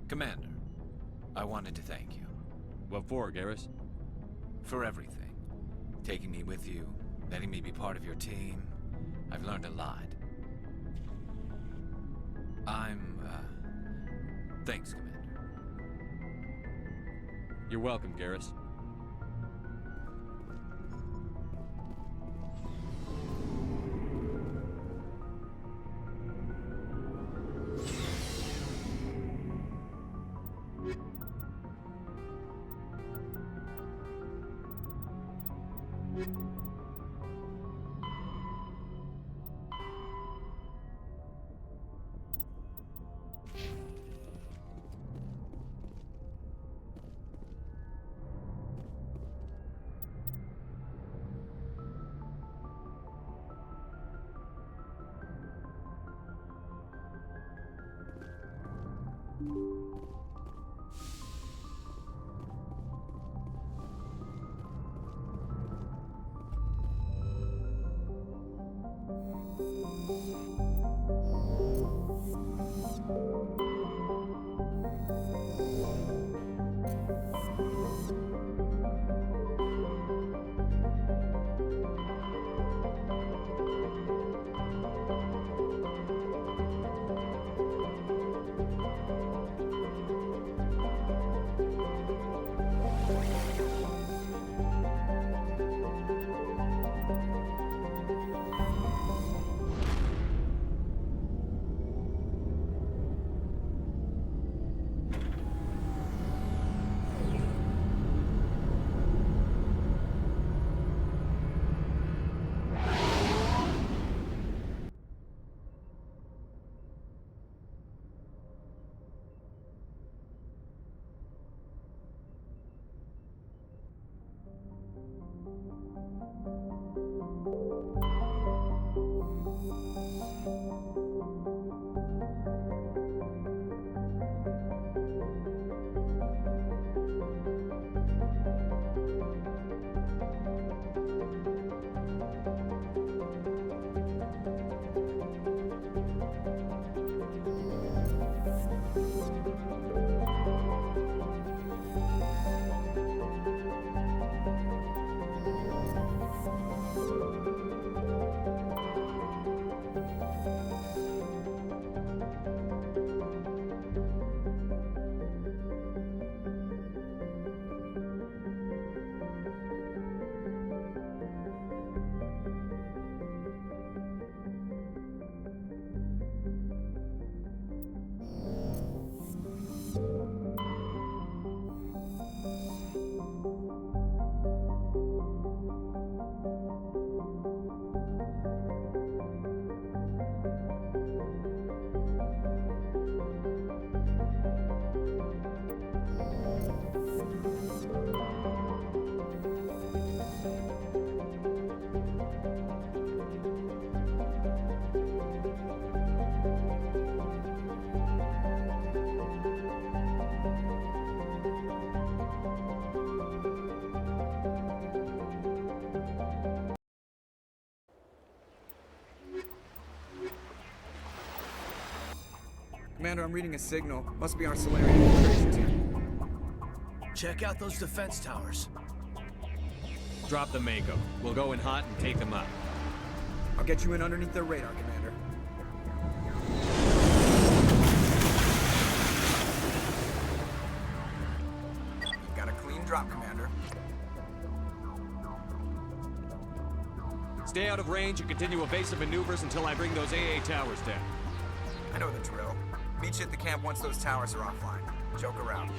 Commander, I wanted to thank you. What for, Garrus? For everything. Taking me with you, letting me be part of your team. I've learned a lot. Thanks, Commander. You're welcome, Garrus. Commander, I'm reading a signal. Must be our Solarian infiltration team. Check out those defense towers. Drop the Mako. We'll go in hot and take them out. I'll get you in underneath their radar, Commander. Got a clean drop, Commander. Stay out of range and continue evasive maneuvers until I bring those AA towers down. I know the drill. Meet you at the camp once those towers are offline. Joke around.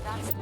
That's...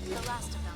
The last of them.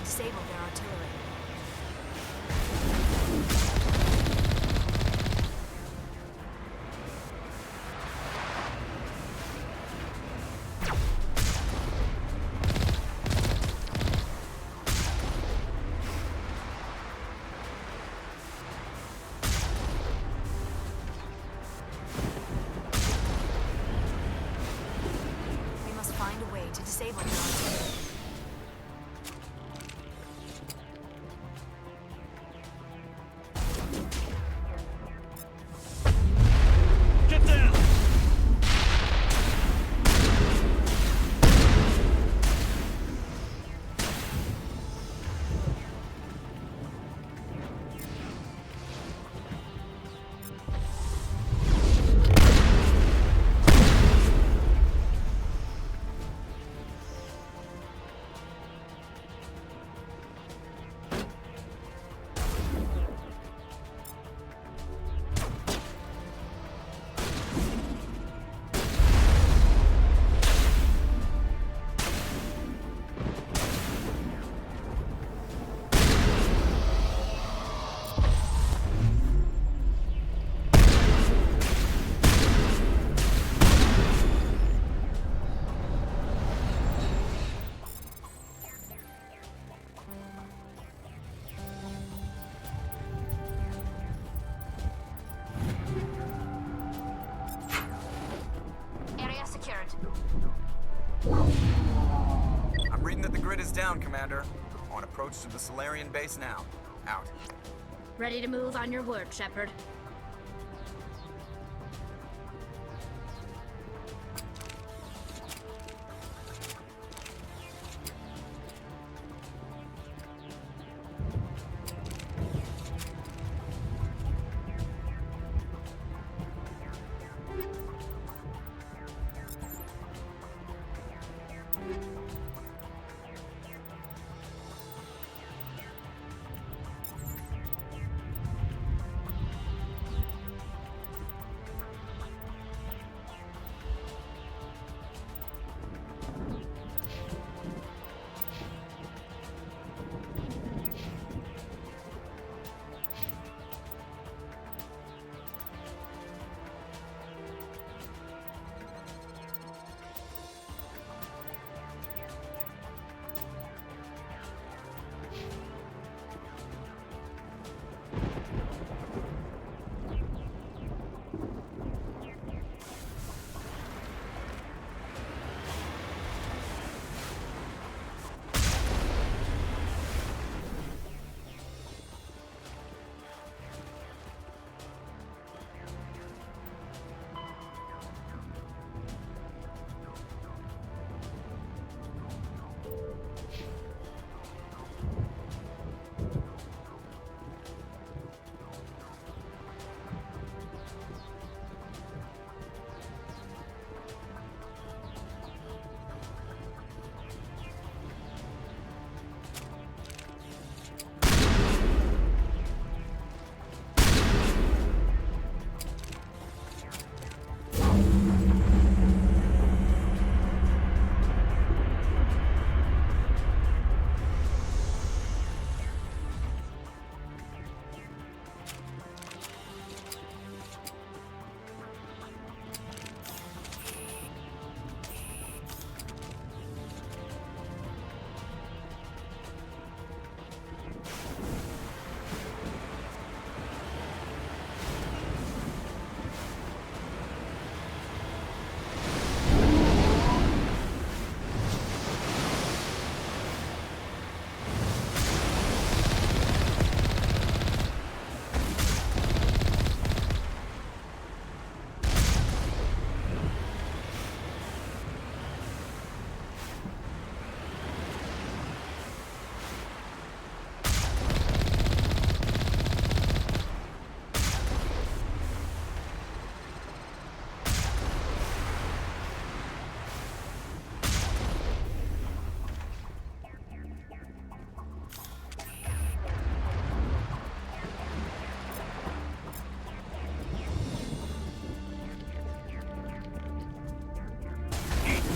Disable their artillery. Reading that the grid is down, Commander. On approach to the Solarian base now. Out. Ready to move on your word, Shepard.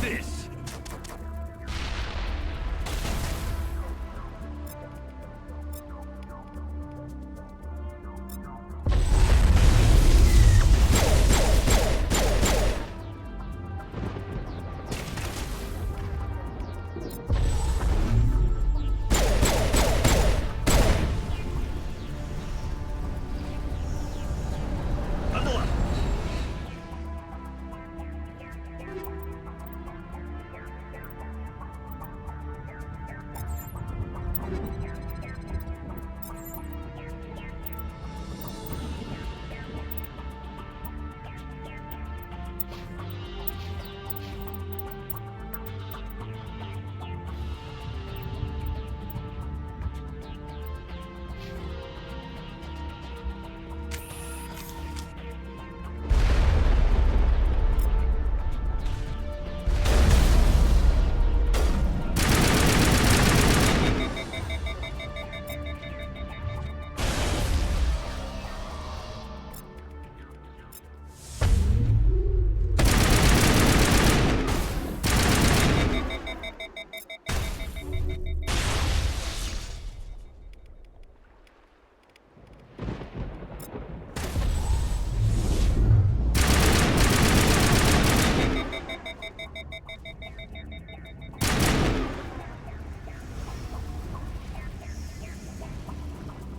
This!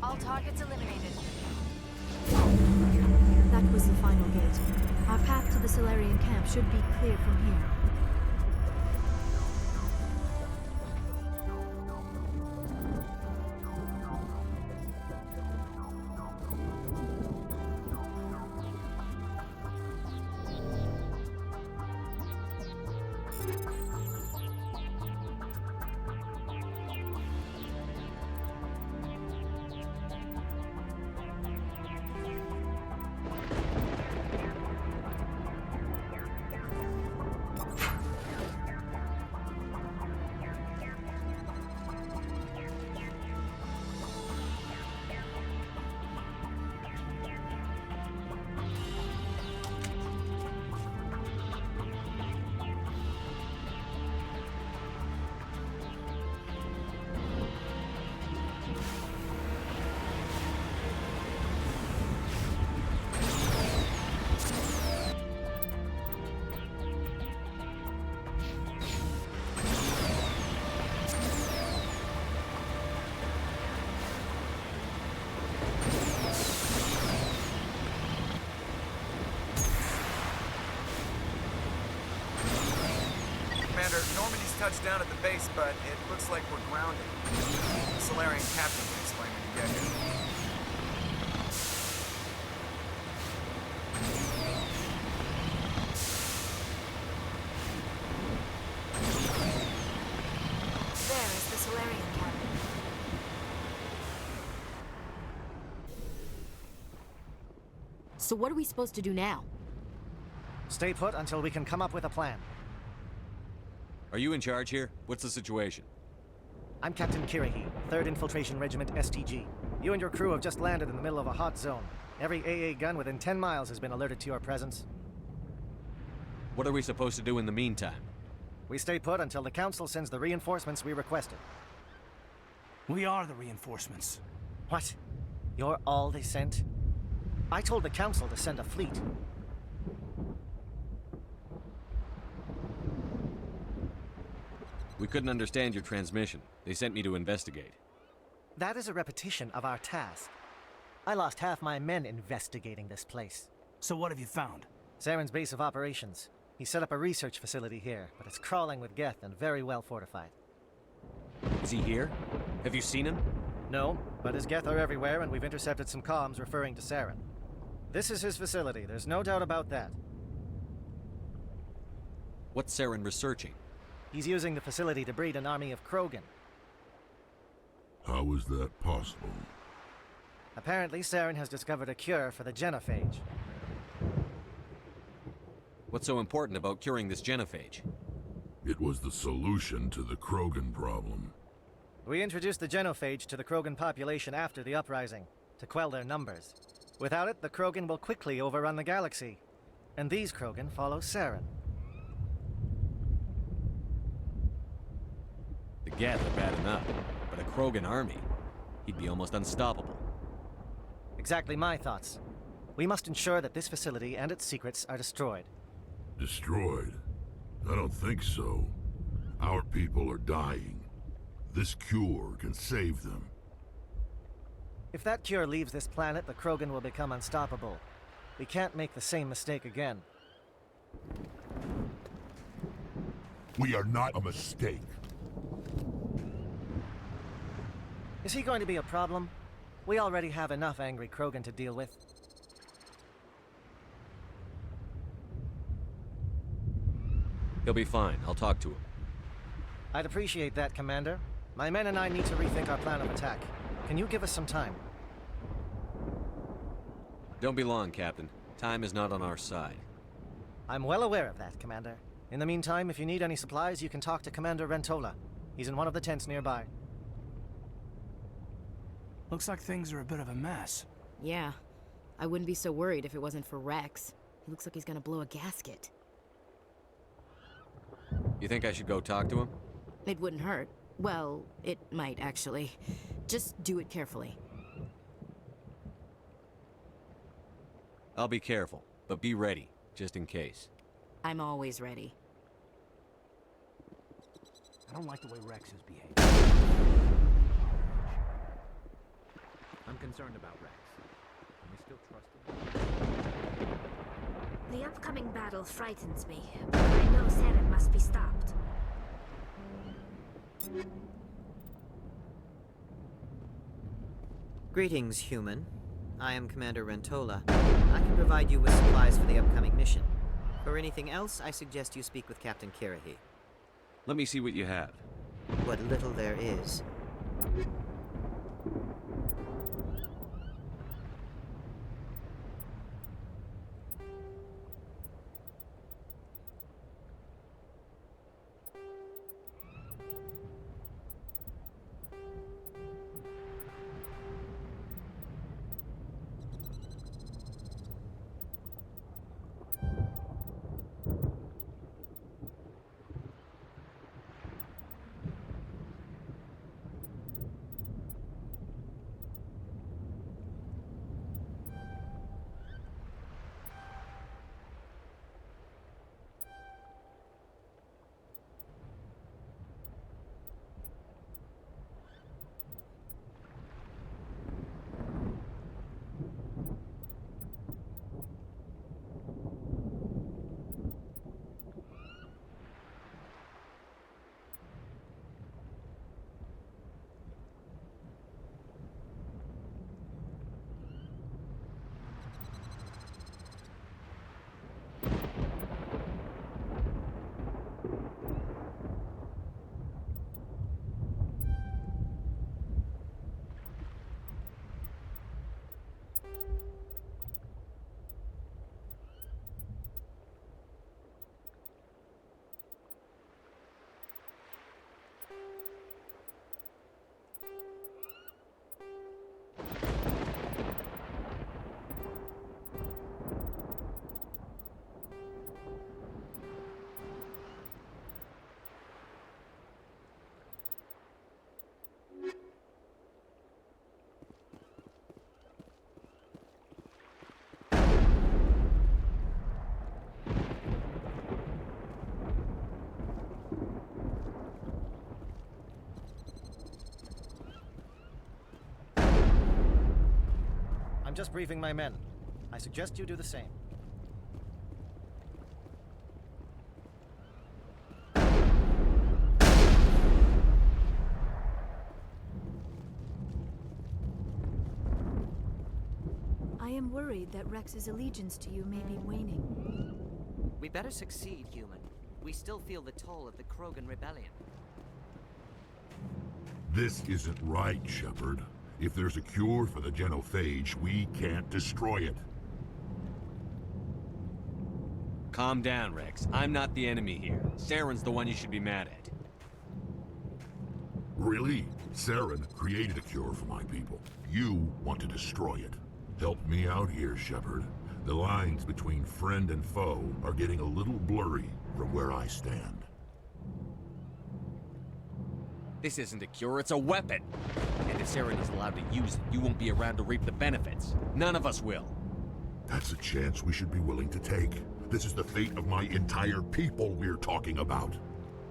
All targets eliminated. That was the final gate. Our path to the Solarian camp should be clear from here. touch down at the base, but it looks like we're grounded. The Solarian captain can explain when you get here. There is the Solarian cabin. So what are we supposed to do now? Stay put until we can come up with a plan. Are you in charge here? What's the situation? I'm Captain Kirahi, 3rd Infiltration Regiment STG. You and your crew have just landed in the middle of a hot zone. Every AA gun within 10 miles has been alerted to your presence. What are we supposed to do in the meantime? We stay put until the Council sends the reinforcements we requested. We are the reinforcements. What? You're all they sent? I told the Council to send a fleet. We couldn't understand your transmission. They sent me to investigate. That is a repetition of our task. I lost half my men investigating this place. So what have you found? Saren's base of operations. He set up a research facility here, but it's crawling with Geth and very well fortified. Is he here? Have you seen him? No, but his Geth are everywhere, and we've intercepted some comms referring to Saren. This is his facility, there's no doubt about that. What's Saren researching? He's using the facility to breed an army of Krogan. How is that possible? Apparently, Saren has discovered a cure for the genophage. What's so important about curing this genophage? It was the solution to the Krogan problem. We introduced the genophage to the Krogan population after the uprising, to quell their numbers. Without it, the Krogan will quickly overrun the galaxy. And these Krogan follow Saren. The Geth are bad enough, but a Krogan army, he'd be almost unstoppable. Exactly my thoughts. We must ensure that this facility and its secrets are destroyed. Destroyed? I don't think so. Our people are dying. This cure can save them. If that cure leaves this planet, the Krogan will become unstoppable. We can't make the same mistake again. We are not a mistake. Is he going to be a problem? We already have enough angry Krogan to deal with. He'll be fine. I'll talk to him. I'd appreciate that, Commander. My men and I need to rethink our plan of attack. Can you give us some time? Don't be long, Captain. Time is not on our side. I'm well aware of that, Commander. In the meantime, if you need any supplies, you can talk to Commander Rentola. He's in one of the tents nearby. Looks like things are a bit of a mess. Yeah. I wouldn't be so worried if it wasn't for Rex. He looks like he's gonna blow a gasket. You think I should go talk to him? It wouldn't hurt. Well, it might actually. Just do it carefully. I'll be careful, but be ready, just in case. I'm always ready. I don't like the way Rex is behaving. I'm concerned about Rex. Can we still trust him? The upcoming battle frightens me, but I know Saren must be stopped. Greetings, human. I am Commander Rentola. I can provide you with supplies for the upcoming mission. For anything else, I suggest you speak with Captain Kirahi. Let me see what you have. What little there is. I'm just briefing my men. I suggest you do the same. I am worried that Rex's allegiance to you may be waning. We better succeed, human. We still feel the toll of the Krogan rebellion. This isn't right, Shepard. If there's a cure for the genophage, we can't destroy it. Calm down, Rex. I'm not the enemy here. Saren's the one you should be mad at. Really? Saren created a cure for my people. You want to destroy it. Help me out here, Shepard. The lines between friend and foe are getting a little blurry from where I stand. This isn't a cure, it's a weapon! And if Saren is allowed to use it, you won't be around to reap the benefits. None of us will. That's a chance we should be willing to take. This is the fate of my entire people we're talking about.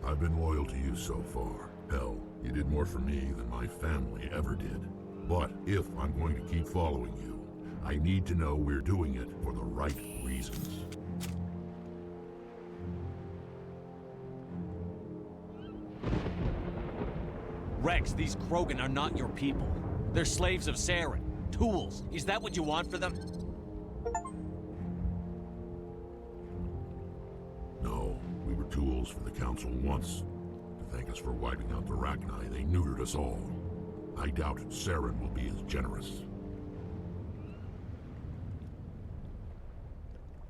I've been loyal to you so far. Hell, you did more for me than my family ever did. But if I'm going to keep following you, I need to know we're doing it for the right reasons. Rex, these Krogan are not your people. They're slaves of Saren. Tools. Is that what you want for them? No, we were tools for the Council once. To thank us for wiping out the Rachni, they neutered us all. I doubt Saren will be as generous.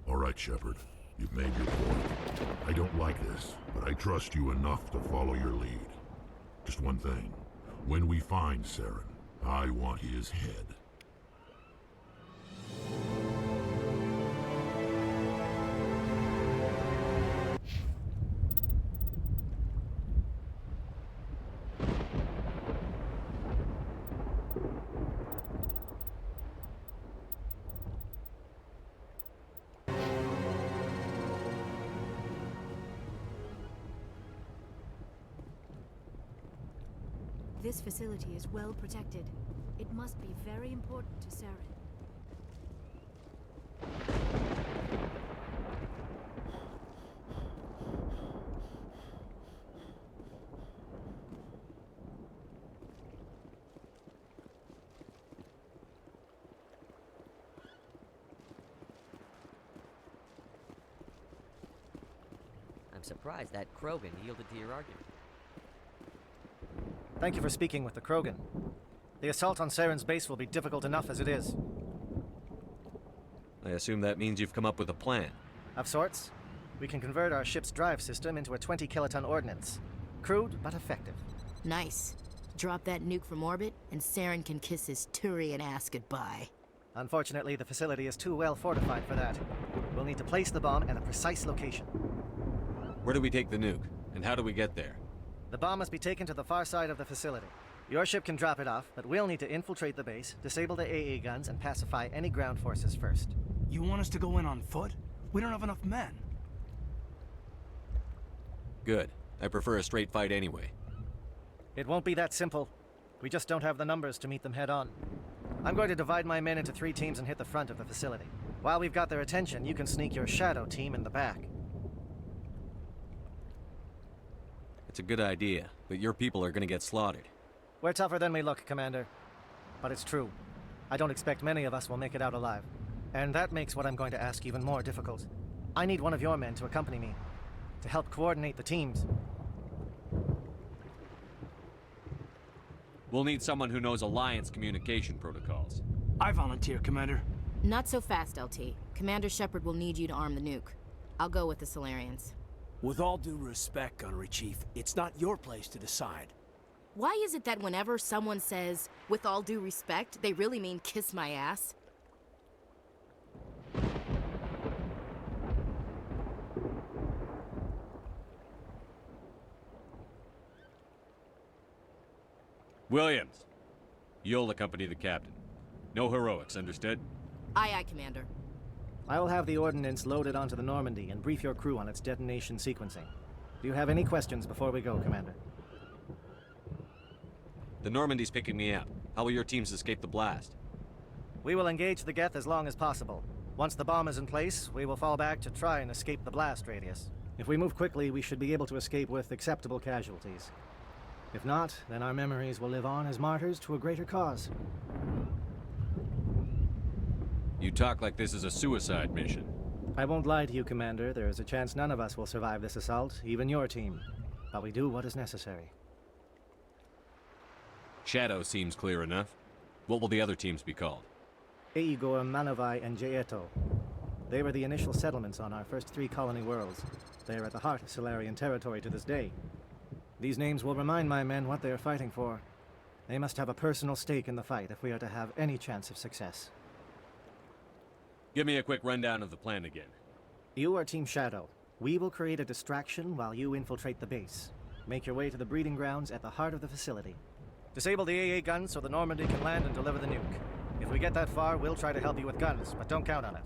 All right, Shepard. You've made your point. I don't like this, but I trust you enough to follow your lead. Just one thing. When we find Saren, I want his head. This facility is well protected. It must be very important to Saren. I'm surprised that Krogan yielded to your argument. Thank you for speaking with the Krogan. The assault on Saren's base will be difficult enough as it is. I assume that means you've come up with a plan. Of sorts. We can convert our ship's drive system into a 20-kiloton ordnance. Crude, but effective. Nice. Drop that nuke from orbit, and Saren can kiss his Turian ass goodbye. Unfortunately, the facility is too well fortified for that. We'll need to place the bomb in a precise location. Where do we take the nuke? And how do we get there? The bomb must be taken to the far side of the facility. Your ship can drop it off, but we'll need to infiltrate the base, disable the AA guns, and pacify any ground forces first. You want us to go in on foot? We don't have enough men. Good. I prefer a straight fight anyway. It won't be that simple. We just don't have the numbers to meet them head on. I'm going to divide my men into 3 teams and hit the front of the facility. While we've got their attention, you can sneak your shadow team in the back. It's a good idea, but your people are gonna get slaughtered. We're tougher than we look, Commander. But it's true. I don't expect many of us will make it out alive. And that makes what I'm going to ask even more difficult. I need one of your men to accompany me, to help coordinate the teams. We'll need someone who knows Alliance communication protocols. I volunteer, Commander. Not so fast, LT. Commander Shepard will need you to arm the nuke. I'll go with the Solarians. With all due respect, Gunnery Chief, it's not your place to decide. Why is it that whenever someone says, with all due respect, they really mean kiss my ass? Williams! You'll accompany the captain. No heroics, understood? Aye, aye, Commander. I will have the ordnance loaded onto the Normandy and brief your crew on its detonation sequencing. Do you have any questions before we go, Commander? The Normandy's picking me up. How will your teams escape the blast? We will engage the Geth as long as possible. Once the bomb is in place, we will fall back to try and escape the blast radius. If we move quickly, we should be able to escape with acceptable casualties. If not, then our memories will live on as martyrs to a greater cause. You talk like this is a suicide mission. I won't lie to you, Commander. There is a chance none of us will survive this assault, even your team. But we do what is necessary. Shadow seems clear enough. What will the other teams be called? Eigor, Manavai, and Jaeto. They were the initial settlements on our first 3 colony worlds. They are at the heart of Solarian territory to this day. These names will remind my men what they are fighting for. They must have a personal stake in the fight if we are to have any chance of success. Give me a quick rundown of the plan again. You are Team Shadow. We will create a distraction while you infiltrate the base. Make your way to the breeding grounds at the heart of the facility. Disable the AA guns so the Normandy can land and deliver the nuke. If we get that far, we'll try to help you with guns, but don't count on it.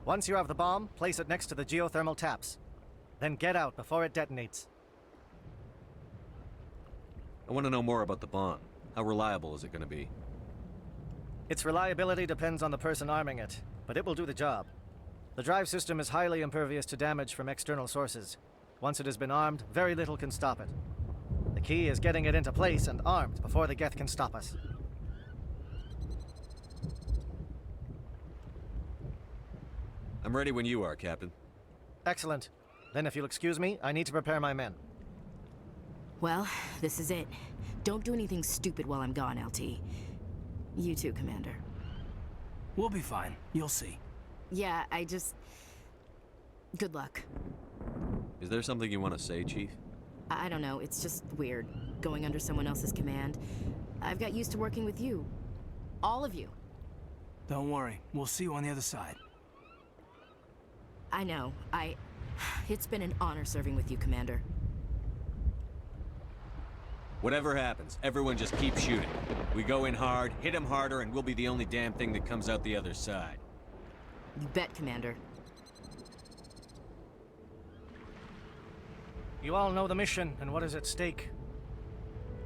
Once you have the bomb, place it next to the geothermal taps. Then get out before it detonates. I want to know more about the bomb. How reliable is it going to be? Its reliability depends on the person arming it, but it will do the job. The drive system is highly impervious to damage from external sources. Once it has been armed, very little can stop it. The key is getting it into place and armed before the Geth can stop us. I'm ready when you are, Captain. Excellent. Then if you'll excuse me, I need to prepare my men. Well, this is it. Don't do anything stupid while I'm gone, LT. You too, Commander. We'll be fine. You'll see. Yeah, good luck. Is there something you want to say, Chief? I don't know, it's just weird, going under someone else's command. I've got used to working with you. All of you. Don't worry. We'll see you on the other side. I know, It's been an honor serving with you, Commander. Whatever happens, everyone just keep shooting. We go in hard, hit them harder, and we'll be the only damn thing that comes out the other side. You bet, Commander. You all know the mission and what is at stake.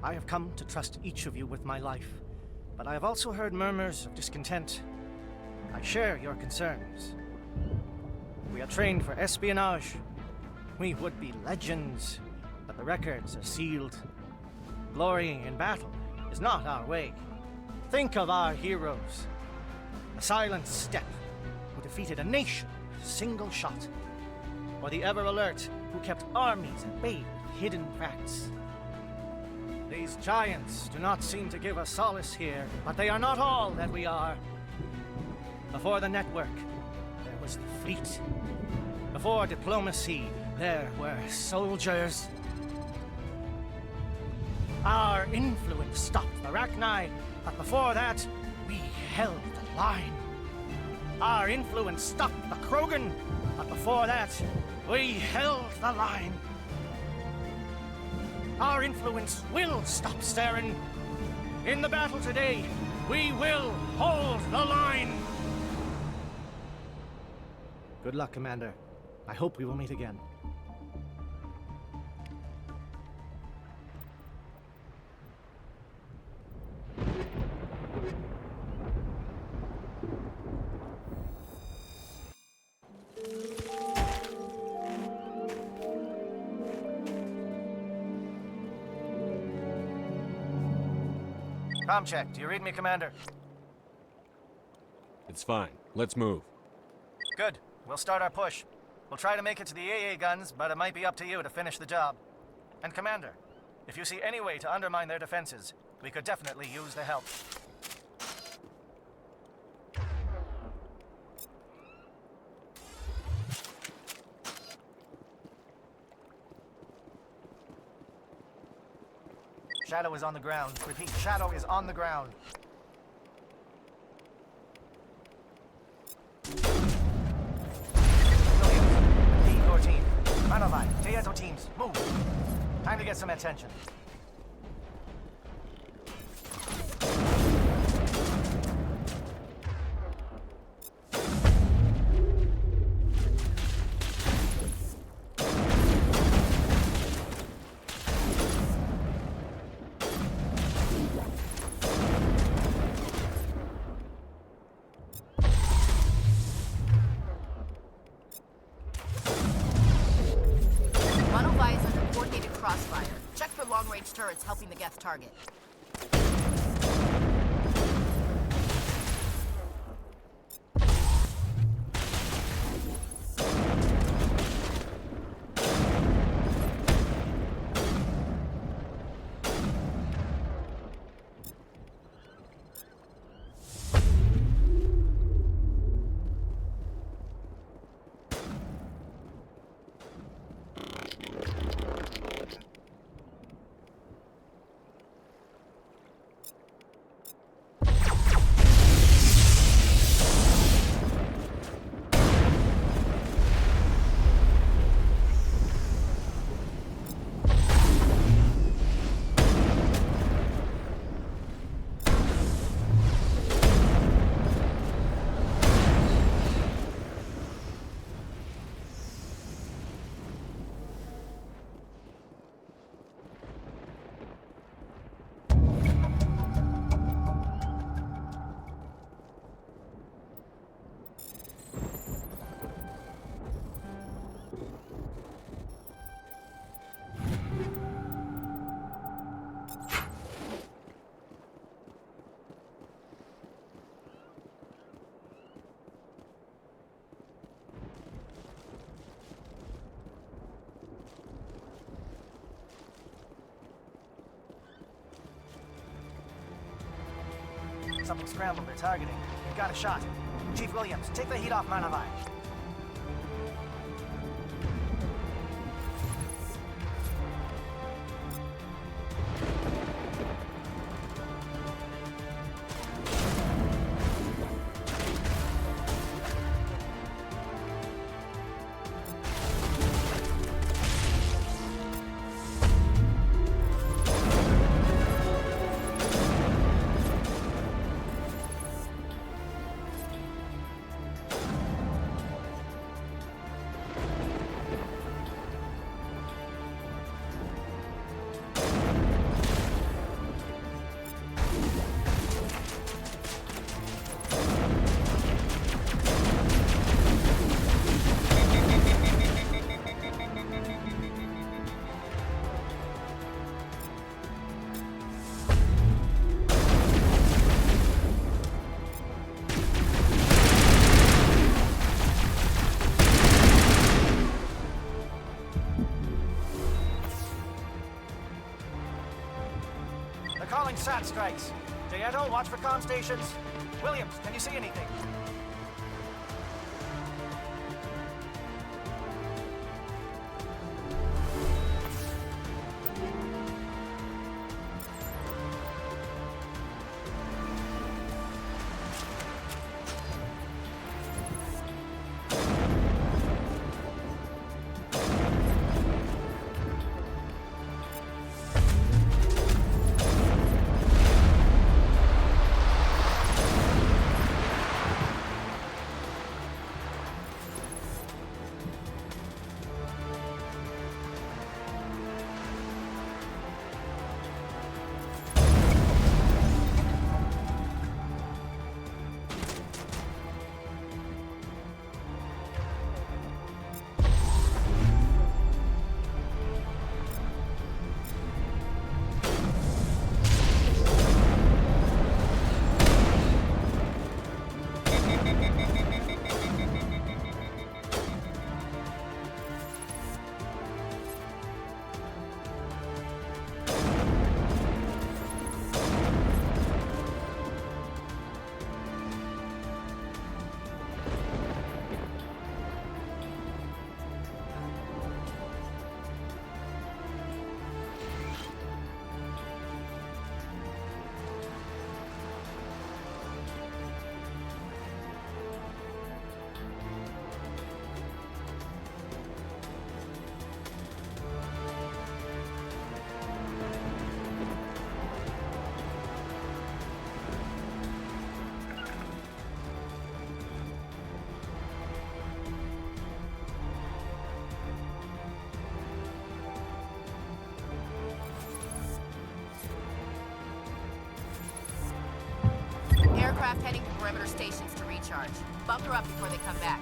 I have come to trust each of you with my life, but I have also heard murmurs of discontent. I share your concerns. We are trained for espionage. We would be legends, but the records are sealed. Glorying in battle is not our way. Think of our heroes. The Silent Step, who defeated a nation with a single shot. Or the Ever Alert, who kept armies at bay with hidden facts. These giants do not seem to give us solace here, but they are not all that we are. Before the network, there was the fleet. Before diplomacy, there were soldiers. Our influence stopped the Rachni, but before that, we held the line. Our influence stopped the Krogan, but before that, we held the line. Our influence will stop Saren. In the battle today, we will hold the line. Good luck, Commander. I hope we will meet again. Comm check. Do you read me, Commander? It's fine. Let's move. Good. We'll start our push. We'll try to make it to the AA guns, but it might be up to you to finish the job. And Commander, if you see any way to undermine their defenses, we could definitely use the help. Shadow is on the ground. Repeat, Shadow is on the ground. Your team. Manavai, Jaeto teams, move. Time to get some attention. turrets helping the Geth target. Something scrambled. They're targeting. We got a shot. Chief Williams, take the heat off Manavai. Calling SAT strikes. Jayeto, watch for comm stations. Williams, can you see anything? Aircraft heading to perimeter stations to recharge. Bunker up before they come back.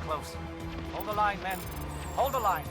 close. Hold the line, men. Hold the line.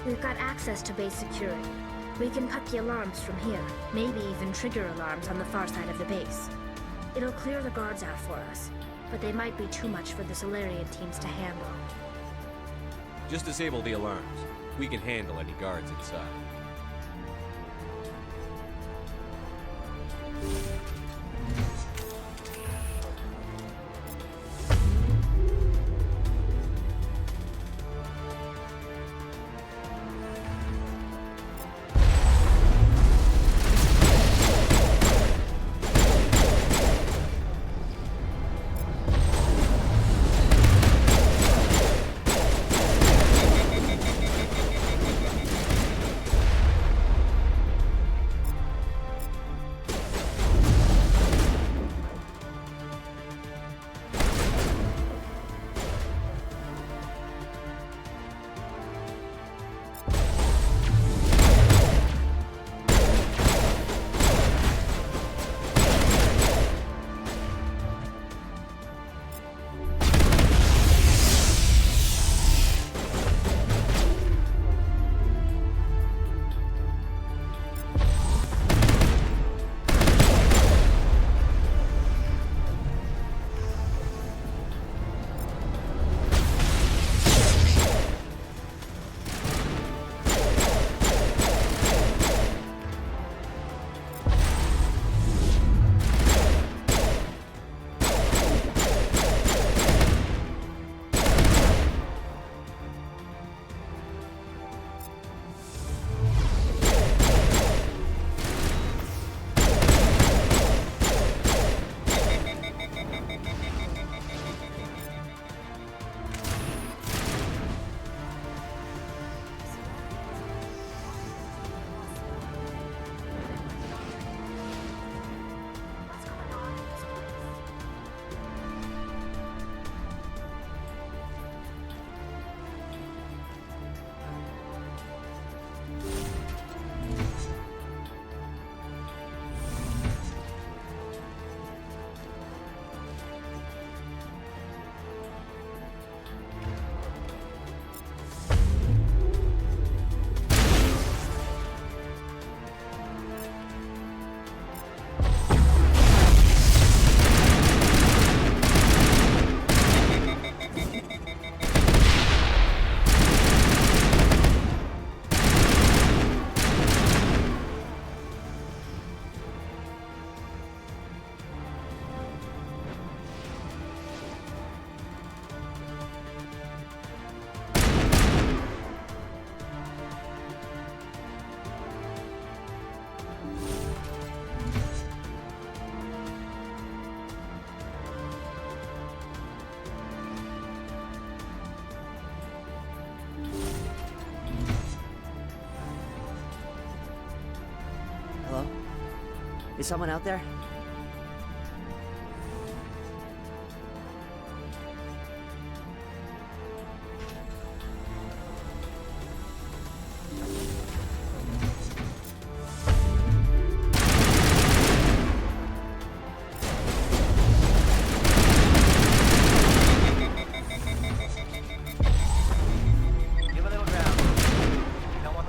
We've got access to base security. We can cut the alarms from here, maybe even trigger alarms on the far side of the base. It'll clear the guards out for us, but they might be too much for the Solarian teams to handle. Just disable the alarms. We can handle any guards inside. Is someone out there? Give a little ground. We don't want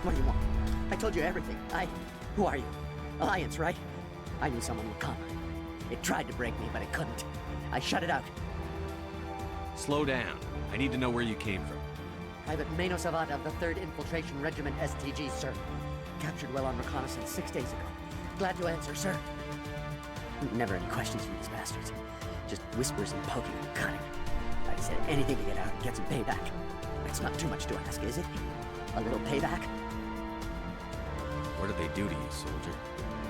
What do you want? I told you everything. Who are you? Alliance, right? I knew someone would come. It tried to break me, but it couldn't. I shut it out. Slow down. I need to know where you came from. Private Mano Savat of the 3rd Infiltration Regiment STG, sir. Captured well on reconnaissance 6 days ago. Glad to answer, sir. Never any questions from these bastards. Just whispers and poking and cutting. I said anything to get out and get some payback. It's not too much to ask, is it? A little payback? What did they do to you, soldier?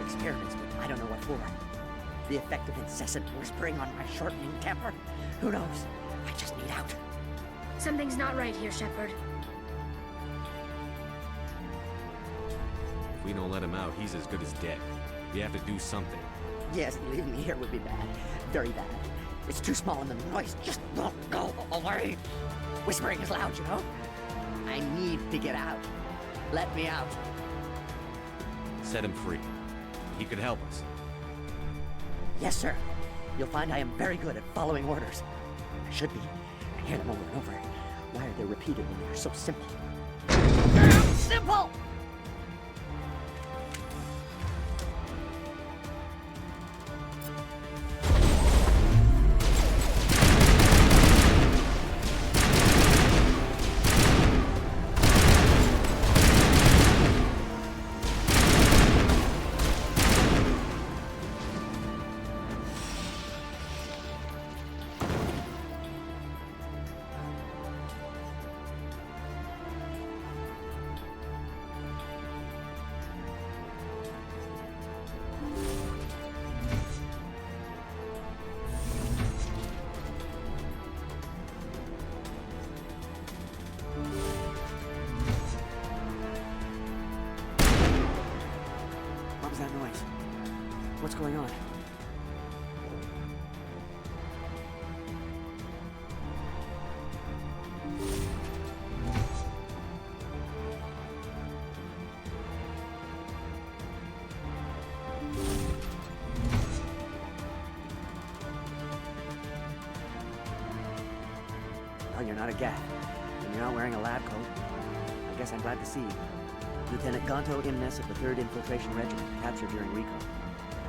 Experiments, but I don't know what for. The effect of incessant whispering on my shortening temper? Who knows? I just need out. Something's not right here, Shepard. If we don't let him out, he's as good as dead. We have to do something. Yes, leaving me here would be bad. Very bad. It's too small and the noise just won't go away. Whispering is loud, you know? I need to get out. Let me out. Set him free. He could help us. Yes, sir. You'll find I am very good at following orders. I should be. I hear them over and over. Why are they repeated when they're so simple? Simple! What was that noise? What's going on? Well, you're not a Gat, and you're not wearing a lab coat. I guess I'm glad to see you. Lieutenant Gonto Imnes of the 3rd Infiltration Regiment, captured during recon.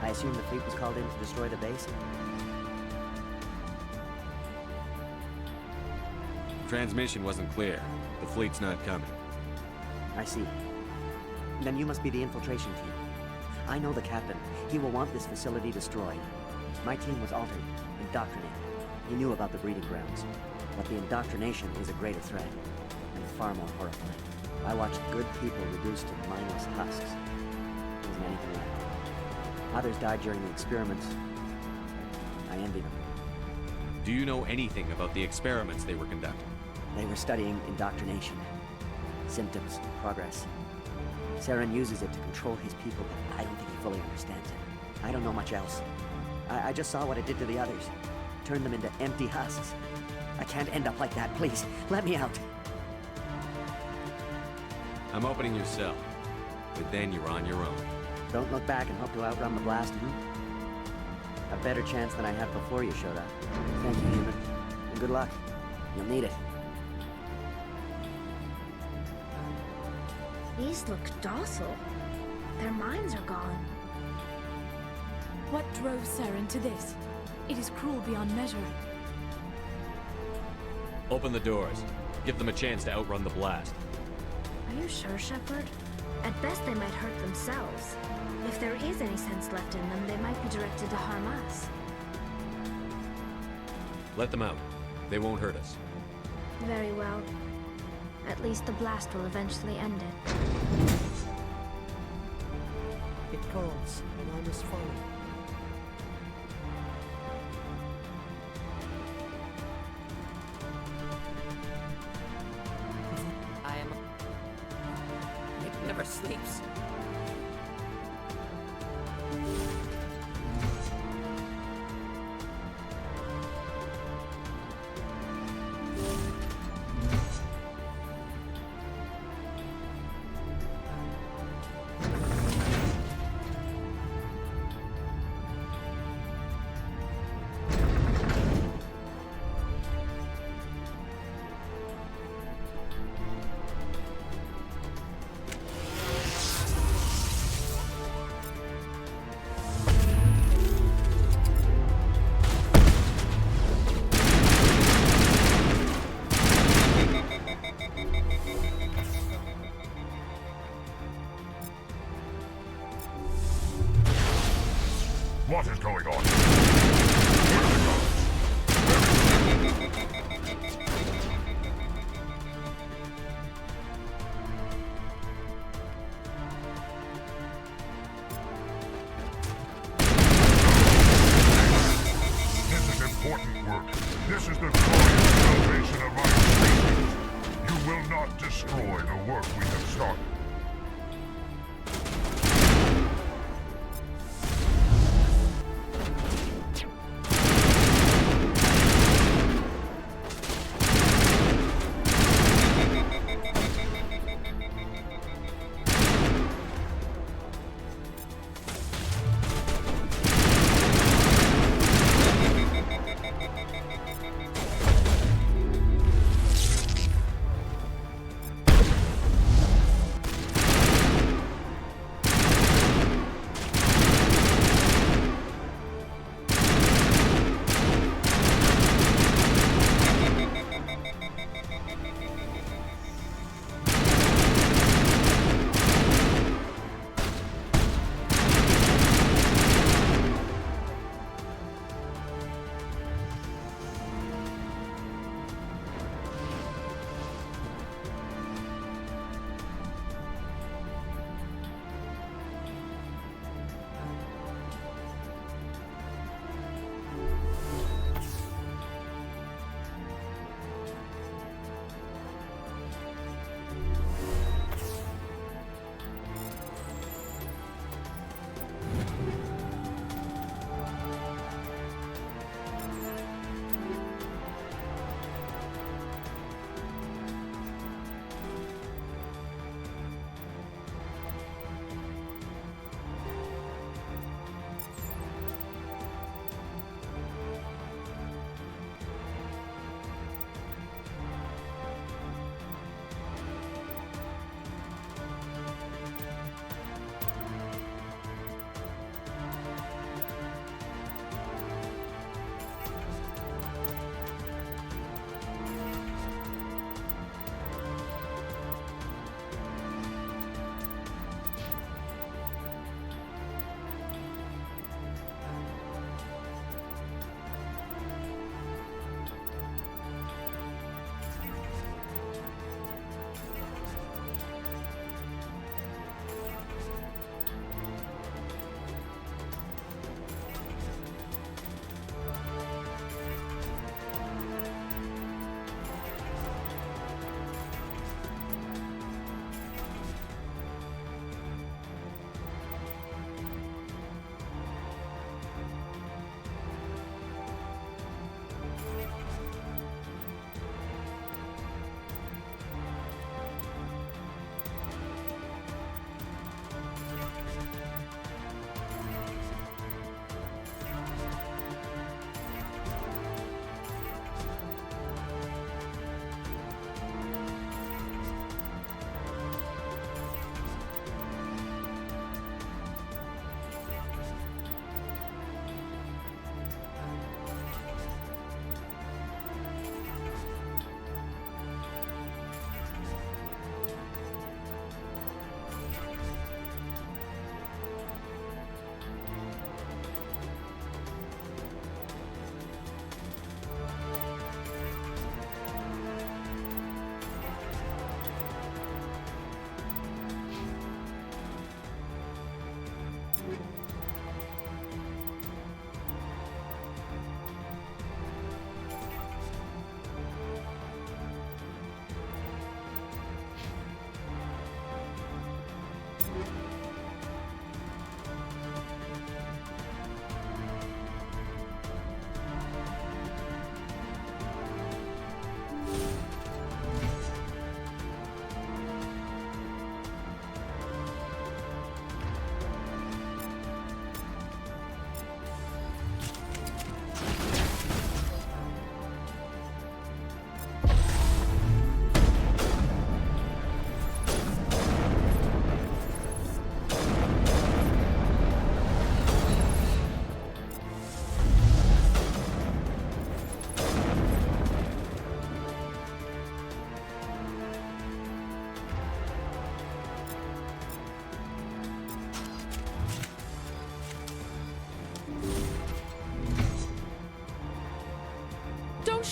I assume the fleet was called in to destroy the base? Transmission wasn't clear. The fleet's not coming. I see. Then you must be the infiltration team. I know the captain. He will want this facility destroyed. My team was altered, indoctrinated. He knew about the breeding grounds. But the indoctrination is a greater threat, and far more horrifying. I watched good people reduced to mindless husks. There wasn't anything left. Others died during the experiments. I envy them. Do you know anything about the experiments they were conducting? They were studying indoctrination. Symptoms, progress. Saren uses it to control his people, but I don't think he fully understands it. I don't know much else. I just saw what it did to the others. Turned them into empty husks. I can't end up like that, please. Let me out. I'm opening your cell. But then you're on your own. Don't look back and hope to outrun the blast, A better chance than I had before you showed up. Thank you, human. And good luck. You'll need it. These look docile. Their minds are gone. What drove Saren to this? It is cruel beyond measure. Open the doors. Give them a chance to outrun the blast. Are you sure, Shepard? At best, they might hurt themselves. If there is any sense left in them, they might be directed to harm us. Let them out. They won't hurt us. Very well. At least the blast will eventually end it. It calls, and I must follow. It never sleeps. What is going on? Where are the guards? This is important work. This is the glorious salvation of our species. You will not destroy the work we have started.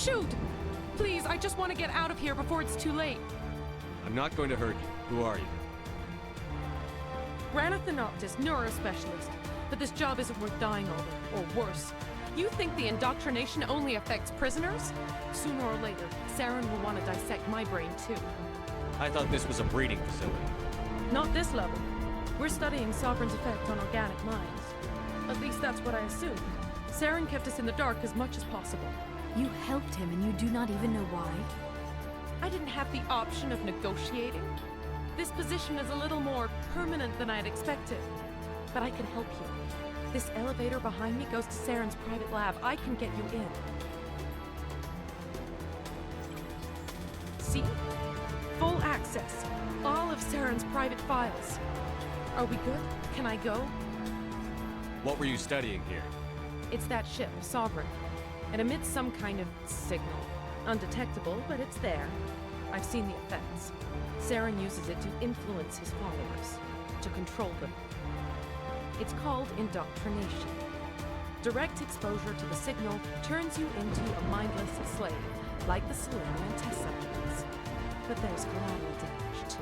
shoot! Please, I just want to get out of here before it's too late. I'm not going to hurt you. Who are you? Ranathan Noctis, neurospecialist. But this job isn't worth dying over, or worse. You think the indoctrination only affects prisoners? Sooner or later, Saren will want to dissect my brain too. I thought this was a breeding facility. Not this level. We're studying Sovereign's effect on organic minds. At least that's what I assumed. Saren kept us in the dark as much as possible. You helped him and you do not even know why? I didn't have the option of negotiating. This position is a little more permanent than I'd expected. But I can help you. This elevator behind me goes to Saren's private lab. I can get you in. See? Full access. All of Saren's private files. Are we good? Can I go? What were you studying here? It's that ship, Sovereign. It emits some kind of signal. Undetectable, but it's there. I've seen the effects. Saren uses it to influence his followers, to control them. It's called indoctrination. Direct exposure to the signal turns you into a mindless slave, like the Solarian test subjects. But there's collateral damage, too.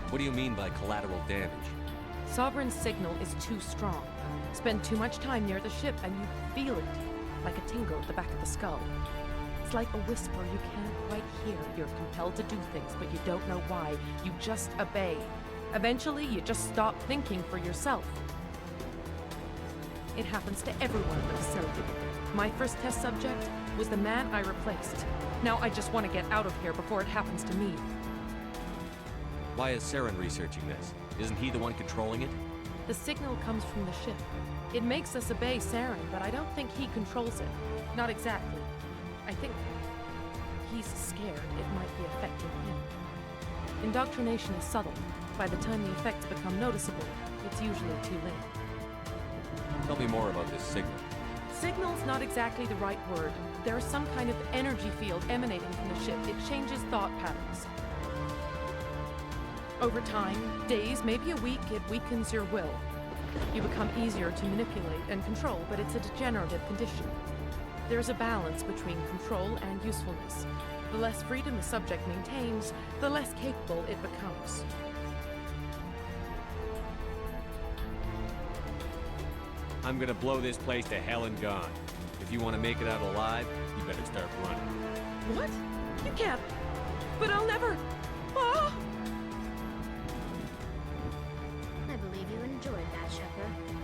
What do you mean by collateral damage? Sovereign's signal is too strong. Spend too much time near the ship and you feel it, like a tingle at the back of the skull. It's like a whisper you can't quite hear. You're compelled to do things, but you don't know why. You just obey. Eventually, you just stop thinking for yourself. It happens to everyone in the facility. My first test subject was the man I replaced. Now I just want to get out of here before it happens to me. Why is Saren researching this? Isn't he the one controlling it? The signal comes from the ship. It makes us obey Saren, but I don't think he controls it. Not exactly. I think he's scared it might be affecting him. Indoctrination is subtle. By the time the effects become noticeable, it's usually too late. Tell me more about this signal. Signal's not exactly the right word. There's some kind of energy field emanating from the ship. It changes thought patterns. Over time, days, maybe a week, it weakens your will. You become easier to manipulate and control, but it's a degenerative condition. There's a balance between control and usefulness. The less freedom the subject maintains, the less capable it becomes. I'm gonna blow this place to hell and gone. If you want to make it out alive, you better start running. What? You can't. But I'll never. Ah! I believe you enjoyed that, Shepard.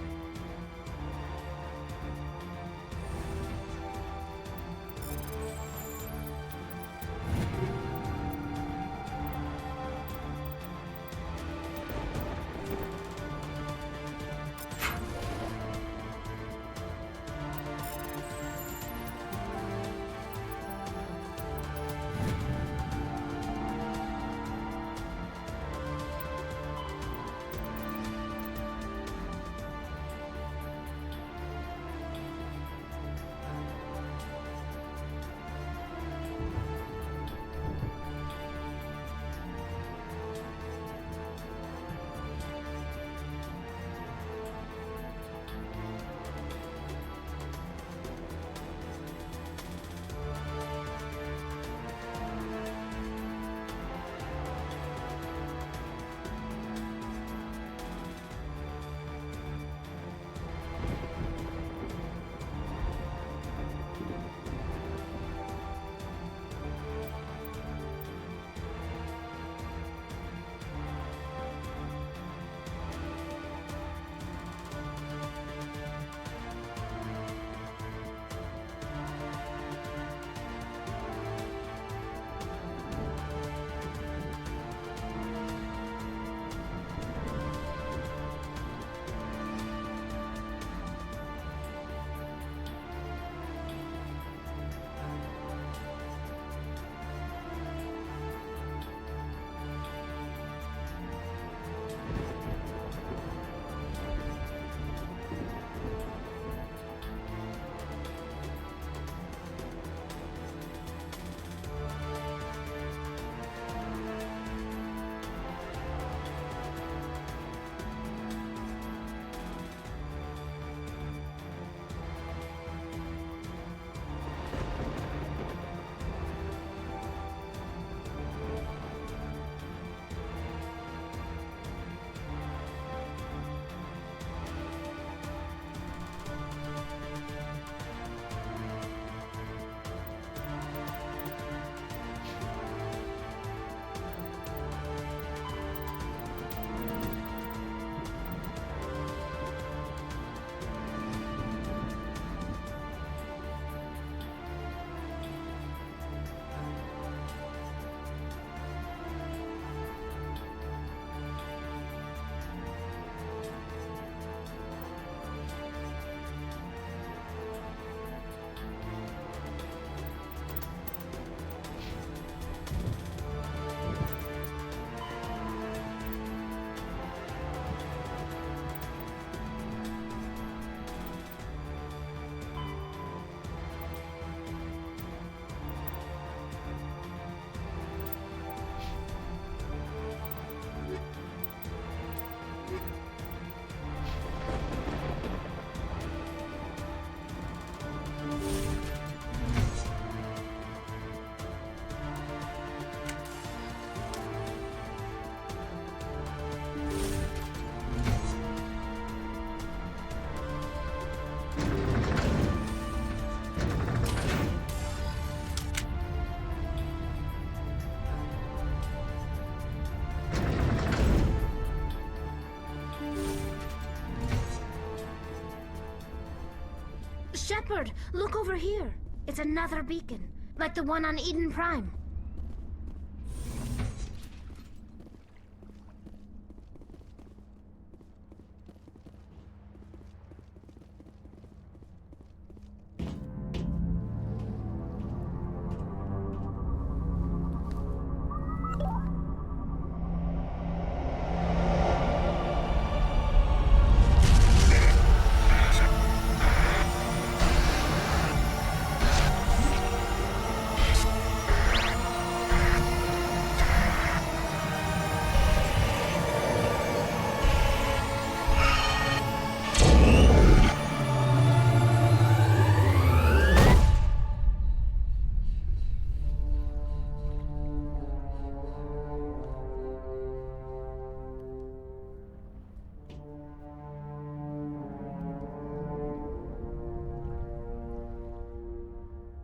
Shepard, look over here. It's another beacon, like the one on Eden Prime.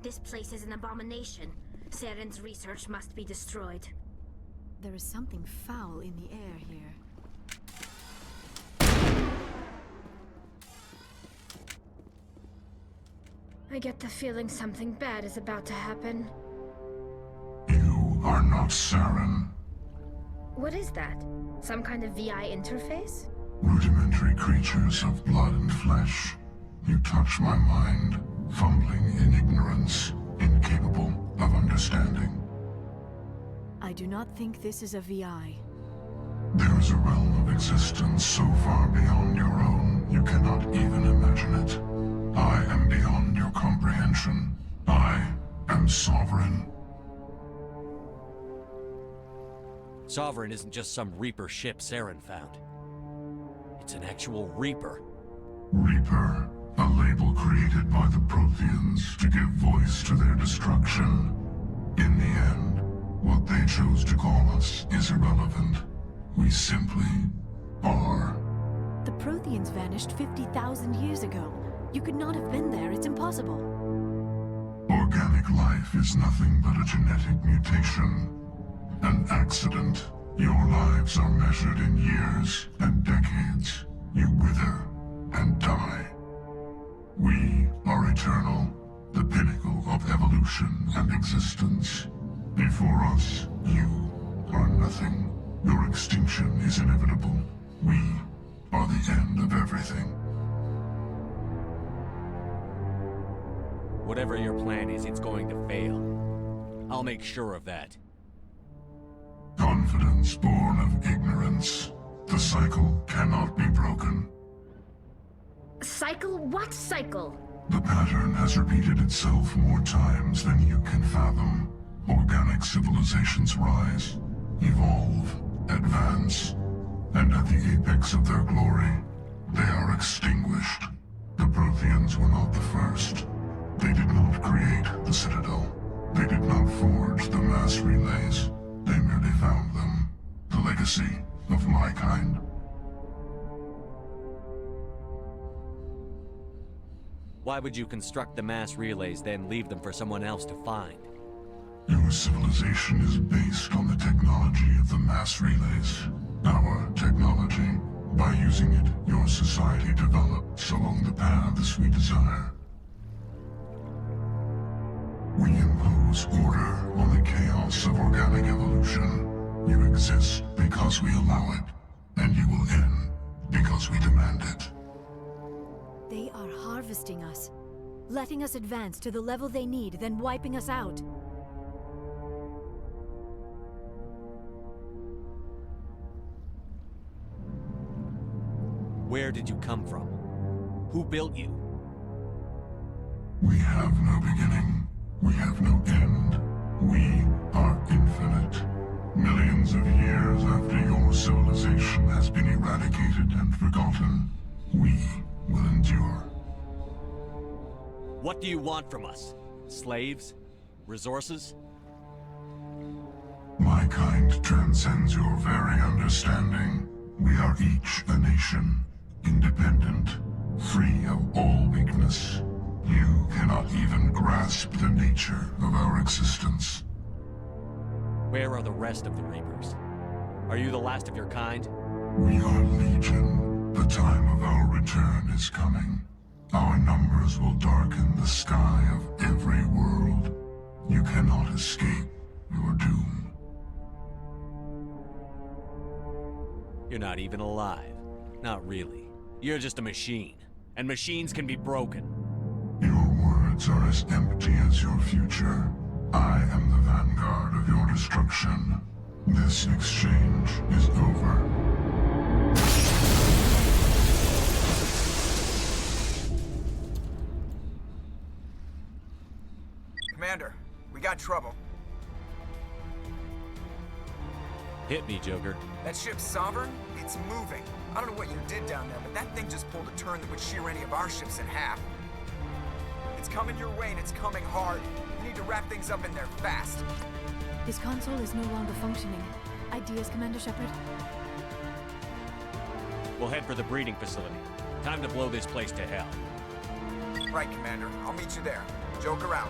This place is an abomination. Saren's research must be destroyed. There is something foul in the air here. I get the feeling something bad is about to happen. You are not Saren. What is that? Some kind of VI interface? Rudimentary creatures of blood and flesh. You touch my mind, fumbling in ignorance, incapable of understanding. I do not think this is a VI. There is a realm of existence so far beyond your own, you cannot even imagine it. I am beyond your comprehension. I am Sovereign. Sovereign isn't just some Reaper ship Saren found. It's an actual Reaper. Reaper, a label created by the Protheans to give voice to their destruction. In the end, what they chose to call us is irrelevant. We simply are. The Protheans vanished 50,000 years ago. You could not have been there. It's impossible. Organic life is nothing but a genetic mutation. An accident. Your lives are measured in years and decades. You wither and die. We are eternal, the pinnacle of evolution and existence. Before us, you are nothing. Your extinction is inevitable. We are the end of everything. Whatever your plan is, it's going to fail. I'll make sure of that. Confidence born of ignorance. The cycle cannot be broken. Cycle? What cycle? The pattern has repeated itself more times than you can fathom. Organic civilizations rise, evolve, advance, and at the apex of their glory, they are extinguished. The Protheans were not the first. They did not create the Citadel. They did not forge the mass relays. They merely found them. The legacy of my kind. Why would you construct the mass relays, then leave them for someone else to find? Your civilization is based on the technology of the mass relays. Our technology. By using it, your society develops along the paths we desire. We impose order on the chaos of organic evolution. You exist because we allow it, and you will end because we demand it. They are harvesting us, letting us advance to the level they need, then wiping us out. Where did you come from? Who built you? We have no beginning. We have no end. We are infinite. Millions of years after your civilization has been eradicated and forgotten, we will endure. What do you want from us? Slaves? Resources? My kind transcends your very understanding. We are each a nation, independent, free of all weakness. You cannot even grasp the nature of our existence. Where are the rest of the Reapers? Are you the last of your kind? We are Legion. The time of our return is coming. Our numbers will darken the sky of every world. You cannot escape your doom. You're not even alive. Not really. You're just a machine. And machines can be broken. Your words are as empty as your future. I am the vanguard of your destruction. This exchange is over. Commander, we got trouble. Hit me, Joker. That ship's Sovereign? It's moving. I don't know what you did down there, but that thing just pulled a turn that would shear any of our ships in half. It's coming your way, and it's coming hard. You need to wrap things up in there fast. This console is no longer functioning. Ideas, Commander Shepard? We'll head for the breeding facility. Time to blow this place to hell. Right, Commander. I'll meet you there. Joker out.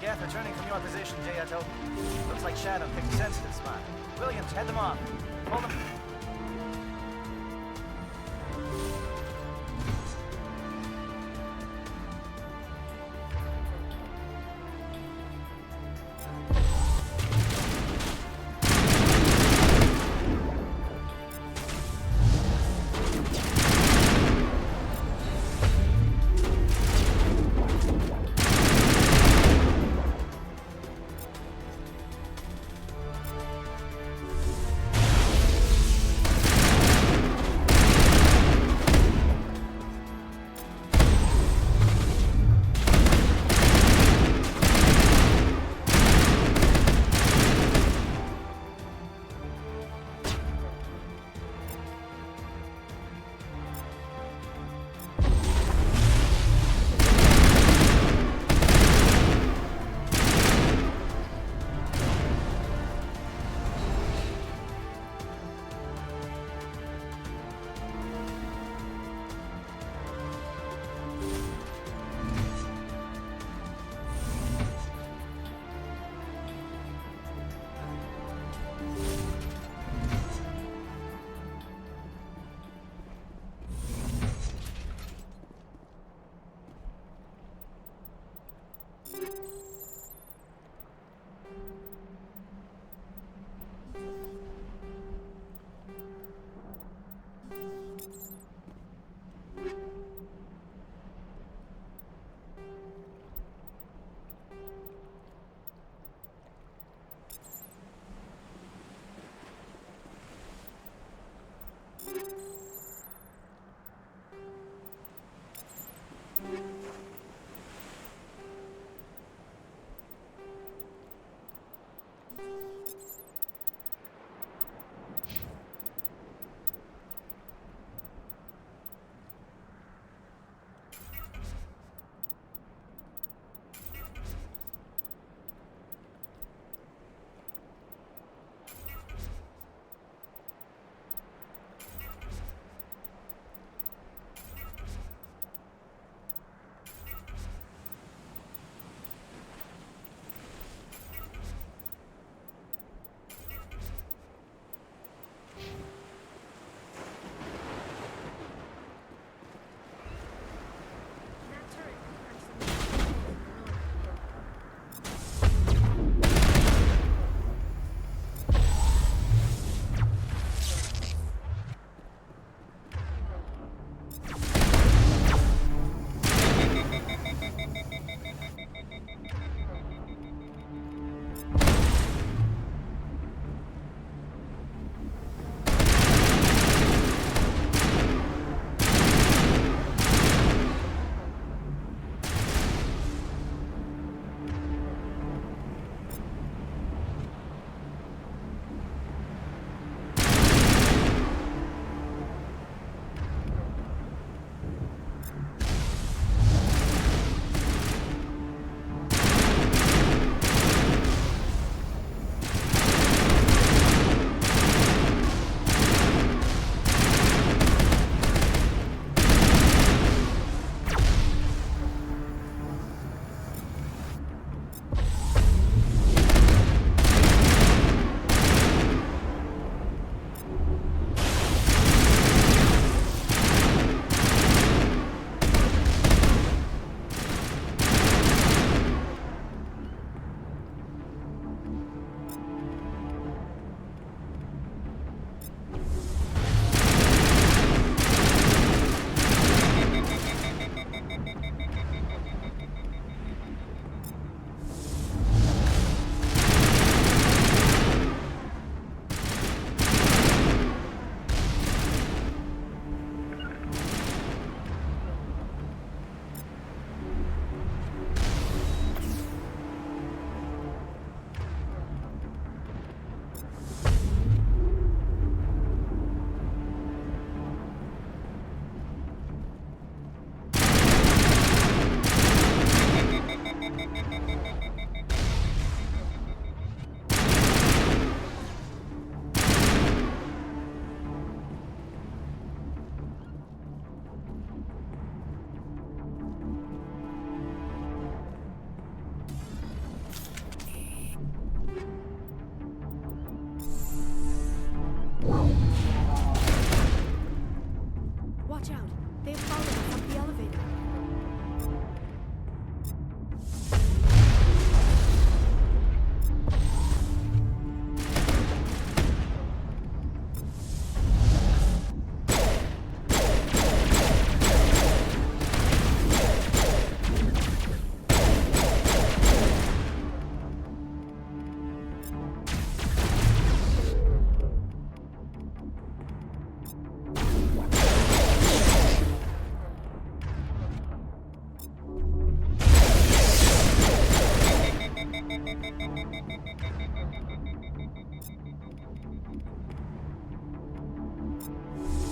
Geth, returning from your position, Jayato. Looks like Shadow picked a sensitive spot. Williams, head them off. Pull them.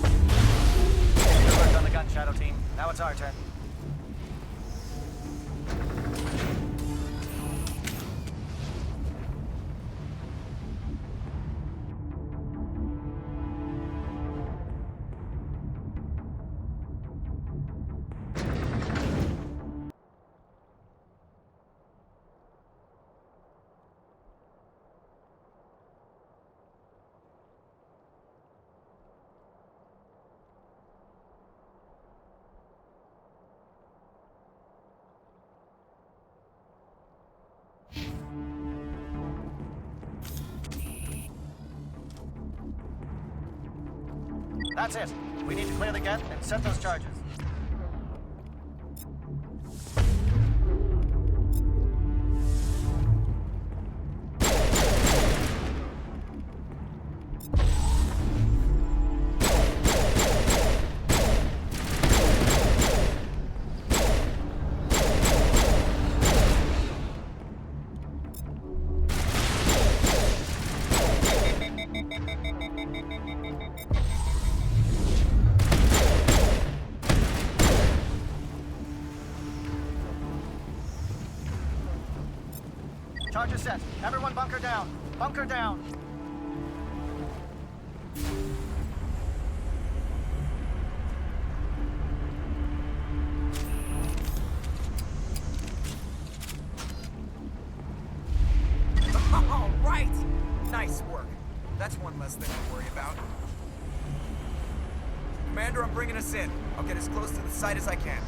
Good work on the gun, Shadow Team. Now it's our turn. That's it. We need to clear the gate and set those charges. Charges set. Everyone bunker down. Bunker down. All right! Nice work. That's one less thing to worry about. Commander, I'm bringing us in. I'll get as close to the site as I can.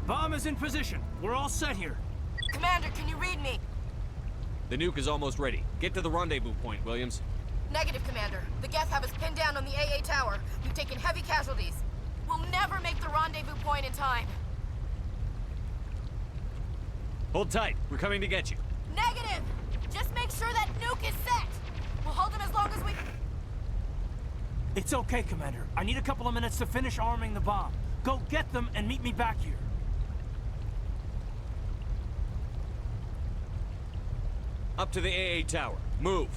Bomb is in position. We're all set here. Commander, can you read me? The nuke is almost ready. Get to the rendezvous point, Williams. Negative, Commander. The Geth have us pinned down on the AA tower. We've taken heavy casualties. We'll never make the rendezvous point in time. Hold tight. We're coming to get you. Negative! Just make sure that nuke is set! We'll hold them as long as we... It's okay, Commander. I need a couple of minutes to finish arming the bomb. Go get them and meet me back here. Up to the AA tower. Move.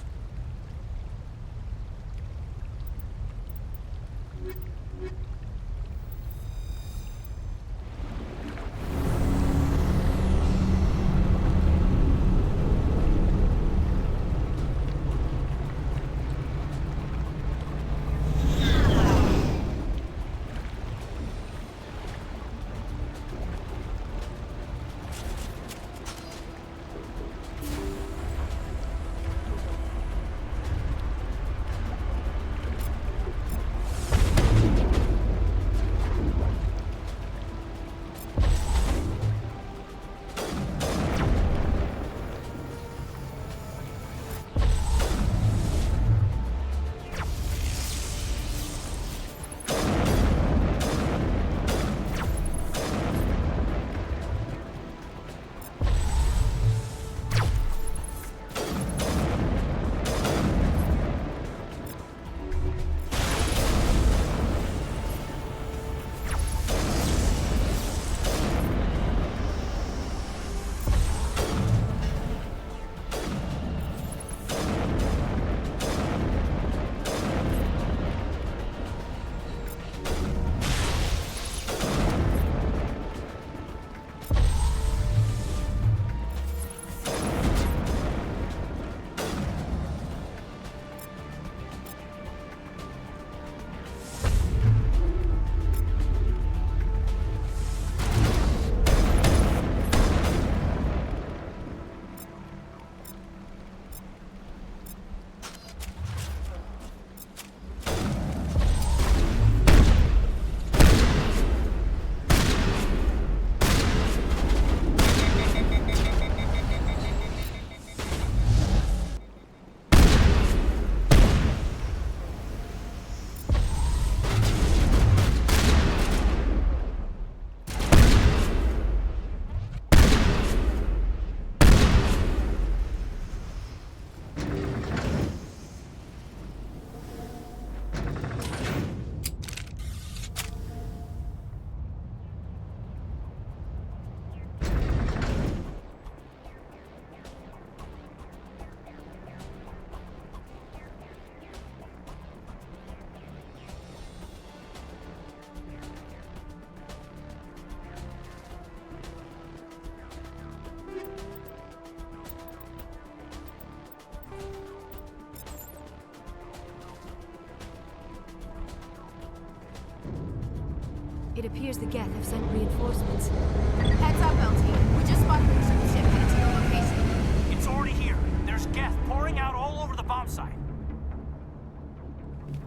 It appears the Geth have sent reinforcements. Heads up, LT. We just spotted the ship headed to your location. It's already here. There's Geth pouring out all over the bomb site.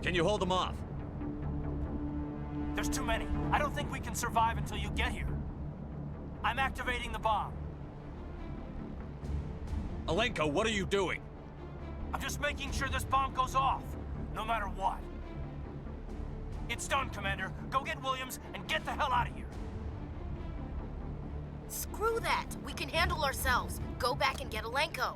Can you hold them off? There's too many. I don't think we can survive until you get here. I'm activating the bomb. Alenko, what are you doing? I'm just making sure this bomb goes off, no matter what. It's done, Commander. Go get Williams and get the hell out of here. Screw that. We can handle ourselves. Go back and get Alenko.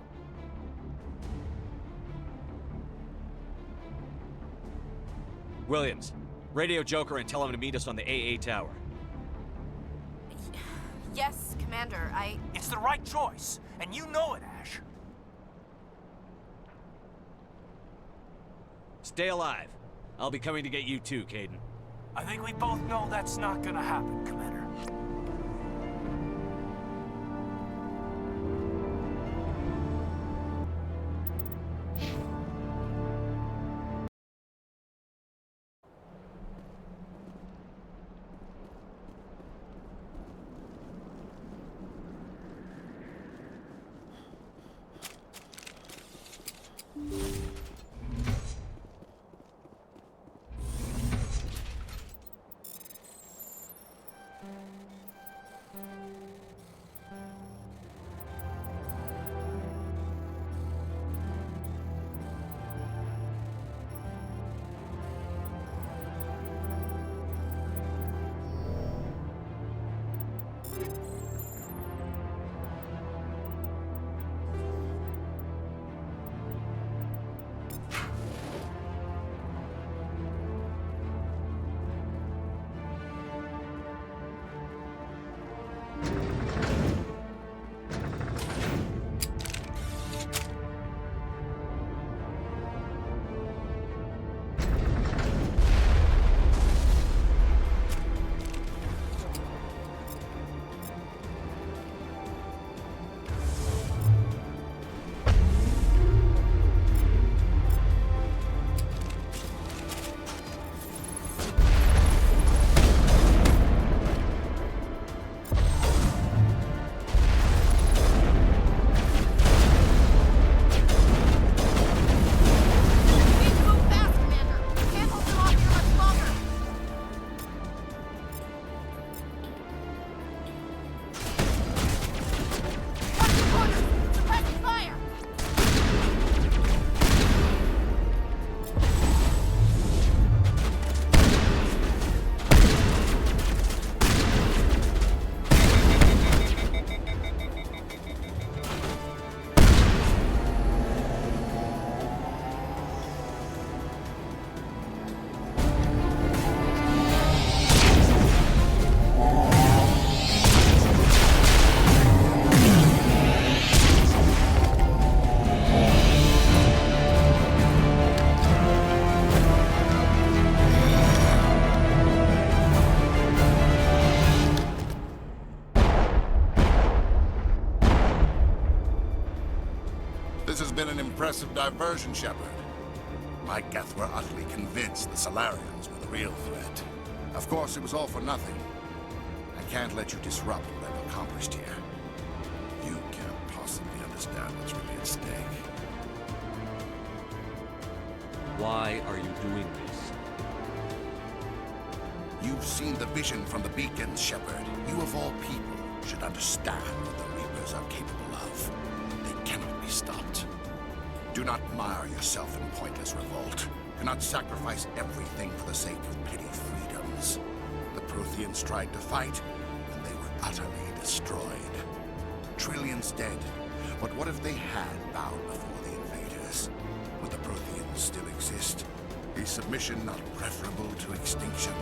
Williams, radio Joker and tell him to meet us on the AA tower. Yes, Commander, It's the right choice, and you know it, Ash. Stay alive. I'll be coming to get you too, Kaidan. I think we both know that's not gonna happen, Commander. This has been an impressive diversion, Shepard. My Geth were utterly convinced the Salarians were the real threat. Of course, it was all for nothing. I can't let you disrupt what I've accomplished here. You can't possibly understand what's really at stake. Why are you doing this? You've seen the vision from the beacons, Shepard. You of all people should understand what the Reapers are capable of. They cannot be stopped. Do not mire yourself in pointless revolt. Do not sacrifice everything for the sake of petty freedoms. The Protheans tried to fight, and they were utterly destroyed. Trillions dead. But what if they had bowed before the invaders? Would the Protheans still exist? Is submission not preferable to extinction?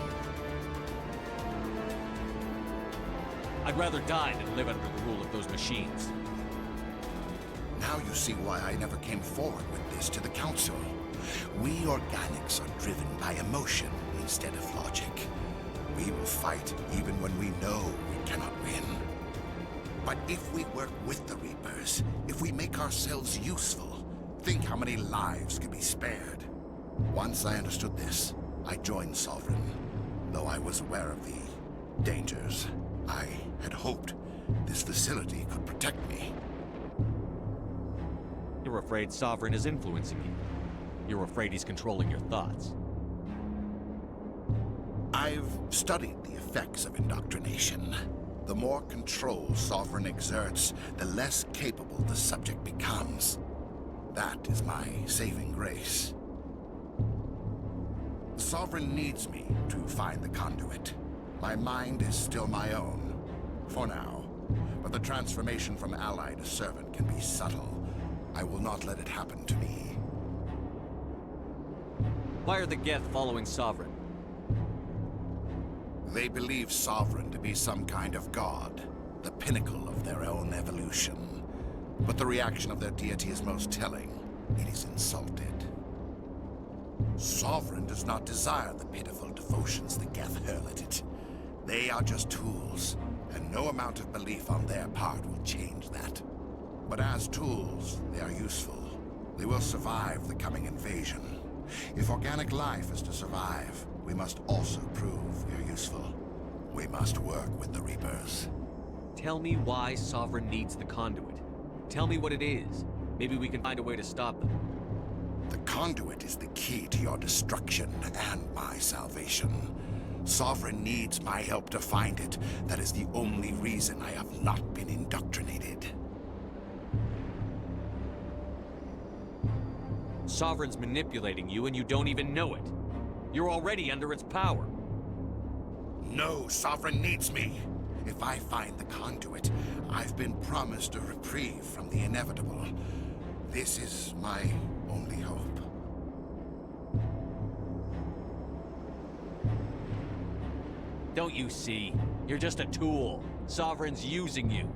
I'd rather die than live under the rule of those machines. Now you see why I never came forward with this to the Council. We organics are driven by emotion instead of logic. We will fight even when we know we cannot win. But if we work with the Reapers, if we make ourselves useful, think how many lives could be spared. Once I understood this, I joined Sovereign, though I was aware of the dangers. I had hoped this facility could protect me. You're afraid Sovereign is influencing you. You're afraid he's controlling your thoughts. I've studied the effects of indoctrination. The more control Sovereign exerts, the less capable the subject becomes. That is my saving grace. Sovereign needs me to find the conduit. My mind is still my own, for now. But the transformation from ally to servant can be subtle. I will not let it happen to me. Why are the Geth following Sovereign? They believe Sovereign to be some kind of god, the pinnacle of their own evolution. But the reaction of their deity is most telling. It is insulted. Sovereign does not desire the pitiful devotions the Geth hurl at it. They are just tools, and no amount of belief on their part will change that. But as tools, they are useful. They will survive the coming invasion. If organic life is to survive, we must also prove we are useful. We must work with the Reapers. Tell me why Sovereign needs the conduit. Tell me what it is. Maybe we can find a way to stop them. The conduit is the key to your destruction and my salvation. Sovereign needs my help to find it. That is the only reason I have not been indoctrinated. Sovereign's manipulating you and you don't even know it. You're already under its power. No, Sovereign needs me. If I find the conduit, I've been promised a reprieve from the inevitable. This is my only hope. Don't you see? You're just a tool. Sovereign's using you.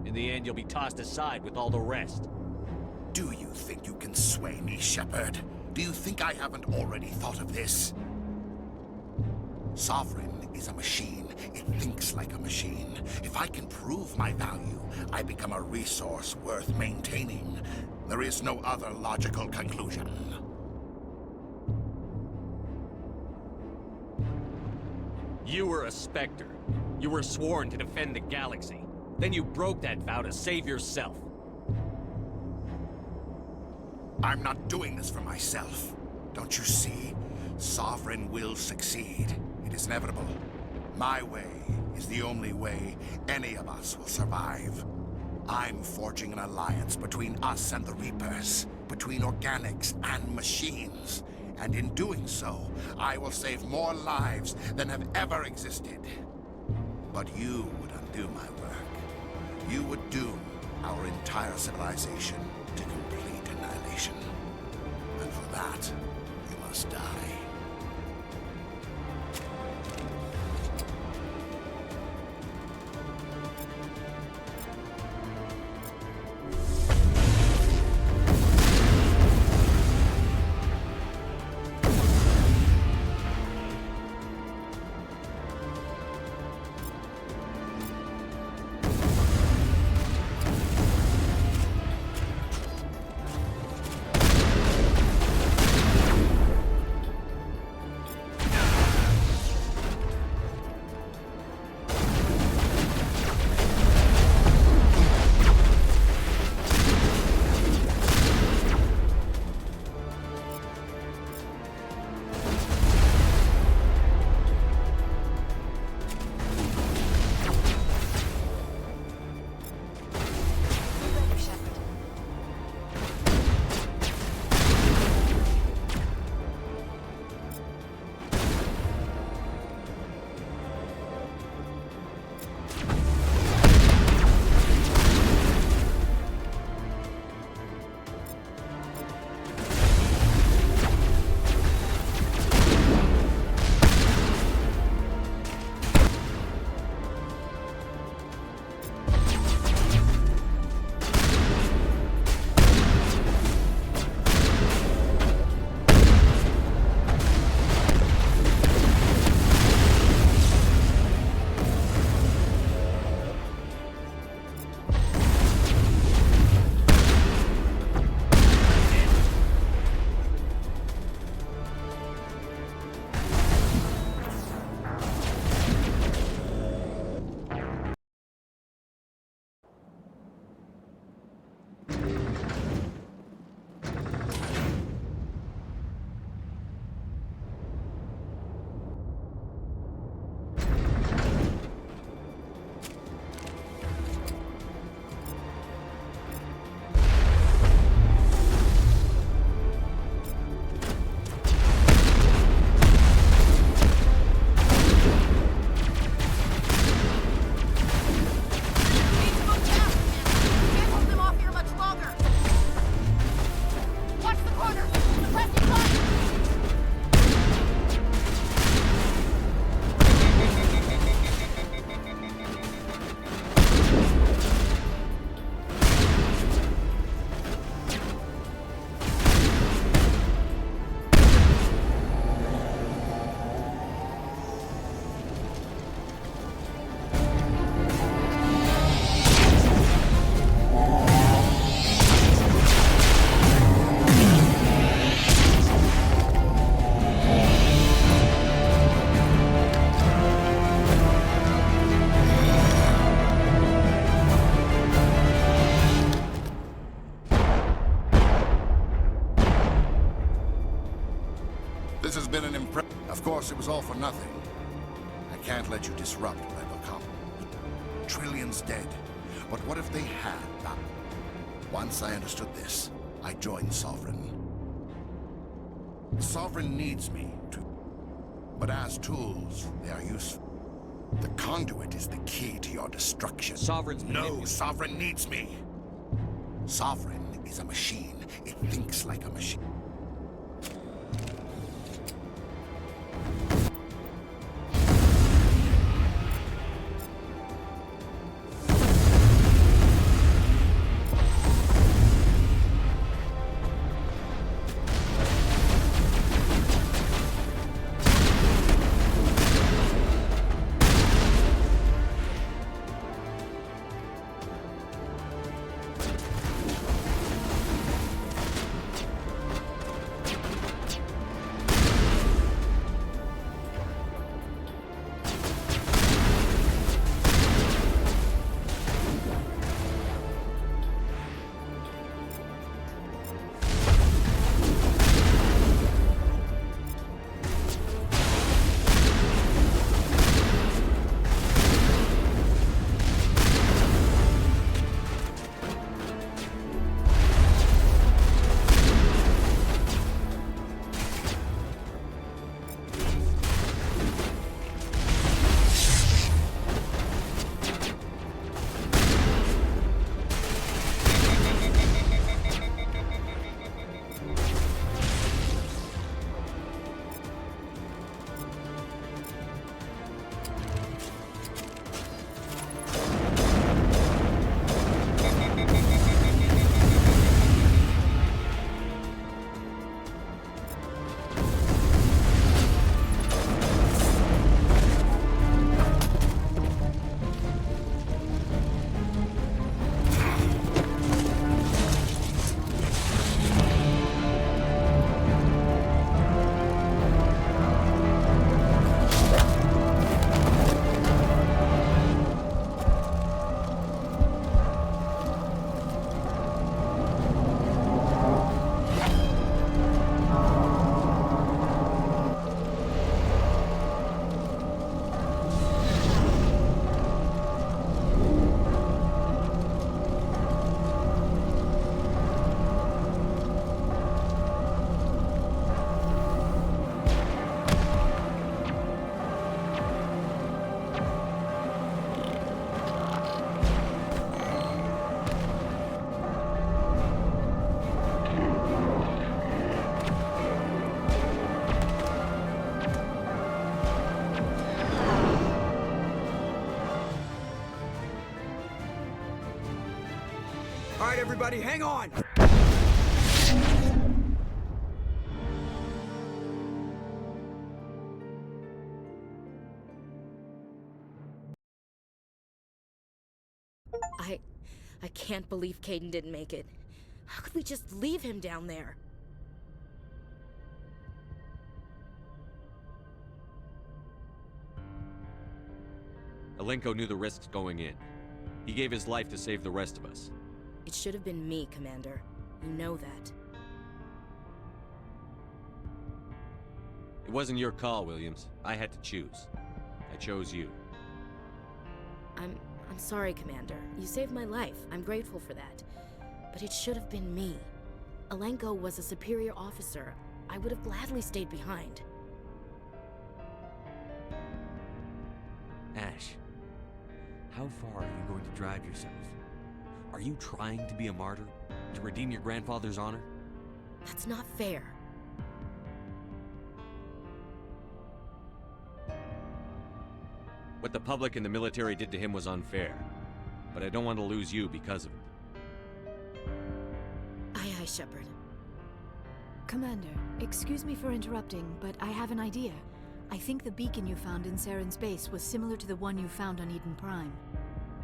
In the end, you'll be tossed aside with all the rest. Do you think you can sway me, Shepard? Do you think I haven't already thought of this? Sovereign is a machine. It thinks like a machine. If I can prove my value, I become a resource worth maintaining. There is no other logical conclusion. You were a Spectre. You were sworn to defend the galaxy. Then you broke that vow to save yourself. I'm not doing this for myself. Don't you see? Sovereign will succeed. It is inevitable. My way is the only way any of us will survive. I'm forging an alliance between us and the Reapers, between organics and machines. And in doing so, I will save more lives than have ever existed. But you would undo my work. You would doom our entire civilization to complete annihilation. And for that, you must die. This has been an Of course, it was all for nothing. I can't let you disrupt Rebel Comp. Trillions dead. But what if they had not? Once I understood this, I joined Sovereign. Sovereign needs me to... But as tools, they are useful. The conduit is the key to your destruction. Sovereign's... No, Sovereign needs me. Sovereign is a machine. It thinks like a machine. All right, everybody, hang on! I can't believe Caden didn't make it. How could we just leave him down there? Alenko knew the risks going in. He gave his life to save the rest of us. It should have been me, Commander. You know that. It wasn't your call, Williams. I had to choose. I chose you. I'm sorry, Commander. You saved my life. I'm grateful for that. But it should have been me. Alenko was a superior officer. I would have gladly stayed behind. Ash, how far are you going to drive yourself? Are you trying to be a martyr? To redeem your grandfather's honor? That's not fair. What the public and the military did to him was unfair. But I don't want to lose you because of it. Aye, aye, Shepard. Commander, excuse me for interrupting, but I have an idea. I think the beacon you found in Saren's base was similar to the one you found on Eden Prime.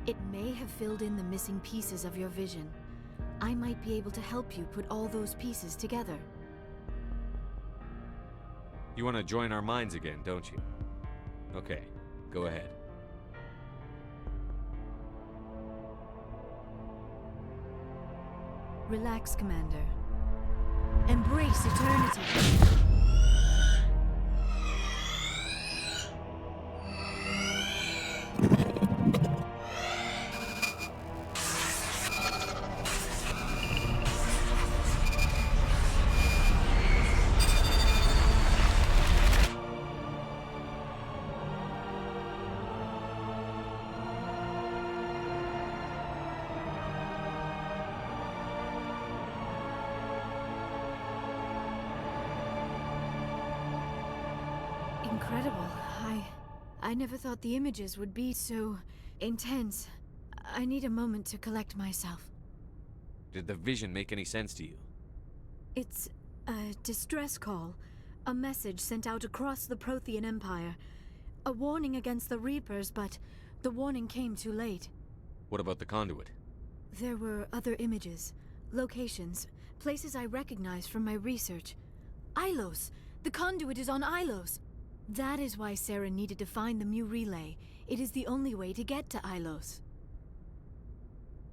It may have filled in the missing pieces of your vision. I might be able to help you put all those pieces together. You want to join our minds again, don't you? Okay, go ahead. Relax, Commander. Embrace eternity. incredible. I never thought the images would be so intense. I need a moment to collect myself. Did the vision make any sense to you? It's a distress call. A message sent out across the Prothean Empire. A warning against the Reapers, but the warning came too late. What about the conduit? There were other images, locations, places I recognized from my research. Ilos! The conduit is on Ilos! That is why Saren needed to find the Mu Relay. It is the only way to get to Ilos.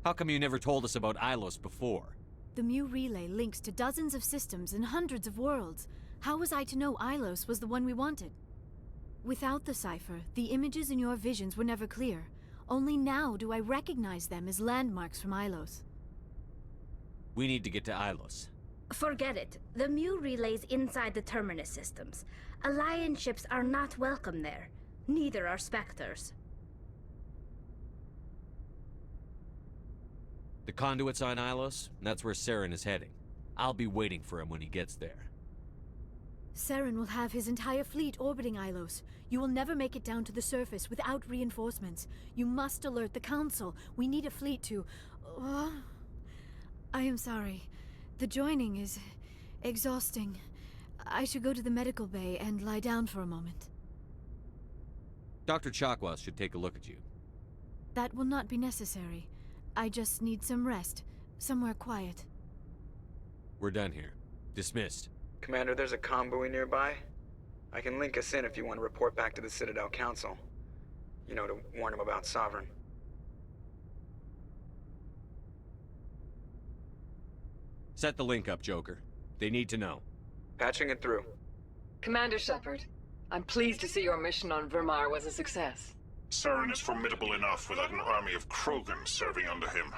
How come you never told us about Ilos before? The Mu Relay links to dozens of systems and hundreds of worlds. How was I to know Ilos was the one we wanted? Without the cipher, the images in your visions were never clear. Only now do I recognize them as landmarks from Ilos. We need to get to Ilos. Forget it. The Mu Relay's inside the Terminus systems. Alliance ships are not welcome there. Neither are Spectres. The conduit's on Ilos, and that's where Saren is heading. I'll be waiting for him when he gets there. Saren will have his entire fleet orbiting Ilos. You will never make it down to the surface without reinforcements. You must alert the Council. We need a fleet to... I am sorry. The joining is exhausting. I should go to the medical bay and lie down for a moment. Dr. Chakwas should take a look at you. That will not be necessary. I just need some rest. Somewhere quiet. We're done here. Dismissed. Commander, there's a convoy nearby. I can link us in if you want to report back to the Citadel Council. You know, to warn them about Sovereign. Set the link up, Joker. They need to know. Patching it through. Commander Shepard, I'm pleased to see your mission on Vermar was a success. Saren is formidable enough without an army of Krogan serving under him.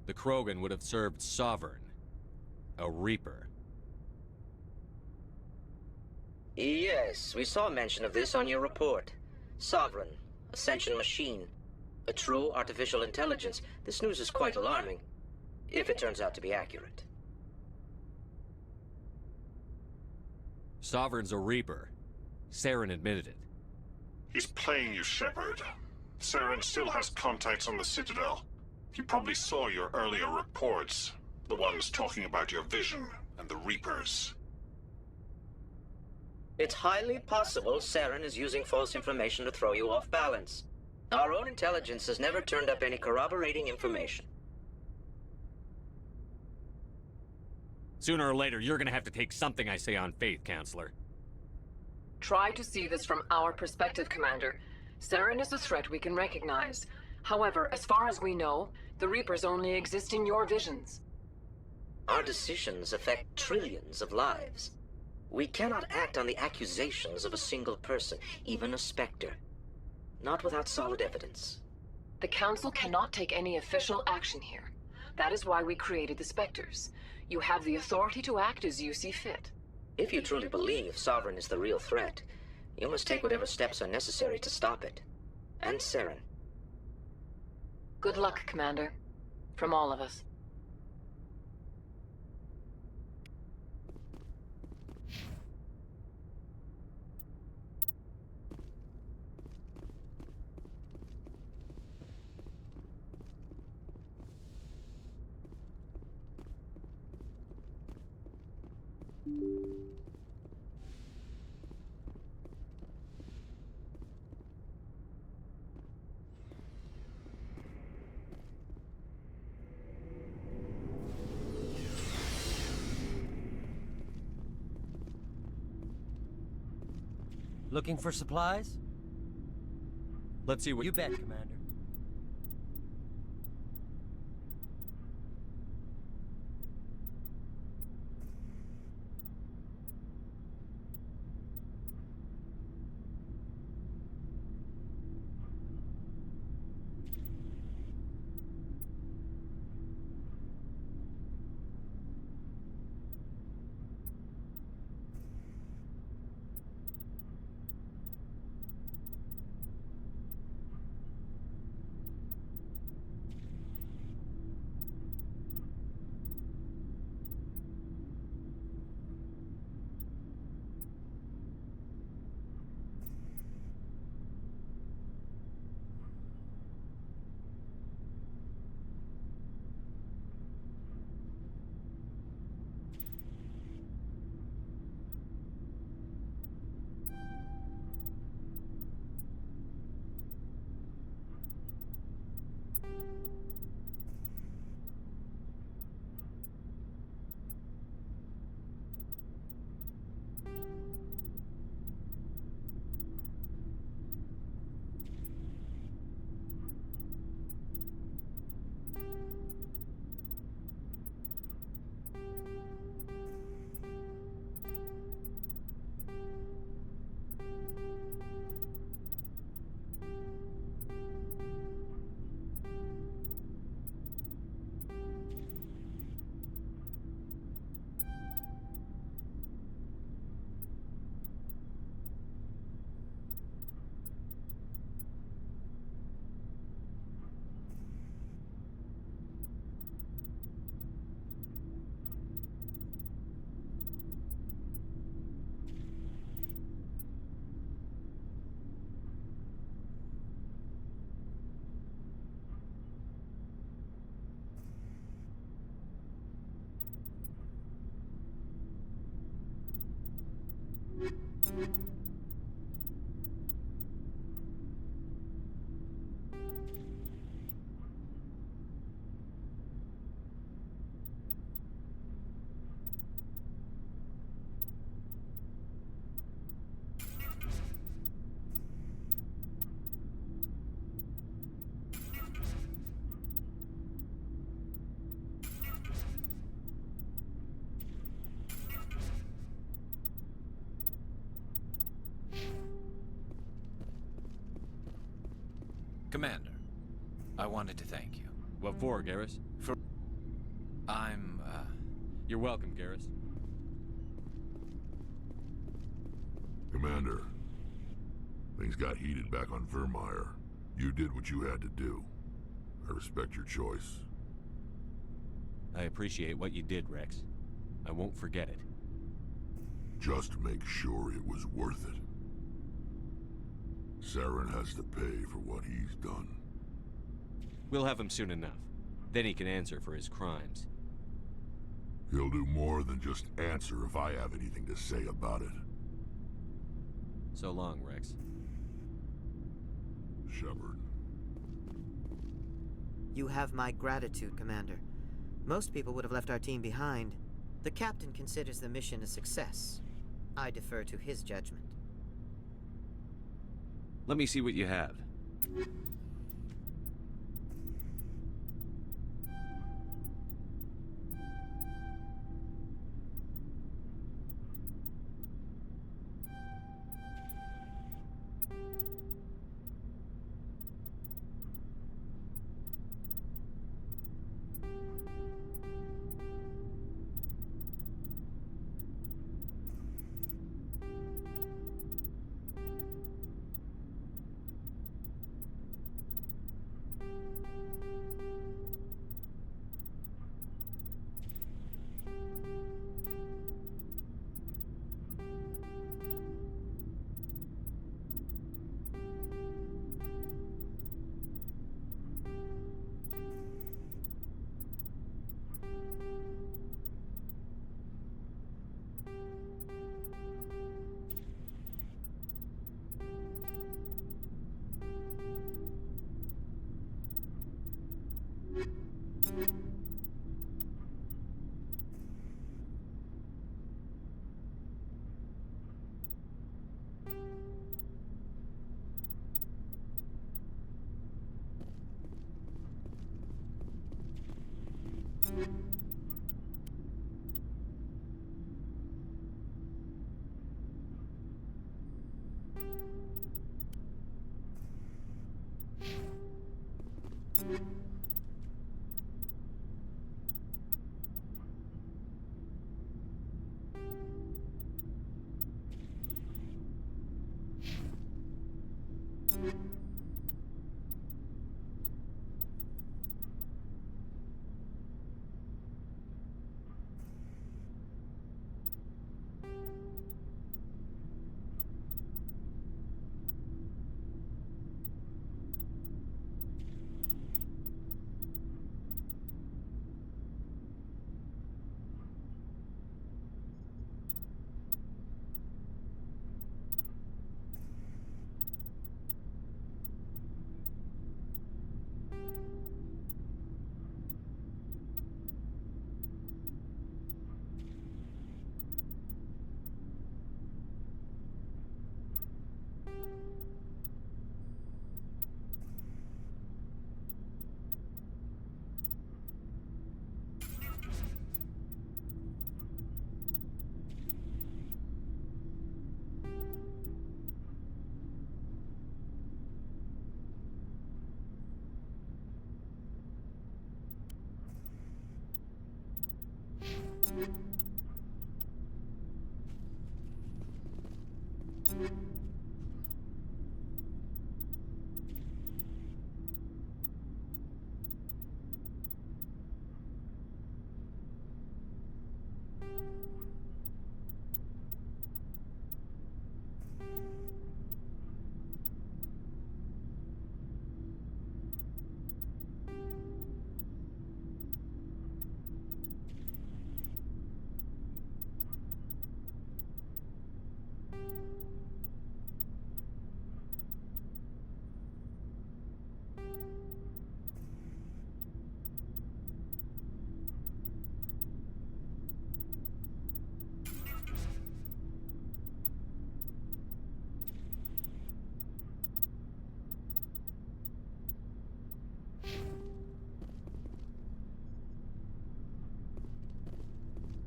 The Krogan would have served Sovereign. A Reaper. Yes, we saw mention of this on your report. Sovereign, Ascension machine. A true artificial intelligence. This news is quite alarming, if it turns out to be accurate. Sovereign's a Reaper. Saren admitted it. He's playing you, Shepard. Saren still has contacts on the Citadel. He probably saw your earlier reports. The ones talking about your vision and the Reapers. It's highly possible Saren is using false information to throw you off balance. Our own intelligence has never turned up any corroborating information. Sooner or later, you're gonna have to take something I say on faith, Counselor. Try to see this from our perspective, Commander. Saren is a threat we can recognize. However, as far as we know, the Reapers only exist in your visions. Our decisions affect trillions of lives. We cannot act on the accusations of a single person, even a Spectre. Not without solid evidence. The Council cannot take any official action here. That is why we created the Spectres. You have the authority to act as you see fit. If you truly believe Sovereign is the real threat, you must take whatever steps are necessary to stop it. And Saren. Good luck, Commander. From all of us. Looking for supplies? Let's see what... You bet, Commander. Commander, I wanted to thank you. What for, Garrus? You're welcome, Garrus. Commander, things got heated back on Vermeer. You did what you had to do. I respect your choice. I appreciate what you did, Rex. I won't forget it. Just make sure it was worth it. Saren has to pay for what he's done. We'll have him soon enough. Then he can answer for his crimes. He'll do more than just answer if I have anything to say about it. So long, Rex. Shepard. You have my gratitude, Commander. Most people would have left our team behind. The captain considers the mission a success. I defer to his judgment. Let me see what you have.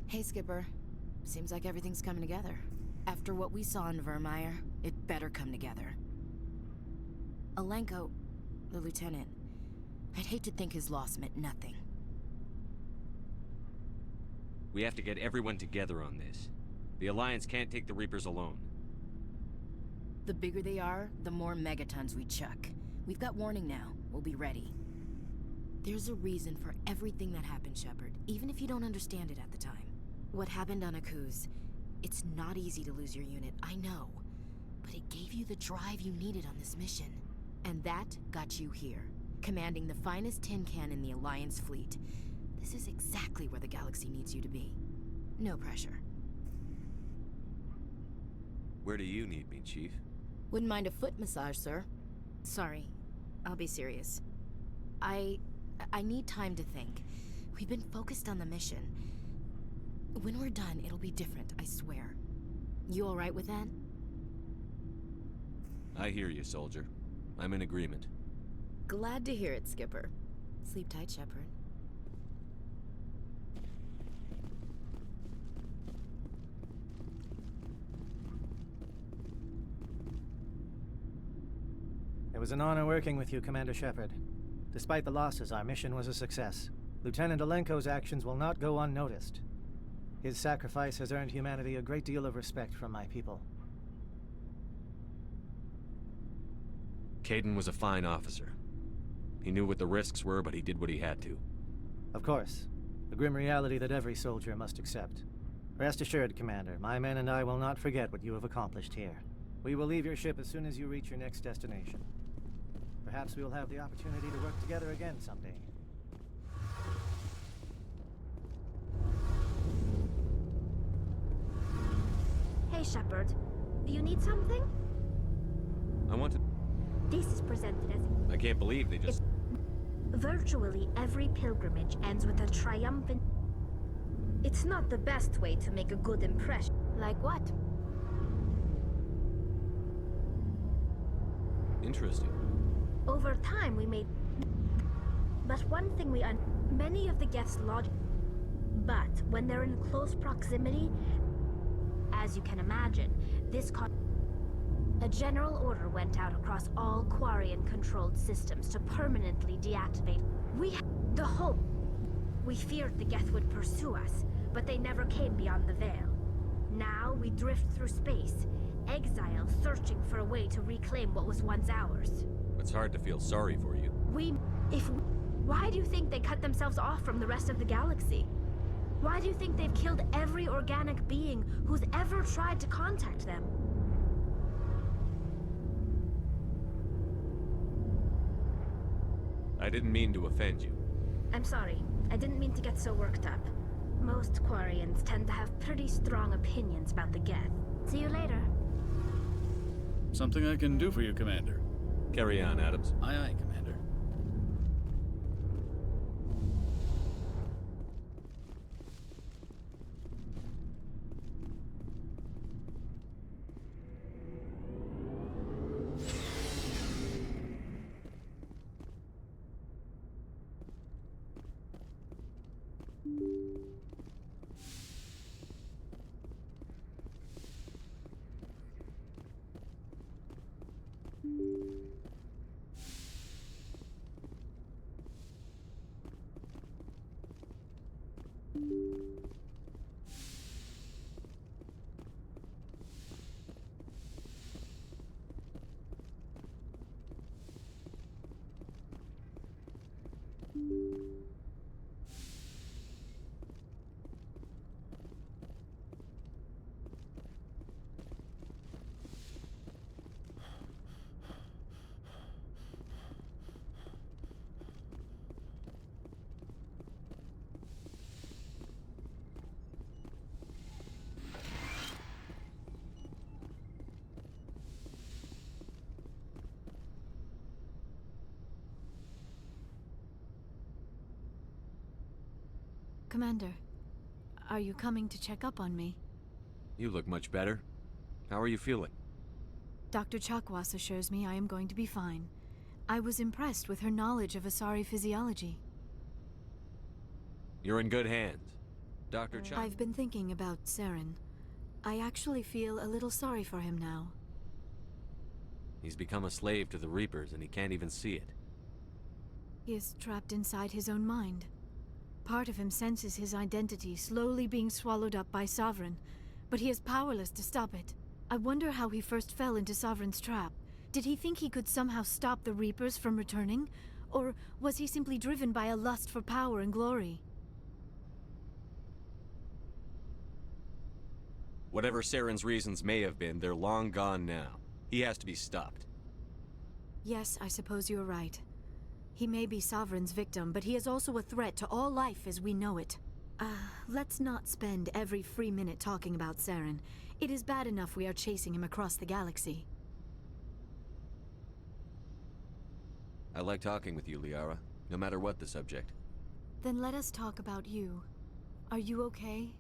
Hey, Skipper. Seems like everything's coming together. After what we saw in Vermeer, it better come together. Alenko, the lieutenant. I'd hate to think his loss meant nothing. We have to get everyone together on this. The Alliance can't take the Reapers alone. The bigger they are, the more megatons we chuck. We've got warning now. We'll be ready. There's a reason for everything that happened, Shepard, even if you don't understand it at the time. What happened on Akuz, it's not easy to lose your unit, I know. But it gave you the drive you needed on this mission. And that got you here, commanding the finest tin can in the Alliance fleet. This is exactly where the galaxy needs you to be. No pressure. Where do you need me, Chief? Wouldn't mind a foot massage, sir. Sorry, I'll be serious. I need time to think. We've been focused on the mission. When we're done, it'll be different, I swear. You all right with that? I hear you, soldier. I'm in agreement. Glad to hear it, Skipper. Sleep tight, Shepard. It was an honor working with you, Commander Shepard. Despite the losses, our mission was a success. Lieutenant Alenko's actions will not go unnoticed. His sacrifice has earned humanity a great deal of respect from my people. Kaidan was a fine officer. He knew what the risks were, but he did what he had to. Of course. The grim reality that every soldier must accept. Rest assured, Commander, my men and I will not forget what you have accomplished here. We will leave your ship as soon as you reach your next destination. Perhaps we will have the opportunity to work together again someday. Hey, Shepard. Do you need something? I want to... This is presented as... I can't believe they just... Virtually every pilgrimage ends with a triumphant... It's not the best way to make a good impression. Like what? Interesting. Over time, we made... But one thing many of the Geth's lodge... But when they're in close proximity, as you can imagine, this a general order went out across all Quarian-controlled systems to permanently deactivate. The hope. We feared the Geth would pursue us, but they never came beyond the Veil. Now we drift through space, exile, searching for a way to reclaim what was once ours. It's hard to feel sorry for you. Why do you think they cut themselves off from the rest of the galaxy? Why do you think they've killed every organic being who's ever tried to contact them? I didn't mean to offend you. I'm sorry. I didn't mean to get so worked up. Most Quarians tend to have pretty strong opinions about the Geth. See you later. Something I can do for you, Commander. Carry on, Adams. Aye, aye, Commander. Commander, are you coming to check up on me? You look much better. How are you feeling? Dr. Chakwas assures me I am going to be fine. I was impressed with her knowledge of Asari physiology. You're in good hands. Dr. Chakwas... I've been thinking about Saren. I actually feel a little sorry for him now. He's become a slave to the Reapers and he can't even see it. He is trapped inside his own mind. Part of him senses his identity slowly being swallowed up by Sovereign, but he is powerless to stop it. I wonder how he first fell into Sovereign's trap. Did he think he could somehow stop the Reapers from returning? Or was he simply driven by a lust for power and glory? Whatever Saren's reasons may have been, they're long gone now. He has to be stopped. Yes, I suppose you're right. He may be Sovereign's victim, but he is also a threat to all life as we know it. Let's not spend every free minute talking about Saren. It is bad enough we are chasing him across the galaxy. I like talking with you, Liara, no matter what the subject. Then let us talk about you. Are you okay?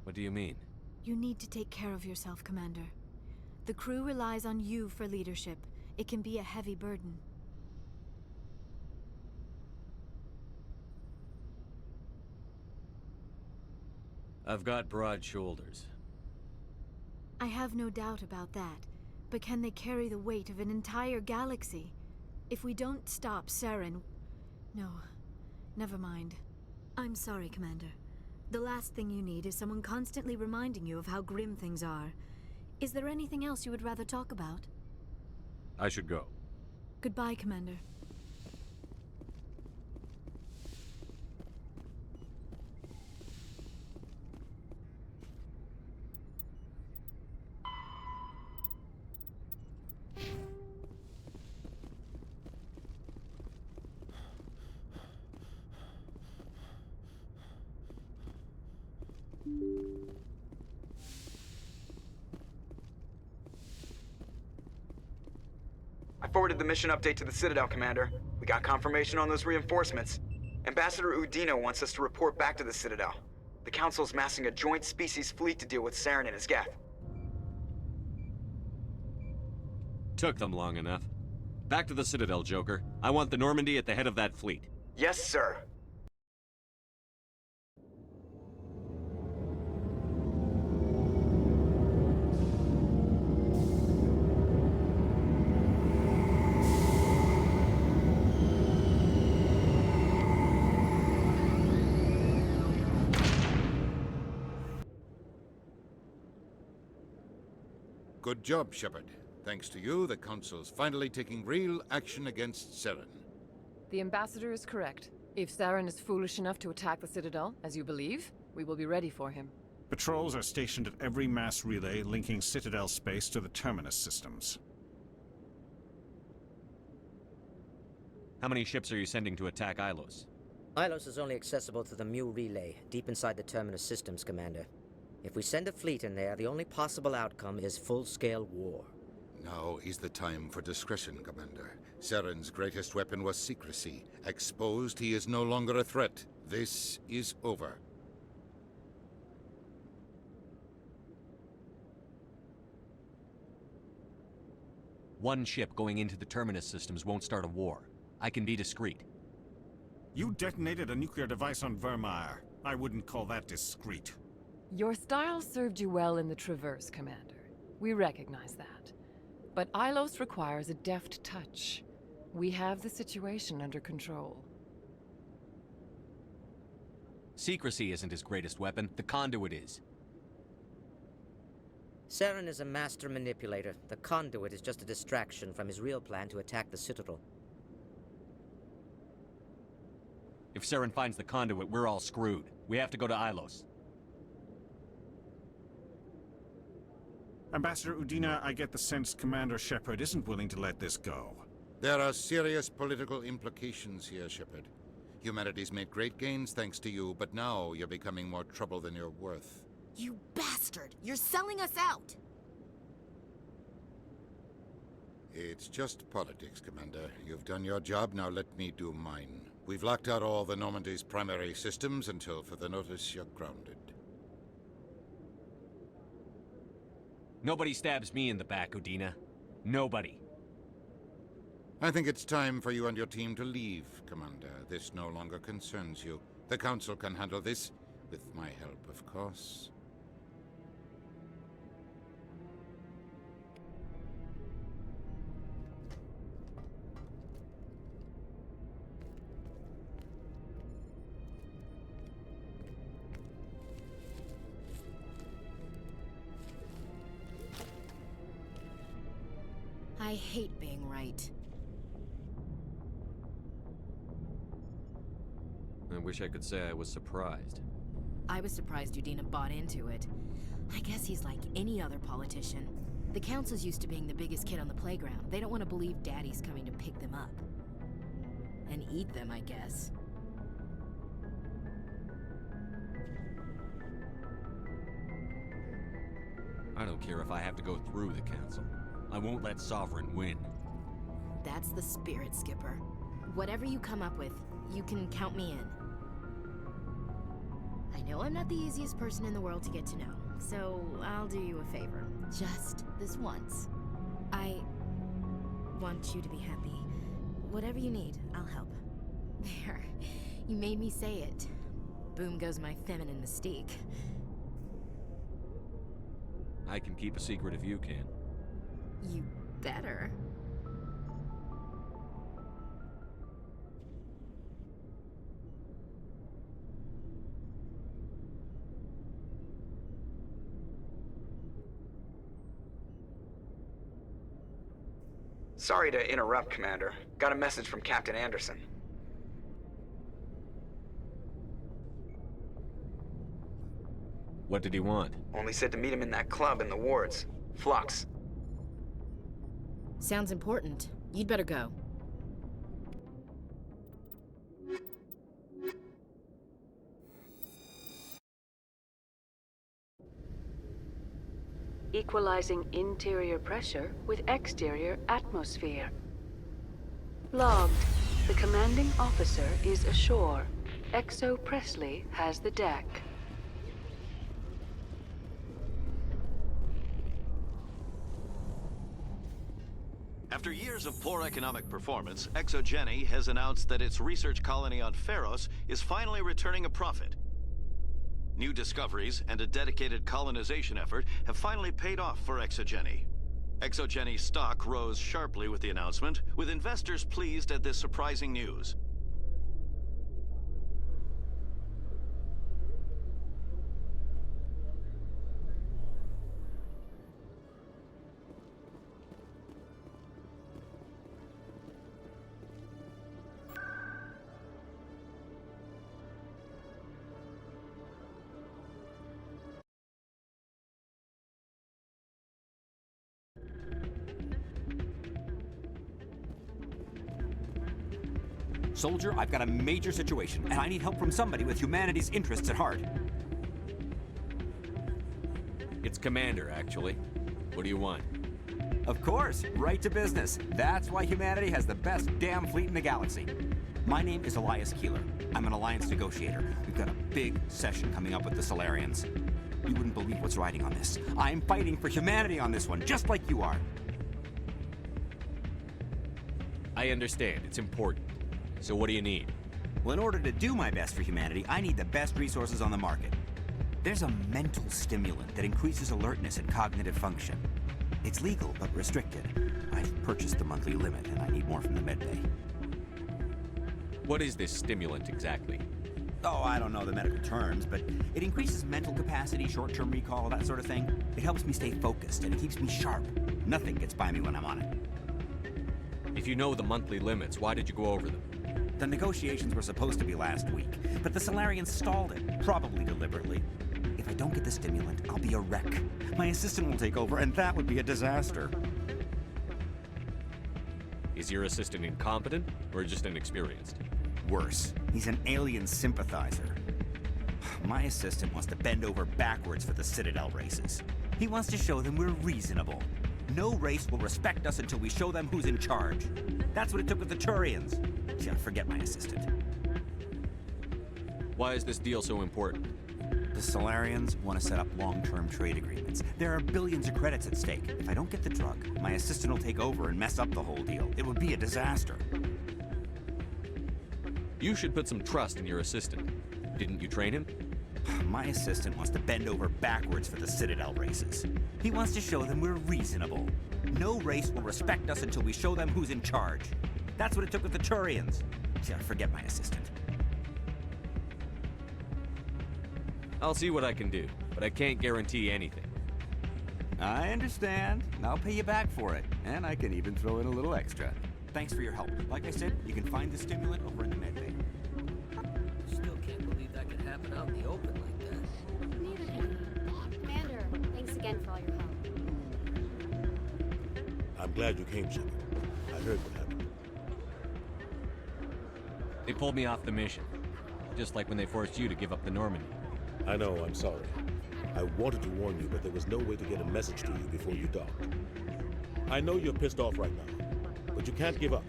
What do you mean? You need to take care of yourself, Commander. The crew relies on you for leadership. It can be a heavy burden. I've got broad shoulders. I have no doubt about that. But can they carry the weight of an entire galaxy? If we don't stop Saren... No, never mind. I'm sorry, Commander. The last thing you need is someone constantly reminding you of how grim things are. Is there anything else you would rather talk about? I should go. Goodbye, Commander. I forwarded the mission update to the Citadel, Commander. We got confirmation on those reinforcements. Ambassador Udina wants us to report back to the Citadel. The Council's massing a joint species fleet to deal with Saren and his Geth. Took them long enough. Back to the Citadel, Joker. I want the Normandy at the head of that fleet. Yes, sir. Good job, Shepard. Thanks to you, the Council's finally taking real action against Saren. The Ambassador is correct. If Saren is foolish enough to attack the Citadel, as you believe, we will be ready for him. Patrols are stationed at every mass relay linking Citadel space to the Terminus systems. How many ships are you sending to attack Ilos? Ilos is only accessible to the Mu relay, deep inside the Terminus systems, Commander. If we send a fleet in there, the only possible outcome is full-scale war. Now is the time for discretion, Commander. Saren's greatest weapon was secrecy. Exposed, he is no longer a threat. This is over. One ship going into the Terminus systems won't start a war. I can be discreet. You detonated a nuclear device on Vermeer. I wouldn't call that discreet. Your style served you well in the Traverse, Commander. We recognize that. But Ilos requires a deft touch. We have the situation under control. Secrecy isn't his greatest weapon. The conduit is. Saren is a master manipulator. The conduit is just a distraction from his real plan to attack the Citadel. If Saren finds the conduit, we're all screwed. We have to go to Ilos. Ambassador Udina, I get the sense Commander Shepard isn't willing to let this go. There are serious political implications here, Shepard. Humanity's made great gains thanks to you, but now you're becoming more trouble than you're worth. You bastard! You're selling us out! It's just politics, Commander. You've done your job, now let me do mine. We've locked out all the Normandy's primary systems until further notice you're grounded. Nobody stabs me in the back, Udina. Nobody. I think it's time for you and your team to leave, Commander. This no longer concerns you. The Council can handle this, with my help, of course. I hate being right. I wish I could say I was surprised. I was surprised Udina bought into it. I guess he's like any other politician. The council's used to being the biggest kid on the playground. They don't want to believe Daddy's coming to pick them up. And eat them, I guess. I don't care if I have to go through the council. I won't let Sovereign win. That's the spirit, Skipper. Whatever you come up with, you can count me in. I know I'm not the easiest person in the world to get to know, so I'll do you a favor. Just this once. I want you to be happy. Whatever you need, I'll help. There. You made me say it. Boom goes my feminine mystique. I can keep a secret if you can. You better. Sorry to interrupt, Commander. Got a message from Captain Anderson. What did he want? Only said to meet him in that club in the wards. Flux. Sounds important. You'd better go. Equalizing interior pressure with exterior atmosphere. Logged. The commanding officer is ashore. Exo Presley has the deck. After years of poor economic performance, ExoGeni has announced that its research colony on Pharos is finally returning a profit. New discoveries and a dedicated colonization effort have finally paid off for ExoGeni. ExoGeni's stock rose sharply with the announcement, with investors pleased at this surprising news. Soldier, I've got a major situation, and I need help from somebody with humanity's interests at heart. It's Commander, actually. What do you want? Of course, right to business. That's why humanity has the best damn fleet in the galaxy. My name is Elias Keeler. I'm an Alliance negotiator. We've got a big session coming up with the Solarians. You wouldn't believe what's riding on this. I'm fighting for humanity on this one, just like you are. I understand. It's important. So what do you need? Well, in order to do my best for humanity, I need the best resources on the market. There's a mental stimulant that increases alertness and cognitive function. It's legal, but restricted. I've purchased the monthly limit, and I need more from the medbay. What is this stimulant exactly? Oh, I don't know the medical terms, but it increases mental capacity, short-term recall, that sort of thing. It helps me stay focused, and it keeps me sharp. Nothing gets by me when I'm on it. If you know the monthly limits, why did you go over them? The negotiations were supposed to be last week, but the Solarians stalled it, probably deliberately. If I don't get the stimulant, I'll be a wreck. My assistant will take over, and that would be a disaster. Is your assistant incompetent, or just inexperienced? Worse, he's an alien sympathizer. My assistant wants to bend over backwards for the Citadel races. He wants to show them we're reasonable. No race will respect us until we show them who's in charge. That's what it took with the Turians. Yeah, forget my assistant. Why is this deal so important? The Solarians want to set up long-term trade agreements. There are billions of credits at stake. If I don't get the drug, my assistant will take over and mess up the whole deal. It would be a disaster. You should put some trust in your assistant. Didn't you train him? My assistant wants to bend over backwards for the Citadel races. He wants to show them we're reasonable. No race will respect us until we show them who's in charge. That's what it took with the Turians. Yeah, forget my assistant. I'll see what I can do, but I can't guarantee anything. I understand. I'll pay you back for it. And I can even throw in a little extra. Thanks for your help. Like I said, you can find the stimulant over in the medbay. Still can't believe that could happen out in the open like that. Neither can I. Commander, thanks again for all your help. I'm glad you came, Shepard. I heard what happened. They pulled me off the mission. Just like when they forced you to give up the Normandy. I know, I'm sorry. I wanted to warn you, but there was no way to get a message to you before you docked. I know you're pissed off right now, but you can't give up.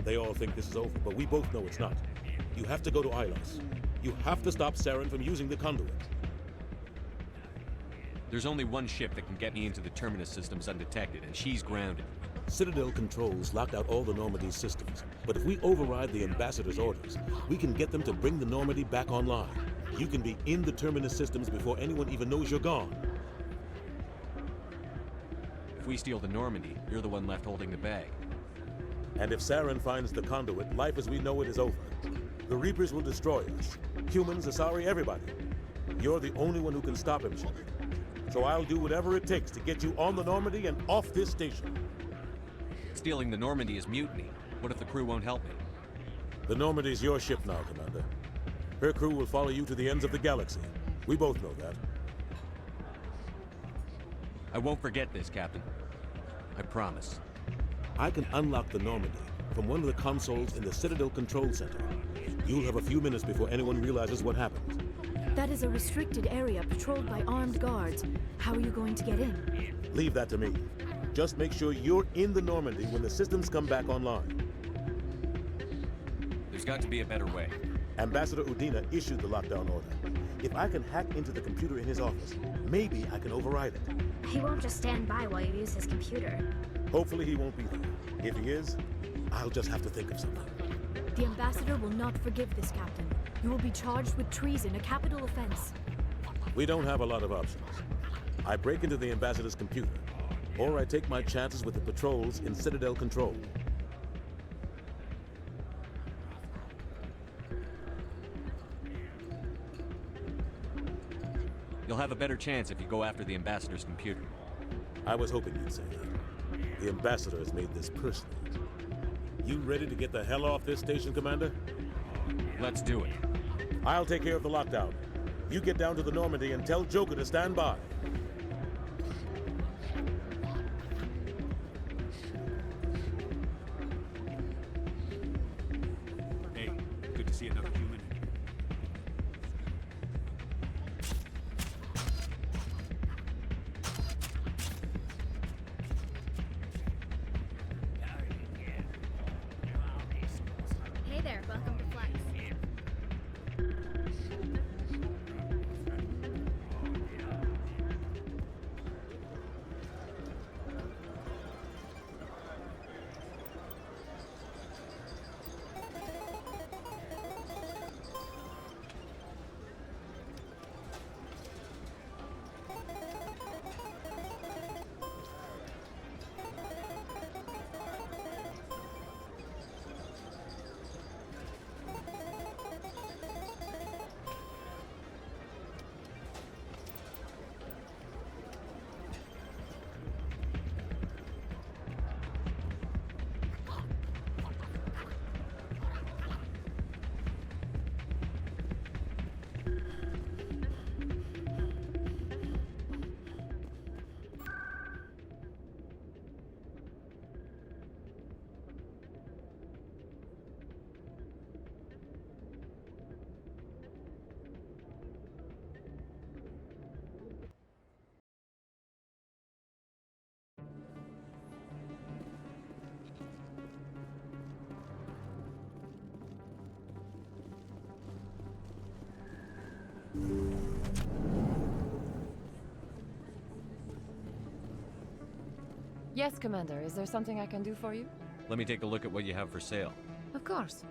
They all think this is over, but we both know it's not. You have to go to Ilos. You have to stop Saren from using the conduit. There's only one ship that can get me into the Terminus systems undetected, and she's grounded. Citadel controls locked out all the Normandy's systems, but if we override the Ambassador's orders, we can get them to bring the Normandy back online. You can be in the Terminus systems before anyone even knows you're gone. If we steal the Normandy, you're the one left holding the bag. And if Saren finds the conduit, life as we know it is over. The Reapers will destroy us. Humans, Asari, everybody. You're the only one who can stop him, Shepard. So I'll do whatever it takes to get you on the Normandy and off this station. Stealing the Normandy is mutiny. What if the crew won't help me? The Normandy's your ship now, Commander. Her crew will follow you to the ends of the galaxy. We both know that. I won't forget this, Captain. I promise. I can unlock the Normandy from one of the consoles in the Citadel Control Center. You'll have a few minutes before anyone realizes what happened. That is a restricted area patrolled by armed guards. How are you going to get in? Leave that to me. Just make sure you're in the Normandy when the systems come back online. There's got to be a better way. Ambassador Udina issued the lockdown order. If I can hack into the computer in his office, maybe I can override it. He won't just stand by while you use his computer. Hopefully he won't be there. If he is, I'll just have to think of something. The Ambassador will not forgive this, Captain. You will be charged with treason, a capital offense. We don't have a lot of options. I break into the Ambassador's computer, or I take my chances with the patrols in Citadel Control. You'll have a better chance if you go after the Ambassador's computer. I was hoping you'd say that. The Ambassador has made this personal. You ready to get the hell off this station, Commander? Let's do it. I'll take care of the lockdown. You get down to the Normandy and tell Joker to stand by. Hey, good to see another human. Hey there, welcome to Flex. Yes, Commander. Is there something I can do for you? Let me take a look at what you have for sale. Of course.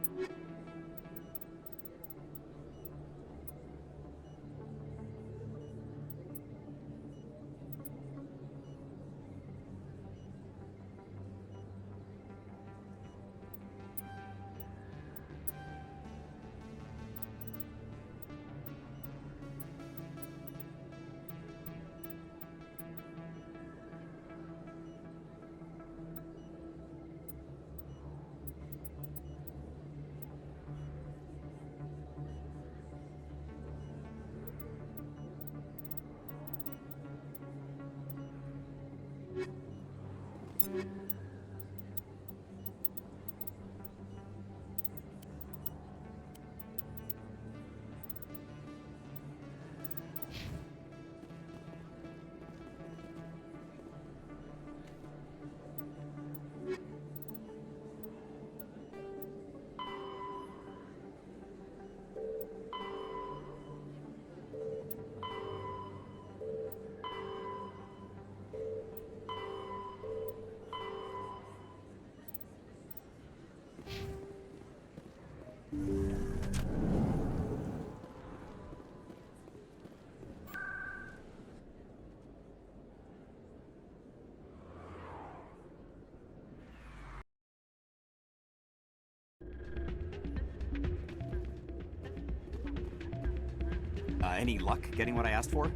Any luck getting what I asked for?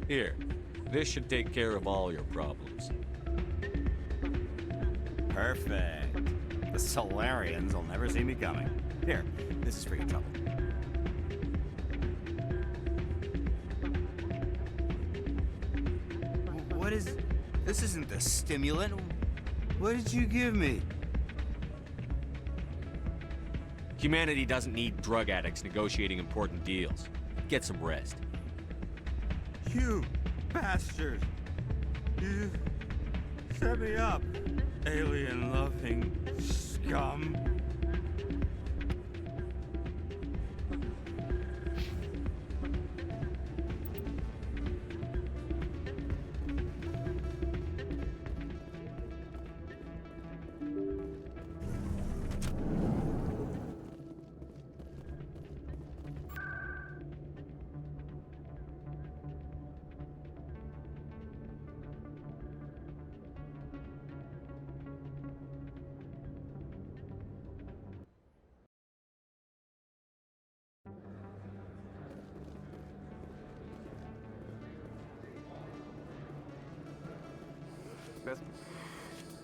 Here, this should take care of all your problems. Perfect. The Solarians will never see me coming. Here, this is for your trouble. What is... This isn't the stimulant. What did you give me? Humanity doesn't need drug addicts negotiating important deals. Get some rest. You bastard! You set me up, alien-loving scum.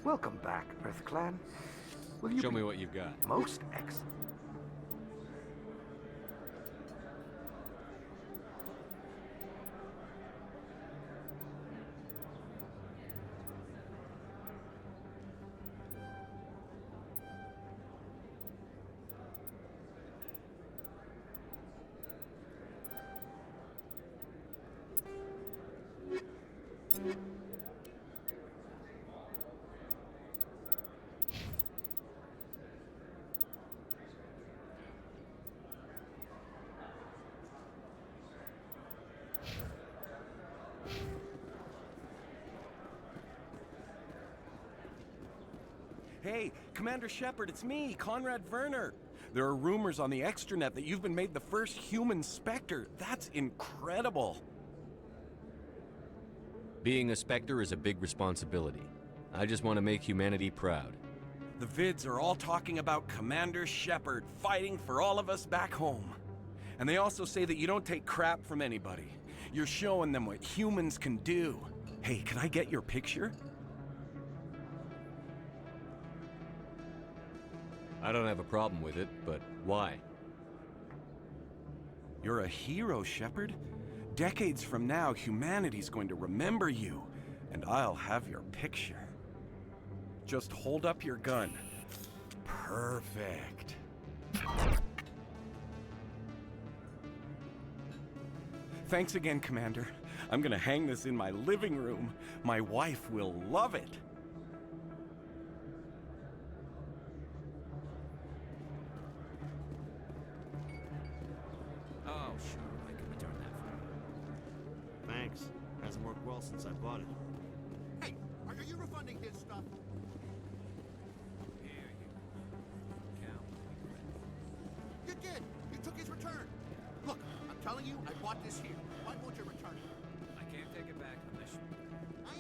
Welcome back, EarthClan. Will you Show me what you've got. Most excellent. Hey, Commander Shepard, it's me, Conrad Werner. There are rumors on the extranet that you've been made the first human Spectre. That's incredible. Being a Spectre is a big responsibility. I just want to make humanity proud. The vids are all talking about Commander Shepard fighting for all of us back home. And they also say that you don't take crap from anybody. You're showing them what humans can do. Hey, can I get your picture? I don't have a problem with it, but why? You're a hero, Shepard. Decades from now, humanity's going to remember you, and I'll have your picture. Just hold up your gun. Perfect. Thanks again, Commander. I'm gonna hang this in my living room. My wife will love it. Oh, sure. I can return that for you. Thanks. Hasn't worked well since I bought it. Hey, are you refunding his stuff? Here you count. You did. You took his return. Look, I'm telling you, I bought this here. Why won't you return it? I can't take it back unless you... I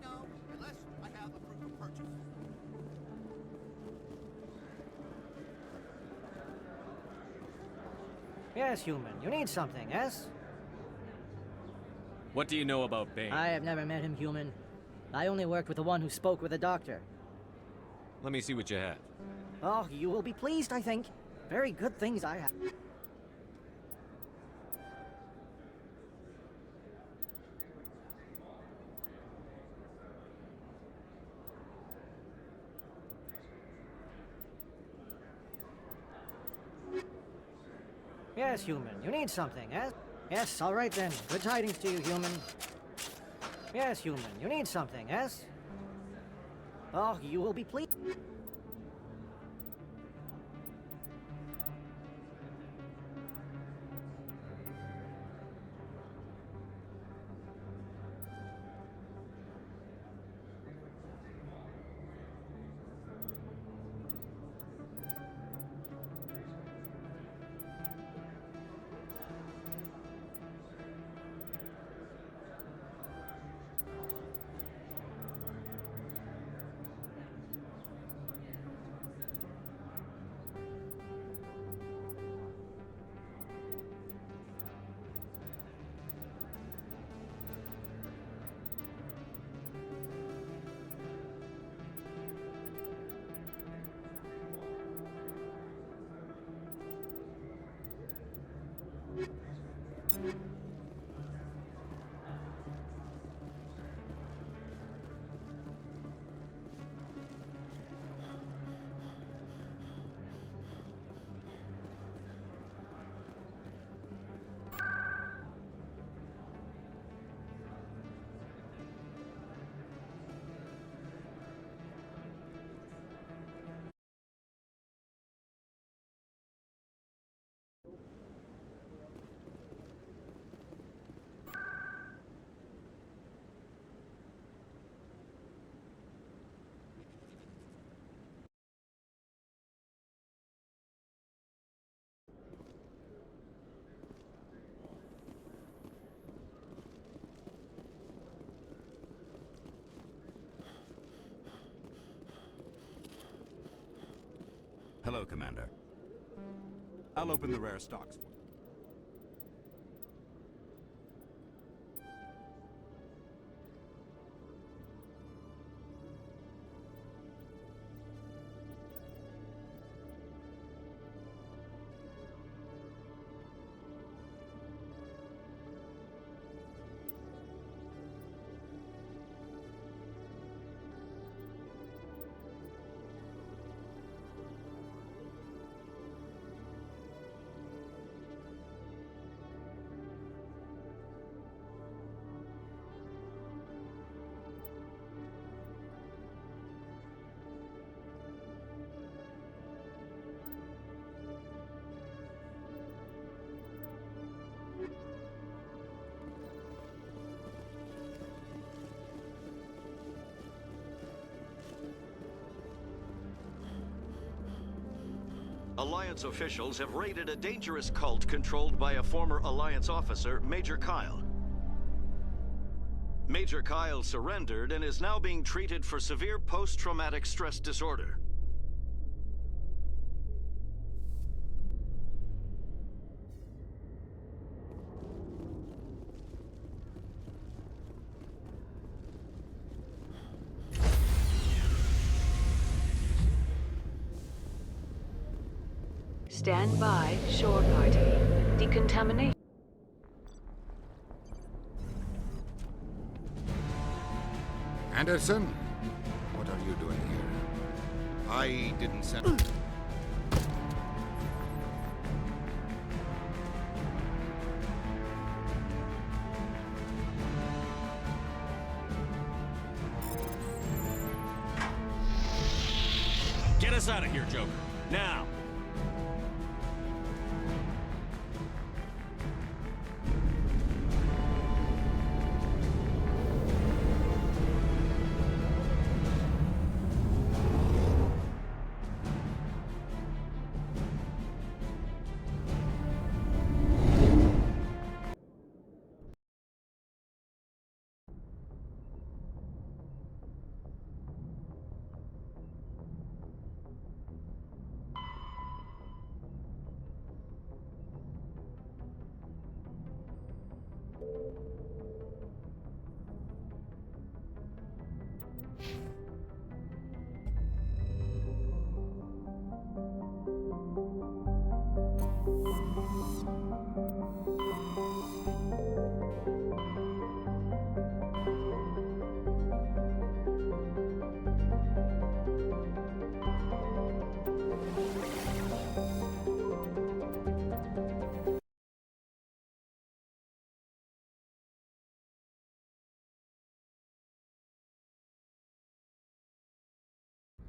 know. Unless I have a proof of purchase. Yes, human. You need something, yes? What do you know about Bane? I have never met him, human. I only worked with the one who spoke with the doctor. Let me see what you have. Oh, you will be pleased, I think. Very good things I have. Yes, human. You need something, yes? Yes, all right then. Good tidings to you, human. Yes, human. You need something, yes? Oh, you will be pleased. Hello, Commander. I'll open the rare stocks. Alliance officials have raided a dangerous cult controlled by a former Alliance officer, Major Kyle. Major Kyle surrendered and is now being treated for severe post-traumatic stress disorder. Stand by, shore party. Decontamination. Anderson, what are you doing here? I didn't send... Get us out of here, Joker. Now!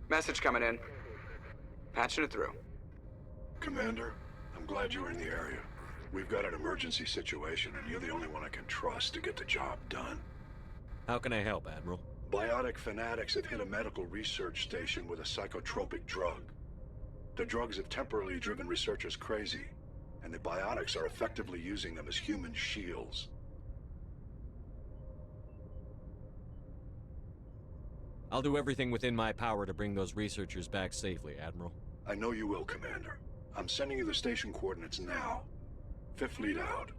Message coming in. Patching it through. Commander, I'm glad you're in the area. We've got an emergency situation, and you're the only one I can trust to get the job done. How can I help, Admiral? Biotic fanatics have hit a medical research station with a psychotropic drug. The drugs have temporarily driven researchers crazy, and the biotics are effectively using them as human shields. I'll do everything within my power to bring those researchers back safely, Admiral. I know you will, Commander. I'm sending you the station coordinates now. Fifth lead out.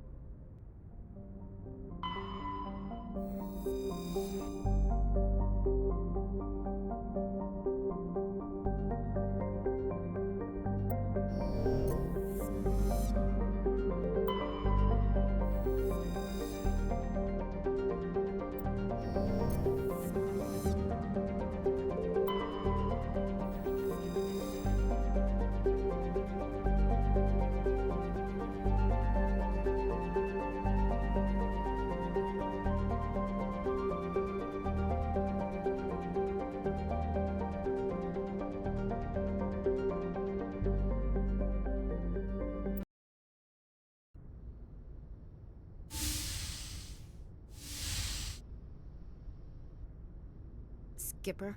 Skipper?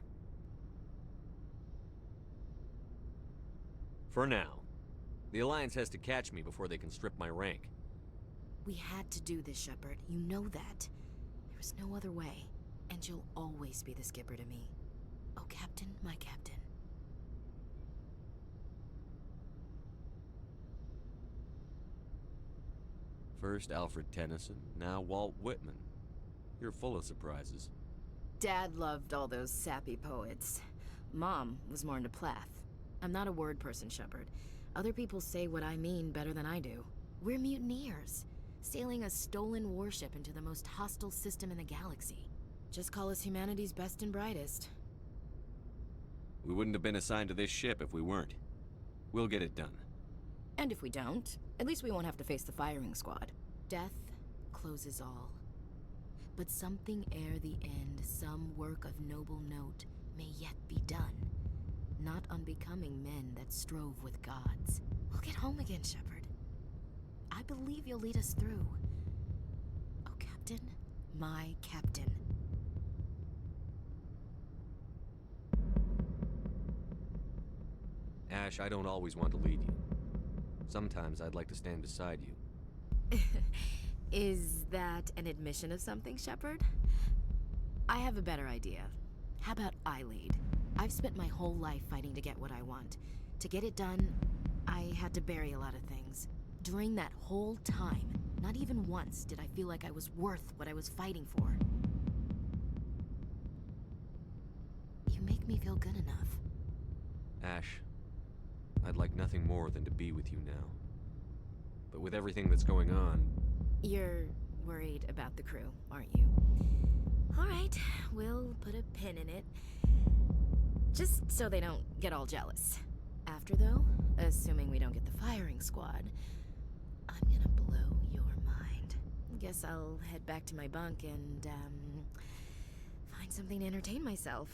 For now. The Alliance has to catch me before they can strip my rank. We had to do this, Shepard. You know that. There was no other way. And you'll always be the skipper to me. Oh, Captain, my Captain. First Alfred Tennyson, now Walt Whitman. You're full of surprises. Dad loved all those sappy poets. Mom was more into Plath. I'm not a word person, Shepard. Other people say what I mean better than I do. We're mutineers, sailing a stolen warship into the most hostile system in the galaxy. Just call us humanity's best and brightest. We wouldn't have been assigned to this ship if we weren't. We'll get it done. And if we don't, at least we won't have to face the firing squad. Death closes all. But something ere the end, some work of noble note, may yet be done. Not unbecoming men that strove with gods. We'll get home again, Shepard. I believe you'll lead us through. Oh, Captain, my captain. Ash, I don't always want to lead you. Sometimes I'd like to stand beside you. Is that an admission of something, Shepard? I have a better idea. How about I lead? I've spent my whole life fighting to get what I want. To get it done, I had to bury a lot of things. During that whole time, not even once did I feel like I was worth what I was fighting for. You make me feel good enough. Ash, I'd like nothing more than to be with you now. But with everything that's going on... You're worried about the crew, aren't you? All right, we'll put a pin in it. Just so they don't get all jealous. After, though, assuming we don't get the firing squad, I'm gonna blow your mind. Guess I'll head back to my bunk and, find something to entertain myself.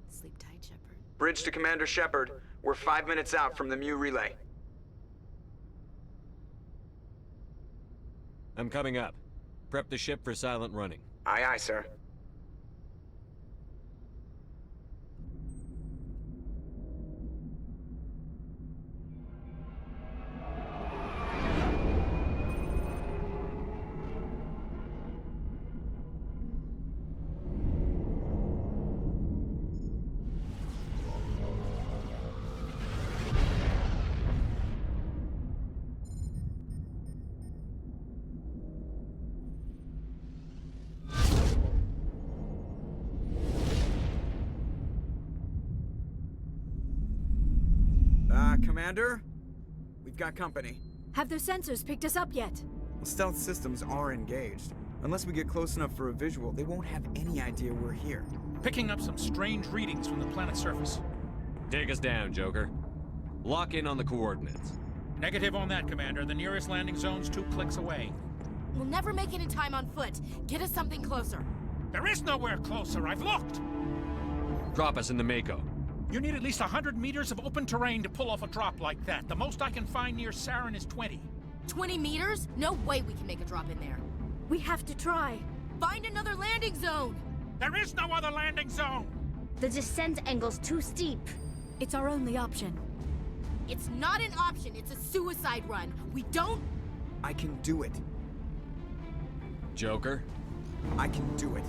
Sleep tight, Shepard. Bridge to Commander Shepard. We're 5 minutes out from the Mu relay. I'm coming up. Prep the ship for silent running. Aye, aye, sir. Commander? We've got company. Have their sensors picked us up yet? Well, stealth systems are engaged. Unless we get close enough for a visual, they won't have any idea we're here. Picking up some strange readings from the planet's surface. Take us down, Joker. Lock in on the coordinates. Negative on that, Commander. The nearest landing zone's 2 clicks away. We'll never make it in time on foot. Get us something closer. There is nowhere closer. I've looked. Drop us in the Mako. You need at least 100 meters of open terrain to pull off a drop like that. The most I can find near Saren is 20. 20 meters? No way we can make a drop in there. We have to try. Find another landing zone! There is no other landing zone! The descent angle's too steep. It's our only option. It's not an option, it's a suicide run. We don't... I can do it. Joker? I can do it.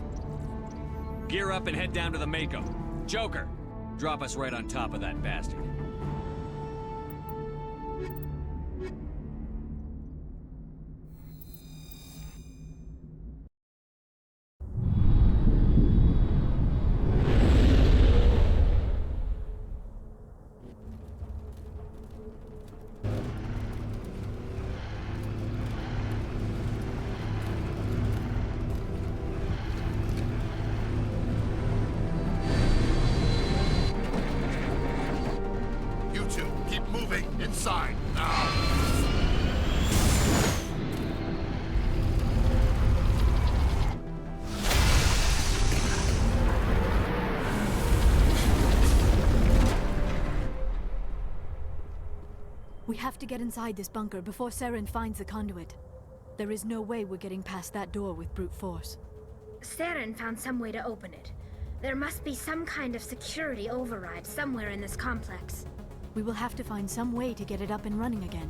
Gear up and head down to the Mako. Joker! Drop us right on top of that bastard. Inside, now! We have to get inside this bunker before Saren finds the conduit. There is no way we're getting past that door with brute force. Saren found some way to open it. There must be some kind of security override somewhere in this complex. We will have to find some way to get it up and running again.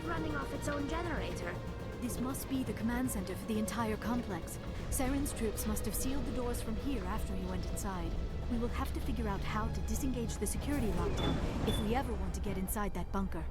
running off its own generator. This must be the command center for the entire complex. Saren's troops must have sealed the doors from here after he went inside. We will have to figure out how to disengage the security lockdown if we ever want to get inside that bunker.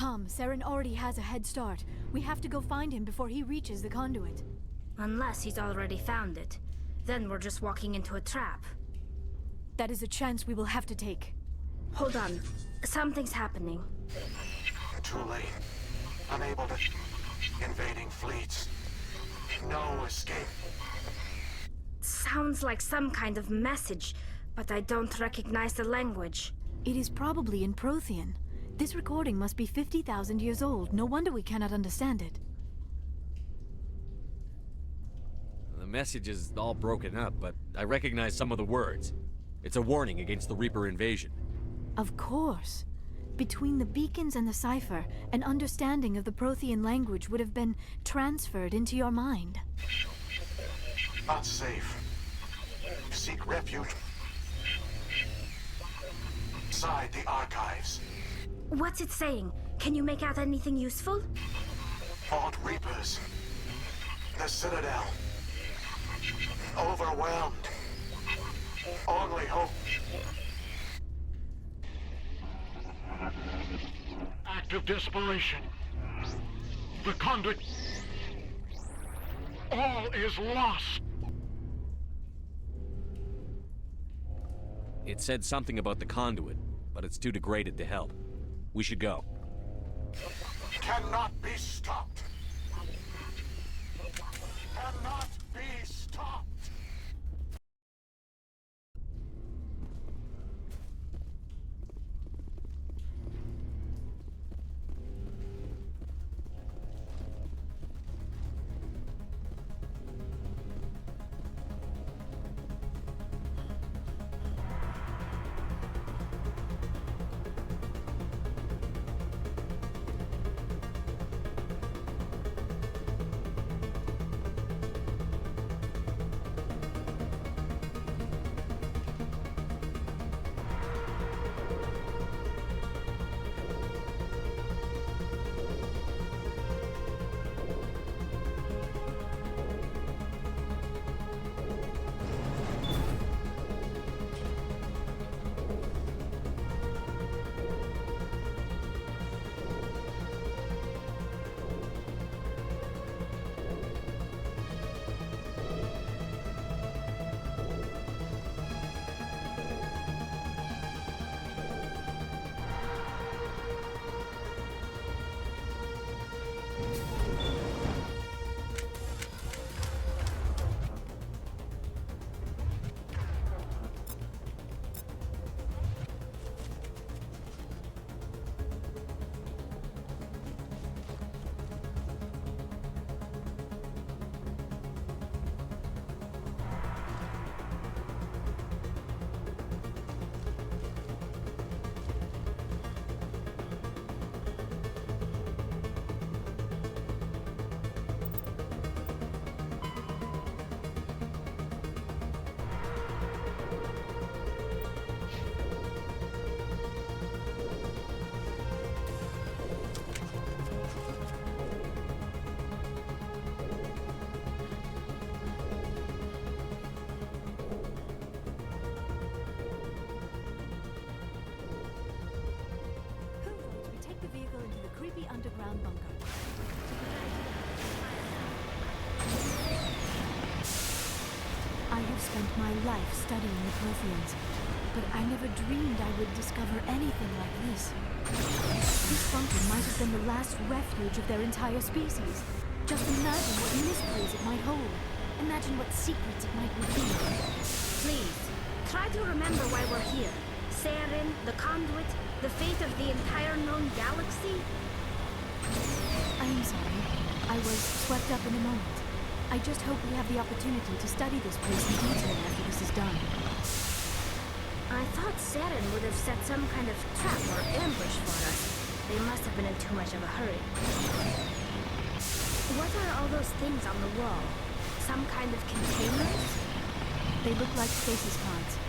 Come, Saren already has a head start. We have to go find him before he reaches the conduit. Unless he's already found it. Then we're just walking into a trap. That is a chance we will have to take. Hold on. Something's happening. Too late. Unable to... Invading fleets. No escape. Sounds like some kind of message, but I don't recognize the language. It is probably in Prothean. This recording must be 50,000 years old. No wonder we cannot understand it. The message is all broken up, but I recognize some of the words. It's a warning against the Reaper invasion. Of course. Between the beacons and the cipher, an understanding of the Prothean language would have been transferred into your mind. Not safe. Seek refuge inside the archives. What's it saying? Can you make out anything useful? Fought Reapers. The Citadel. Overwhelmed. Only hope. Act of desperation. The conduit. All is lost. It said something about the conduit, but it's too degraded to help. We should go. Cannot be stopped. Cannot be stopped. underground bunker. I have spent my life studying the Protheans, but I never dreamed I would discover anything like this. This bunker might have been the last refuge of their entire species. Just imagine what mysteries it might hold. Imagine what secrets it might reveal. Please, try to remember why we're here. Saren, the Conduit, the fate of the entire known galaxy. I am sorry. I was swept up in a moment. I just hope we have the opportunity to study this place in detail after this is done. I thought Saren would have set some kind of trap or ambush for us. They must have been in too much of a hurry. What are all those things on the wall? Some kind of containers? They look like stasis pods.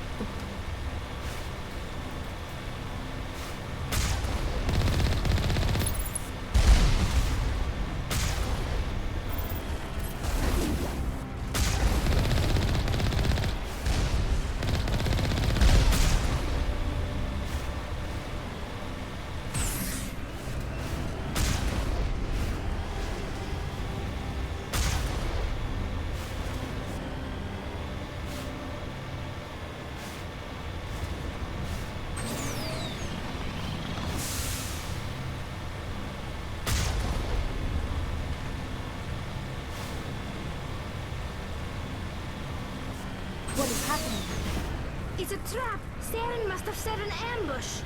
It's a trap! Saren must have set an ambush!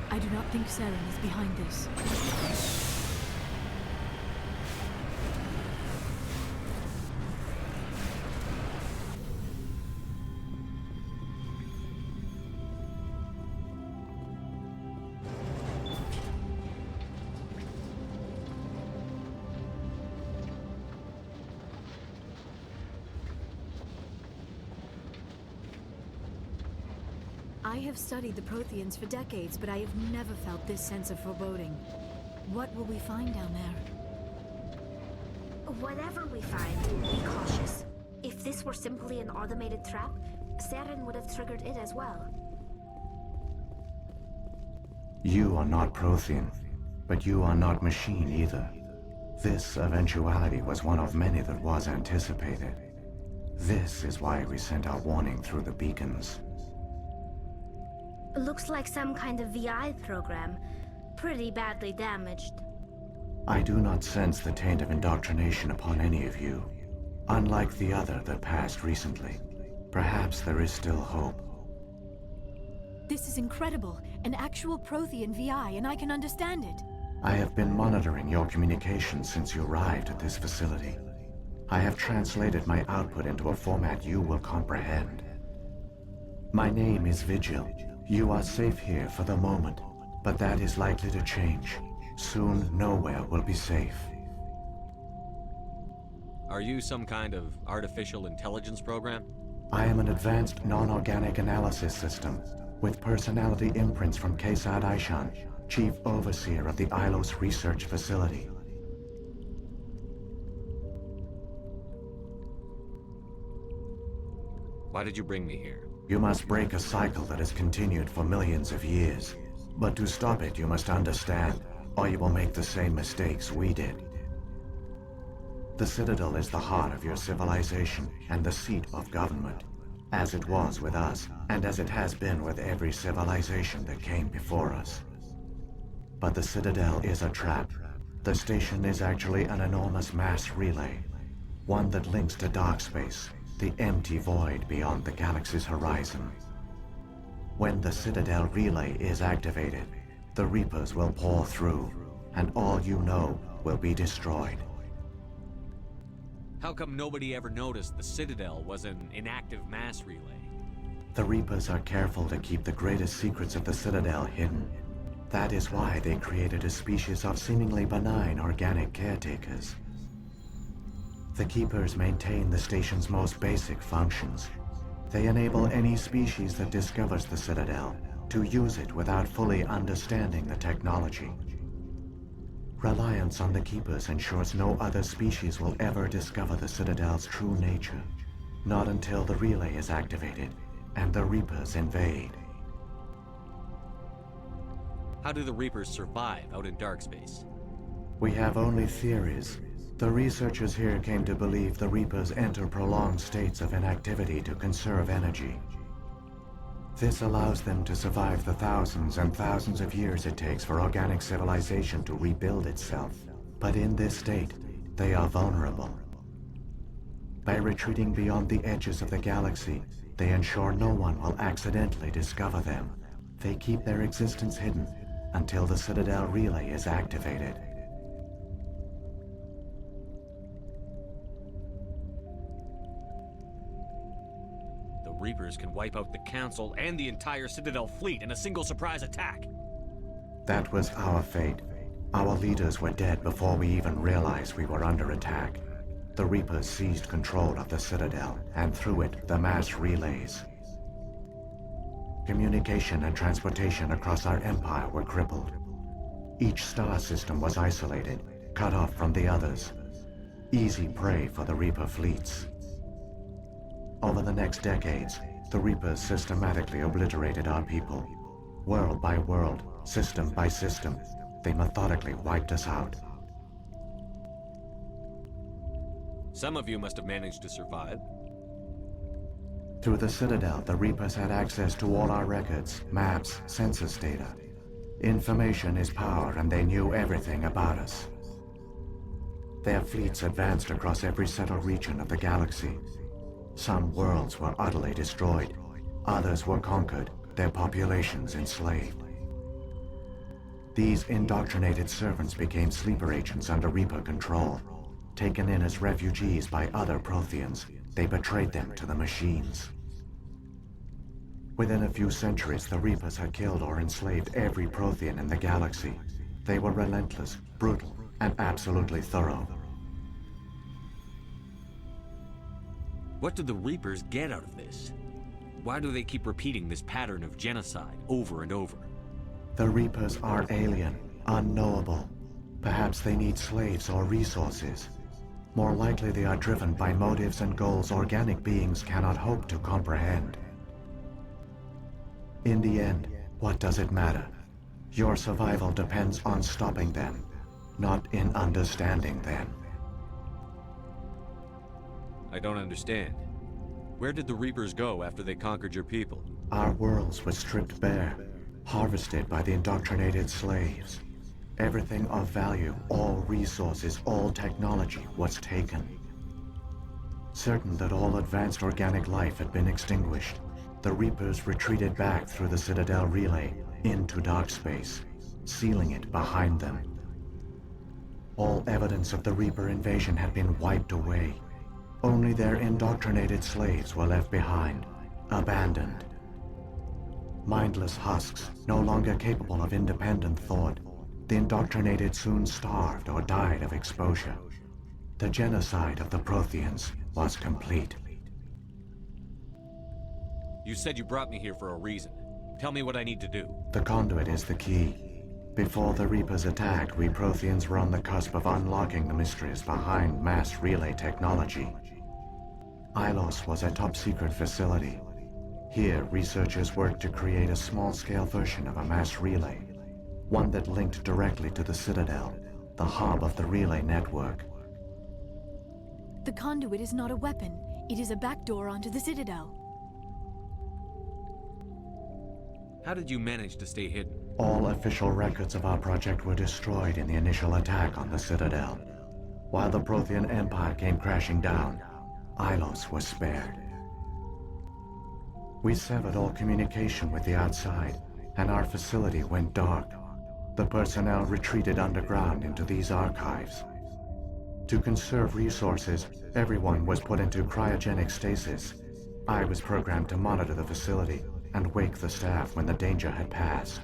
I do not think Saren is behind this. I have studied the Protheans for decades, but I have never felt this sense of foreboding. What will we find down there? Whatever we find, be cautious. If this were simply an automated trap, Saren would have triggered it as well. You are not Prothean, but you are not machine either. This eventuality was one of many that was anticipated. This is why we sent our warning through the beacons. Looks like some kind of VI program. Pretty badly damaged. I do not sense the taint of indoctrination upon any of you. Unlike the other that passed recently. Perhaps there is still hope. This is incredible. An actual Prothean VI, and I can understand it. I have been monitoring your communications since you arrived at this facility. I have translated my output into a format you will comprehend. My name is Vigil. You are safe here for the moment, but that is likely to change. Soon, nowhere will be safe. Are you some kind of artificial intelligence program? I am an advanced non-organic analysis system, with personality imprints from Kesad Aishan, Chief Overseer of the Ilos Research Facility. Why did you bring me here? You must break a cycle that has continued for millions of years. But to stop it, you must understand, or you will make the same mistakes we did. The Citadel is the heart of your civilization and the seat of government, as it was with us, and as it has been with every civilization that came before us. But the Citadel is a trap. The station is actually an enormous mass relay, one that links to dark space, the empty void beyond the galaxy's horizon. When the Citadel relay is activated, the Reapers will pour through, and all you know will be destroyed. How come nobody ever noticed the Citadel was an inactive mass relay? The Reapers are careful to keep the greatest secrets of the Citadel hidden. That is why they created a species of seemingly benign organic caretakers. The Keepers maintain the station's most basic functions. They enable any species that discovers the Citadel to use it without fully understanding the technology. Reliance on the Keepers ensures no other species will ever discover the Citadel's true nature. Not until the relay is activated and the Reapers invade. How do the Reapers survive out in dark space? We have only theories. The researchers here came to believe the Reapers enter prolonged states of inactivity to conserve energy. This allows them to survive the thousands and thousands of years it takes for organic civilization to rebuild itself. But in this state, they are vulnerable. By retreating beyond the edges of the galaxy, they ensure no one will accidentally discover them. They keep their existence hidden until the Citadel relay is activated. Reapers can wipe out the Council and the entire Citadel fleet in a single surprise attack. That was our fate. Our leaders were dead before we even realized we were under attack. The Reapers seized control of the Citadel, and through it, the mass relays. Communication and transportation across our empire were crippled. Each star system was isolated, cut off from the others. Easy prey for the Reaper fleets. Over the next decades, the Reapers systematically obliterated our people. World by world, system by system, they methodically wiped us out. Some of you must have managed to survive. Through the Citadel, the Reapers had access to all our records, maps, census data. Information is power, and they knew everything about us. Their fleets advanced across every settled region of the galaxy. Some worlds were utterly destroyed. Others were conquered, their populations enslaved. These indoctrinated servants became sleeper agents under Reaper control. Taken in as refugees by other Protheans, they betrayed them to the machines. Within a few centuries, the Reapers had killed or enslaved every Prothean in the galaxy. They were relentless, brutal, and absolutely thorough. What do the Reapers get out of this? Why do they keep repeating this pattern of genocide over and over? The Reapers are alien, unknowable. Perhaps they need slaves or resources. More likely they are driven by motives and goals organic beings cannot hope to comprehend. In the end, what does it matter? Your survival depends on stopping them, not in understanding them. I don't understand. Where did the Reapers go after they conquered your people? Our worlds were stripped bare, harvested by the indoctrinated slaves. Everything of value, all resources, all technology was taken. Certain that all advanced organic life had been extinguished, the Reapers retreated back through the Citadel relay into dark space, sealing it behind them. All evidence of the Reaper invasion had been wiped away. Only their indoctrinated slaves were left behind, abandoned. Mindless husks, no longer capable of independent thought, the indoctrinated soon starved or died of exposure. The genocide of the Protheans was complete. You said you brought me here for a reason. Tell me what I need to do. The conduit is the key. Before the Reapers attacked, we Protheans were on the cusp of unlocking the mysteries behind mass relay technology. Ilos was a top-secret facility. Here, researchers worked to create a small-scale version of a mass relay, one that linked directly to the Citadel, the hub of the relay network. The conduit is not a weapon. It is a backdoor onto the Citadel. How did you manage to stay hidden? All official records of our project were destroyed in the initial attack on the Citadel. While the Prothean Empire came crashing down, Ilos was spared. We severed all communication with the outside, and our facility went dark. The personnel retreated underground into these archives. To conserve resources, everyone was put into cryogenic stasis. I was programmed to monitor the facility and wake the staff when the danger had passed.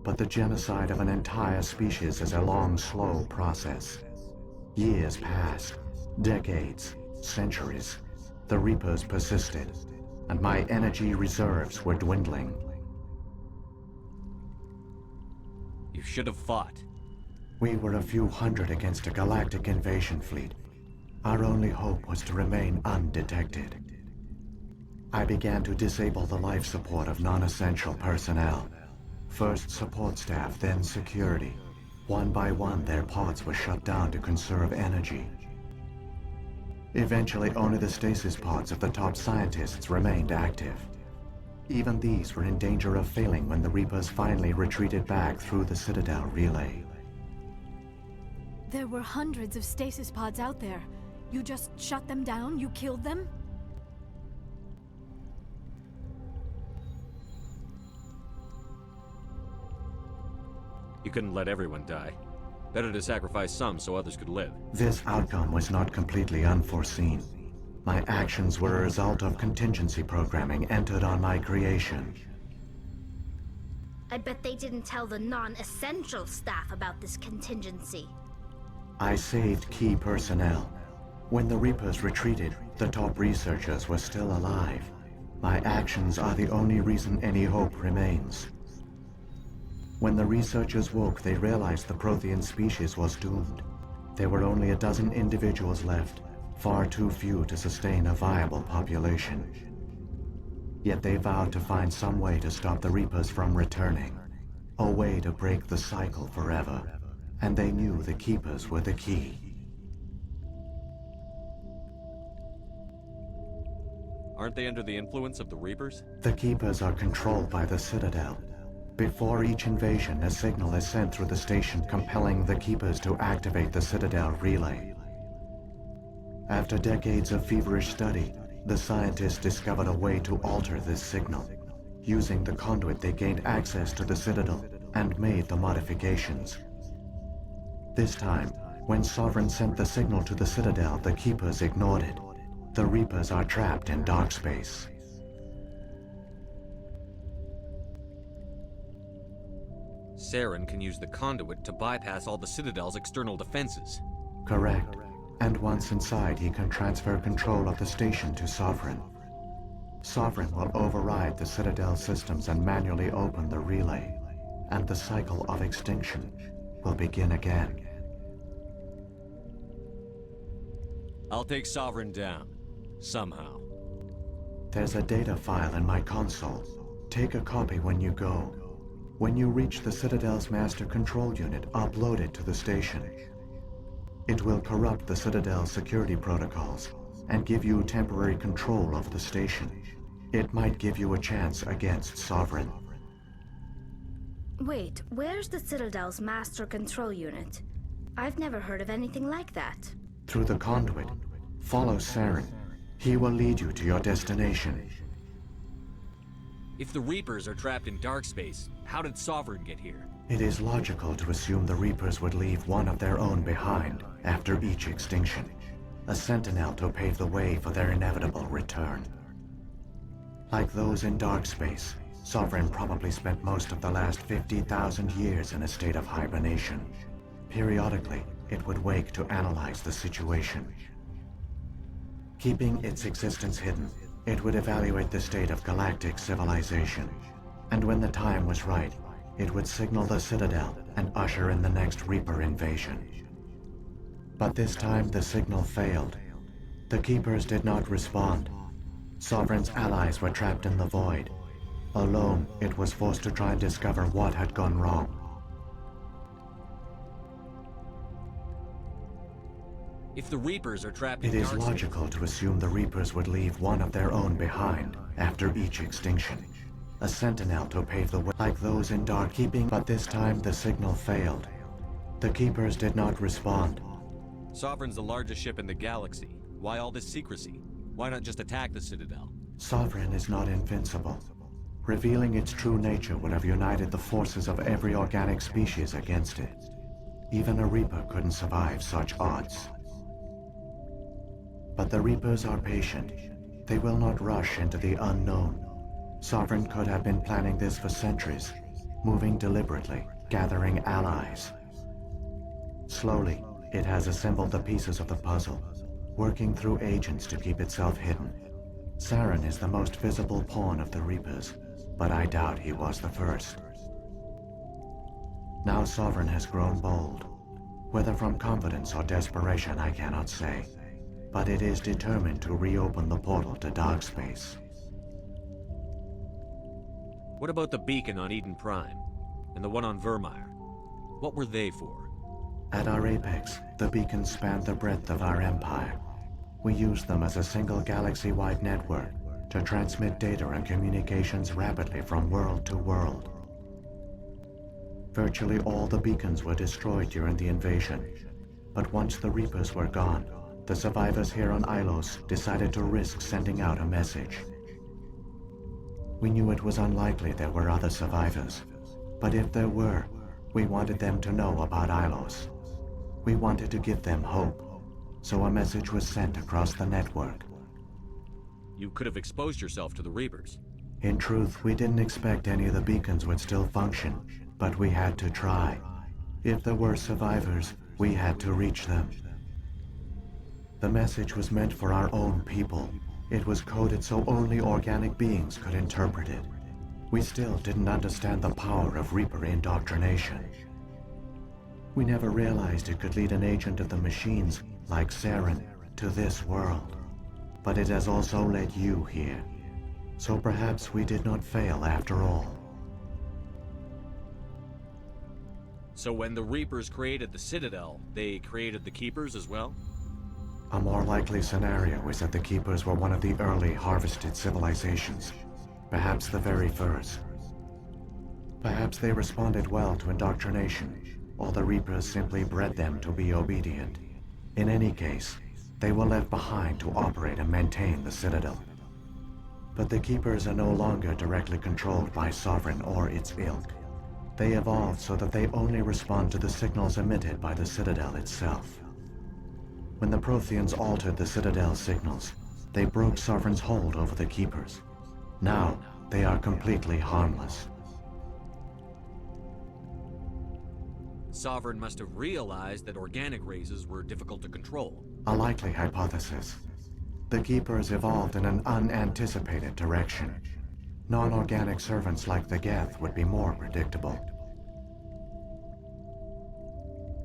But the genocide of an entire species is a long, slow process. Years passed, decades, centuries. The Reapers persisted, and my energy reserves were dwindling. You should have fought. We were a few hundred against a galactic invasion fleet. Our only hope was to remain undetected. I began to disable the life support of non-essential personnel. First support staff, then security. One by one, their pods were shut down to conserve energy. Eventually, only the stasis pods of the top scientists remained active. Even these were in danger of failing when the Reapers finally retreated back through the Citadel relay. There were hundreds of stasis pods out there. You just shut them down? You killed them? You couldn't let everyone die. Better to sacrifice some so others could live. This outcome was not completely unforeseen. My actions were a result of contingency programming entered on my creation. I bet they didn't tell the non-essential staff about this contingency. I saved key personnel. When the Reapers retreated, the top researchers were still alive. My actions are the only reason any hope remains. When the researchers woke, they realized the Prothean species was doomed. There were only a dozen individuals left, far too few to sustain a viable population. Yet they vowed to find some way to stop the Reapers from returning, a way to break the cycle forever, and they knew the Keepers were the key. Aren't they under the influence of the Reapers? The Keepers are controlled by the Citadel. Before each invasion, a signal is sent through the station compelling the Keepers to activate the Citadel relay. After decades of feverish study, the scientists discovered a way to alter this signal. Using the conduit, they gained access to the Citadel and made the modifications. This time, when Sovereign sent the signal to the Citadel, the Keepers ignored it. The Reapers are trapped in dark space. Saren can use the conduit to bypass all the Citadel's external defenses. Correct. And once inside, he can transfer control of the station to Sovereign. Sovereign will override the Citadel systems and manually open the relay, and the cycle of extinction will begin again. I'll take Sovereign down. Somehow. There's a data file in my console. Take a copy when you go. When you reach the Citadel's master control unit, upload it to the station. It will corrupt the Citadel's security protocols and give you temporary control of the station. It might give you a chance against Sovereign. Wait, where's the Citadel's master control unit? I've never heard of anything like that. Through the conduit, follow Saren. He will lead you to your destination. If the Reapers are trapped in dark space, how did Sovereign get here? It is logical to assume the Reapers would leave one of their own behind after each extinction. A sentinel to pave the way for their inevitable return. Like those in dark space, Sovereign probably spent most of the last 50,000 years in a state of hibernation. Periodically, it would wake to analyze the situation. Keeping its existence hidden, it would evaluate the state of galactic civilization. And when the time was right, it would signal the Citadel and usher in the next Reaper invasion. But this time the signal failed. The Keepers did not respond. Sovereign's allies were trapped in the void. Alone, it was forced to try and discover what had gone wrong. If the Reapers are trapped It in is dark logical to assume the Reapers would leave one of their own behind after each extinction. A sentinel to pave the way like those in dark keeping, but this time the signal failed. The Keepers did not respond. Sovereign's the largest ship in the galaxy. Why all this secrecy? Why not just attack the Citadel? Sovereign is not invincible. Revealing its true nature would have united the forces of every organic species against it. Even a Reaper couldn't survive such odds. But the Reapers are patient. They will not rush into the unknown. Sovereign could have been planning this for centuries, moving deliberately, gathering allies. Slowly, it has assembled the pieces of the puzzle, working through agents to keep itself hidden. Saren is the most visible pawn of the Reapers, but I doubt he was the first. Now Sovereign has grown bold. Whether from confidence or desperation, I cannot say. But it is determined to reopen the portal to dark space. What about the beacon on Eden Prime? And the one on Vermeer? What were they for? At our apex, the beacons spanned the breadth of our empire. We used them as a single galaxy-wide network to transmit data and communications rapidly from world to world. Virtually all the beacons were destroyed during the invasion, but once the Reapers were gone, the survivors here on Ilos decided to risk sending out a message. We knew it was unlikely there were other survivors, but if there were, we wanted them to know about Ilos. We wanted to give them hope, so a message was sent across the network. You could have exposed yourself to the Reapers. In truth, we didn't expect any of the beacons would still function, but we had to try. If there were survivors, we had to reach them. The message was meant for our own people. It was coded so only organic beings could interpret it. We still didn't understand the power of Reaper indoctrination. We never realized it could lead an agent of the machines, like Saren, to this world. But it has also led you here. So perhaps we did not fail after all. So when the Reapers created the Citadel, they created the Keepers as well? A more likely scenario is that the Keepers were one of the early harvested civilizations, perhaps the very first. Perhaps they responded well to indoctrination, or the Reapers simply bred them to be obedient. In any case, they were left behind to operate and maintain the Citadel. But the Keepers are no longer directly controlled by Sovereign or its ilk. They evolved so that they only respond to the signals emitted by the Citadel itself. When the Protheans altered the Citadel's signals, they broke Sovereign's hold over the Keepers. Now, they are completely harmless. Sovereign must have realized that organic races were difficult to control. A likely hypothesis. The Keepers evolved in an unanticipated direction. Non-organic servants like the Geth would be more predictable.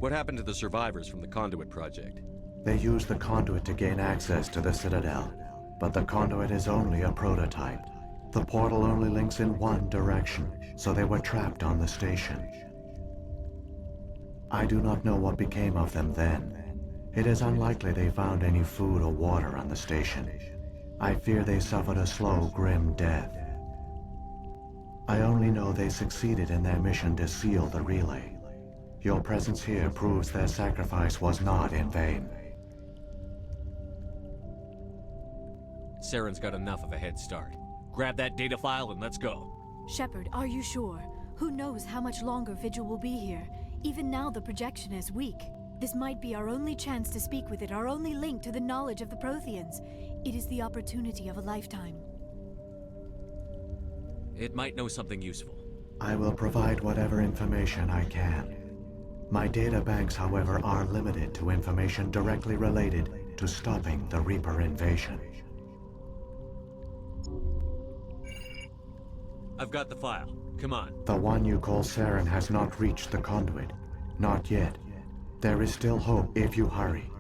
What happened to the survivors from the Conduit project? They used the Conduit to gain access to the Citadel, but the Conduit is only a prototype. The portal only links in one direction, so they were trapped on the station. I do not know what became of them then. It is unlikely they found any food or water on the station. I fear they suffered a slow, grim death. I only know they succeeded in their mission to seal the relay. Your presence here proves their sacrifice was not in vain. Saren's got enough of a head start. Grab that data file and let's go. Shepard, are you sure? Who knows how much longer Vigil will be here? Even now the projection is weak. This might be our only chance to speak with it, our only link to the knowledge of the Protheans. It is the opportunity of a lifetime. It might know something useful. I will provide whatever information I can. My data banks, however, are limited to information directly related to stopping the Reaper invasion. I've got the file. Come on. The one you call Saren has not reached the Conduit. Not yet. There is still hope if you hurry.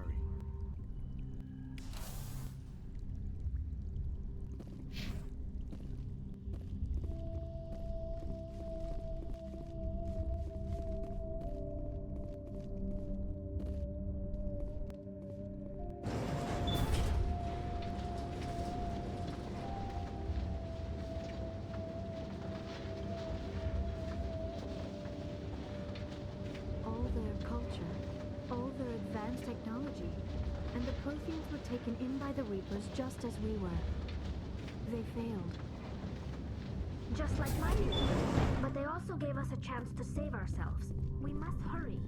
All their culture, all their advanced technology, and the Protheans were taken in by the Reapers just as we were. They failed. Just like mine. But they also gave us a chance to save ourselves. We must hurry.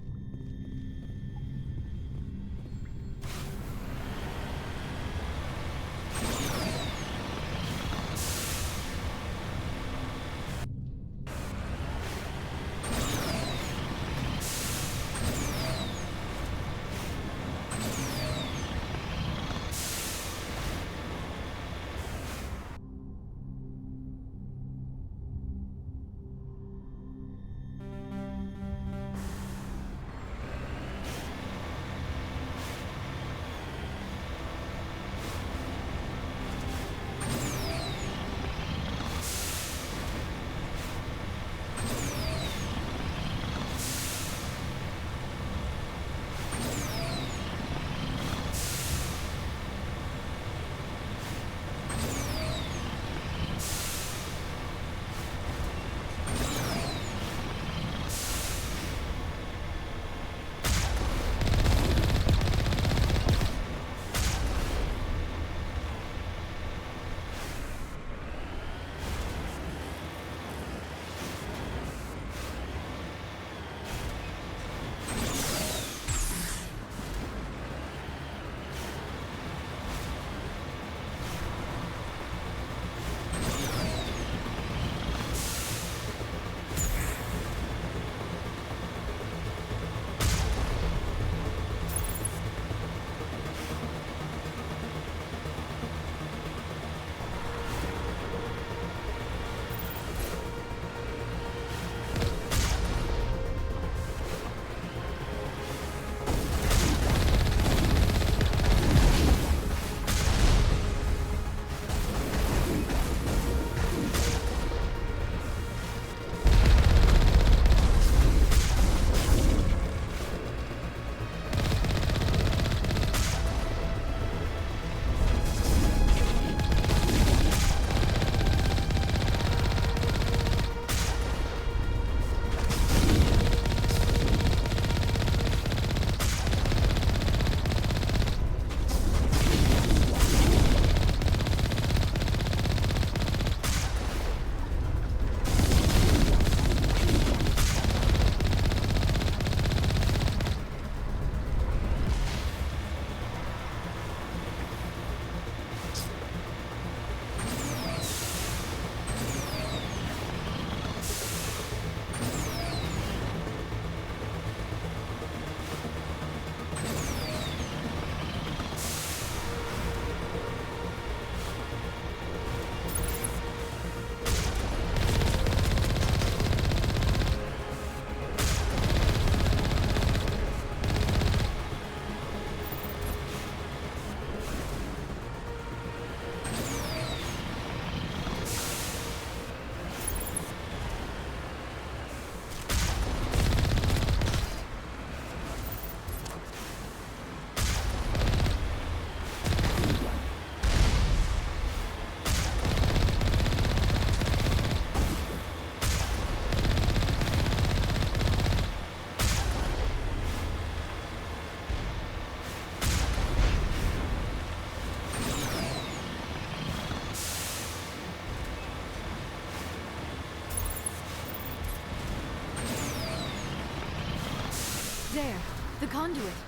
there. The conduit.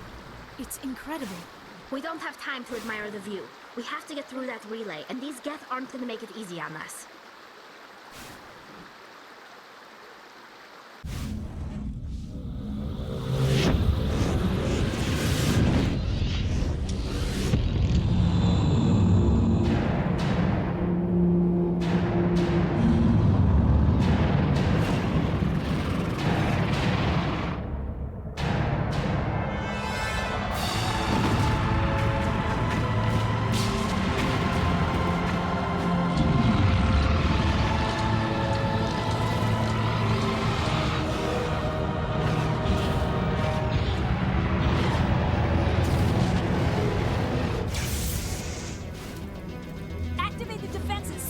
It's incredible. We don't have time to admire the view. We have to get through that relay, and these Geth aren't gonna make it easy on us.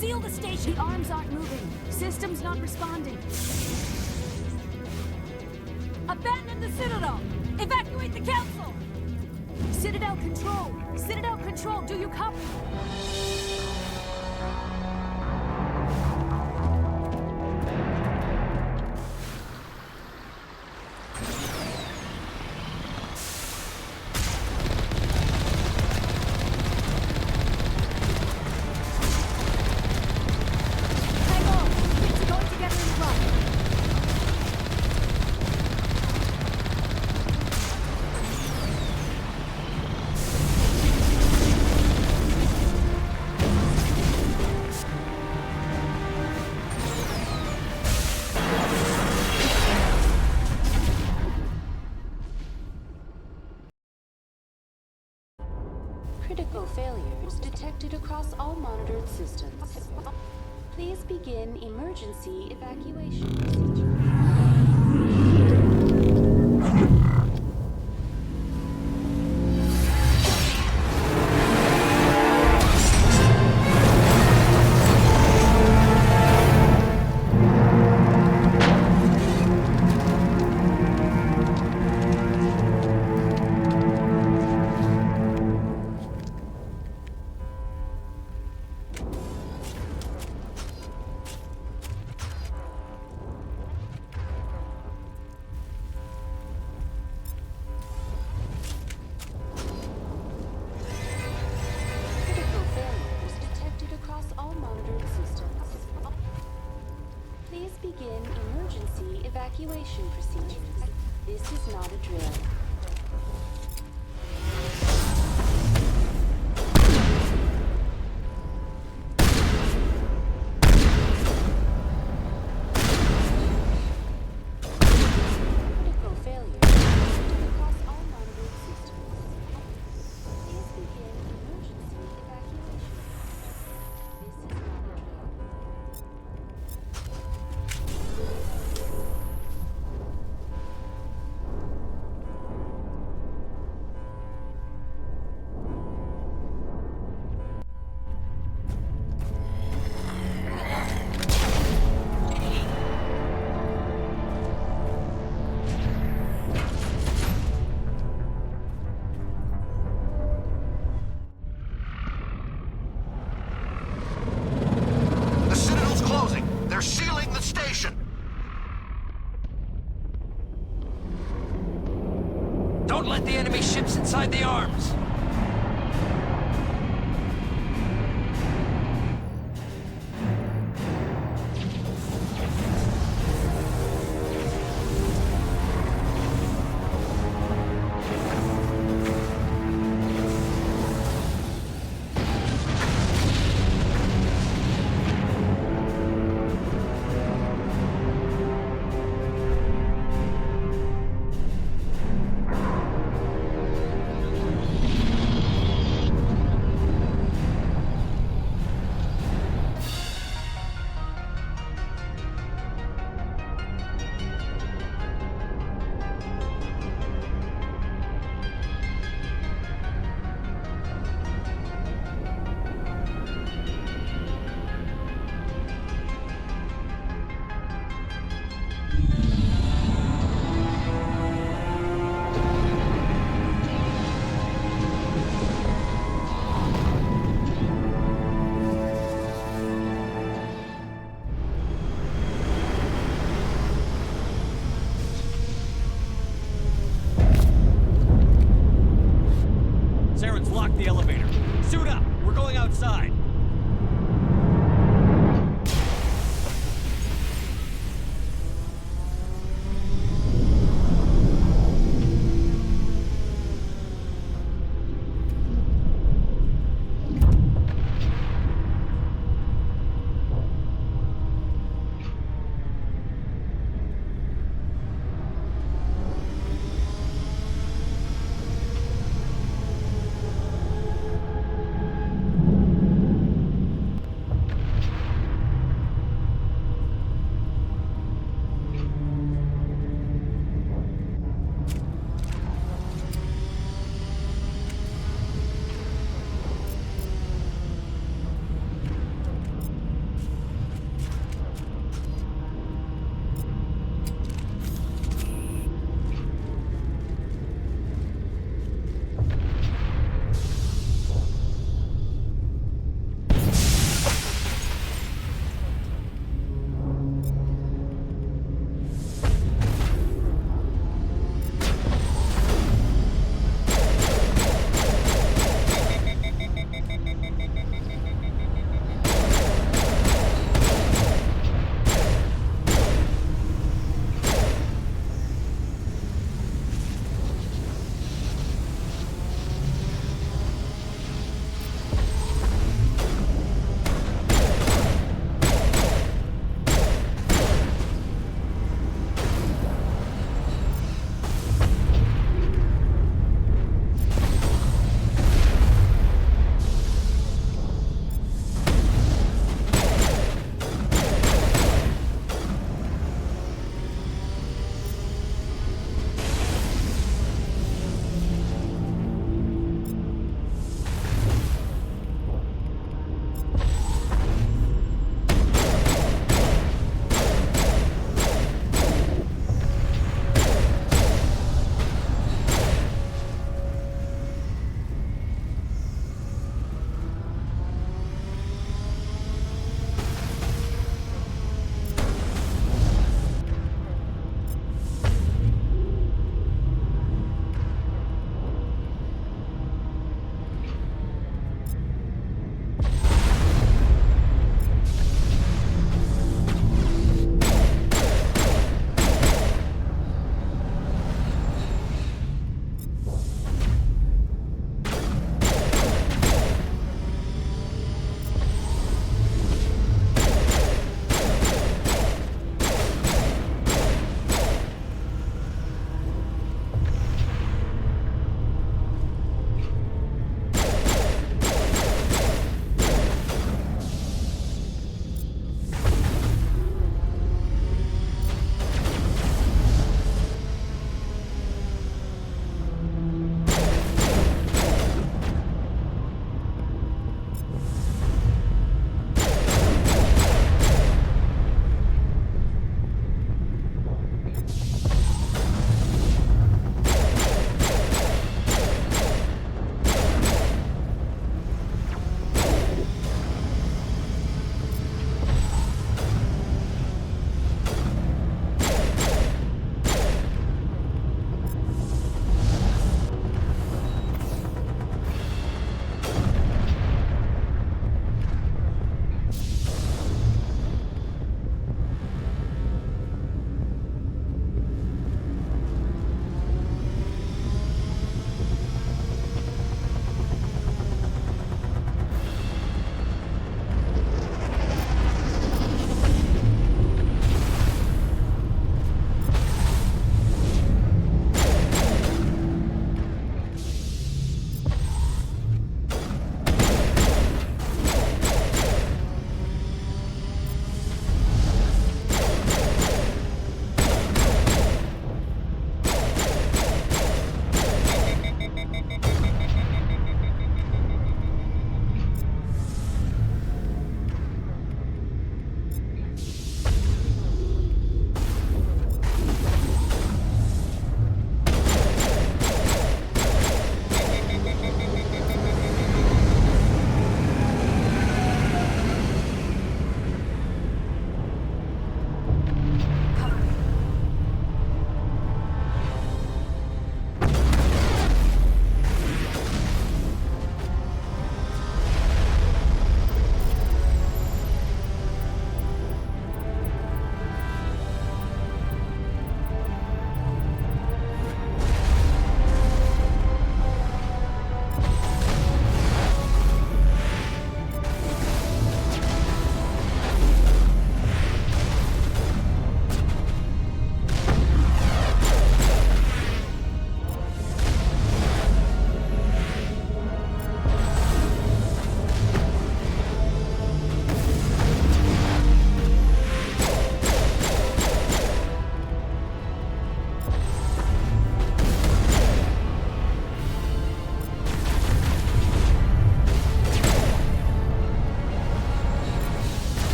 Seal the station! The arms aren't moving. System's not responding. Abandon the Citadel! Evacuate the Council! Citadel Control! Citadel Control, do you copy? Critical failures detected across all monitored systems. Please begin emergency evacuation procedure. Begin emergency evacuation procedures. This is not a drill. Critical failure across all monitored systems. Please begin emergency evacuation. This is not a drill. They're sealing the station! Don't let the enemy ships inside the arms!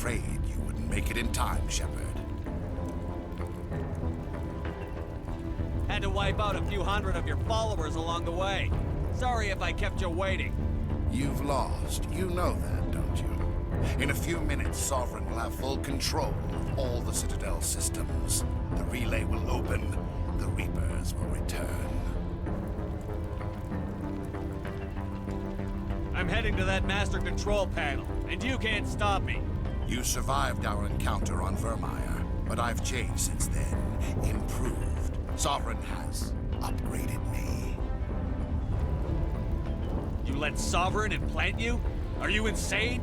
afraid you wouldn't make it in time, Shepard. Had to wipe out a few hundred of your followers along the way. Sorry if I kept you waiting. You've lost. You know that, don't you? In a few minutes, Sovereign will have full control of all the Citadel systems. The relay will open. The Reapers will return. I'm heading to that master control panel, and you can't stop me. You survived our encounter on Vermeer, but I've changed since then. Improved. Sovereign has upgraded me. You let Sovereign implant you? Are you insane?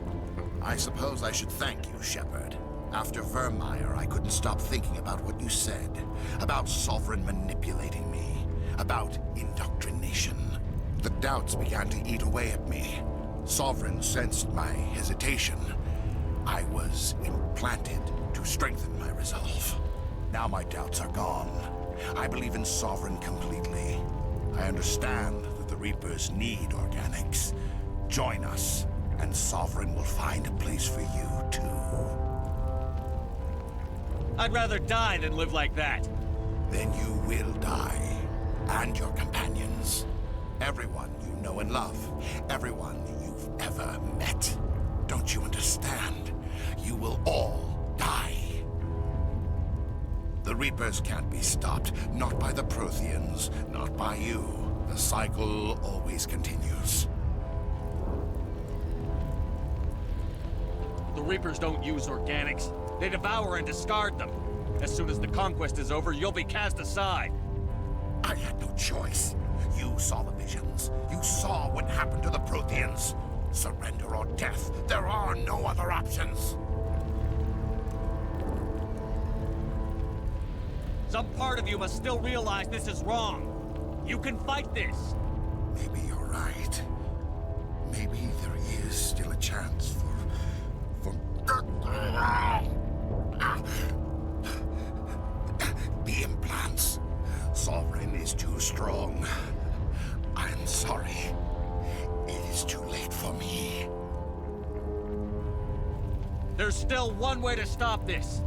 I suppose I should thank you, Shepard. After Vermeer, I couldn't stop thinking about what you said. About Sovereign manipulating me. About indoctrination. The doubts began to eat away at me. Sovereign sensed my hesitation. I was implanted to strengthen my resolve. Now my doubts are gone. I believe in Sovereign completely. I understand that the Reapers need organics. Join us, and Sovereign will find a place for you, too. I'd rather die than live like that. Then you will die. And your companions. Everyone you know and love. Everyone you've ever met. Don't you understand? You will all die. The Reapers can't be stopped. Not by the Protheans. Not by you. The cycle always continues. The Reapers don't use organics. They devour and discard them. As soon as the conquest is over, you'll be cast aside. I had no choice. You saw the visions. You saw what happened to the Protheans. Surrender or death. There are no other options. Some part of you must still realize this is wrong. You can fight this. Maybe you're right. Maybe there is still a chance for... The implants. Sovereign is too strong. I'm sorry. It is too late for me. There's still one way to stop this.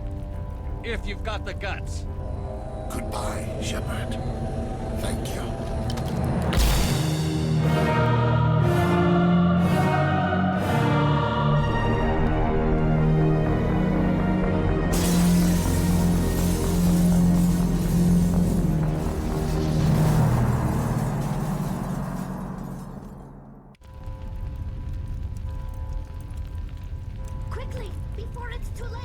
If you've got the guts. Goodbye, Shepard. Thank you. Quickly, before it's too late!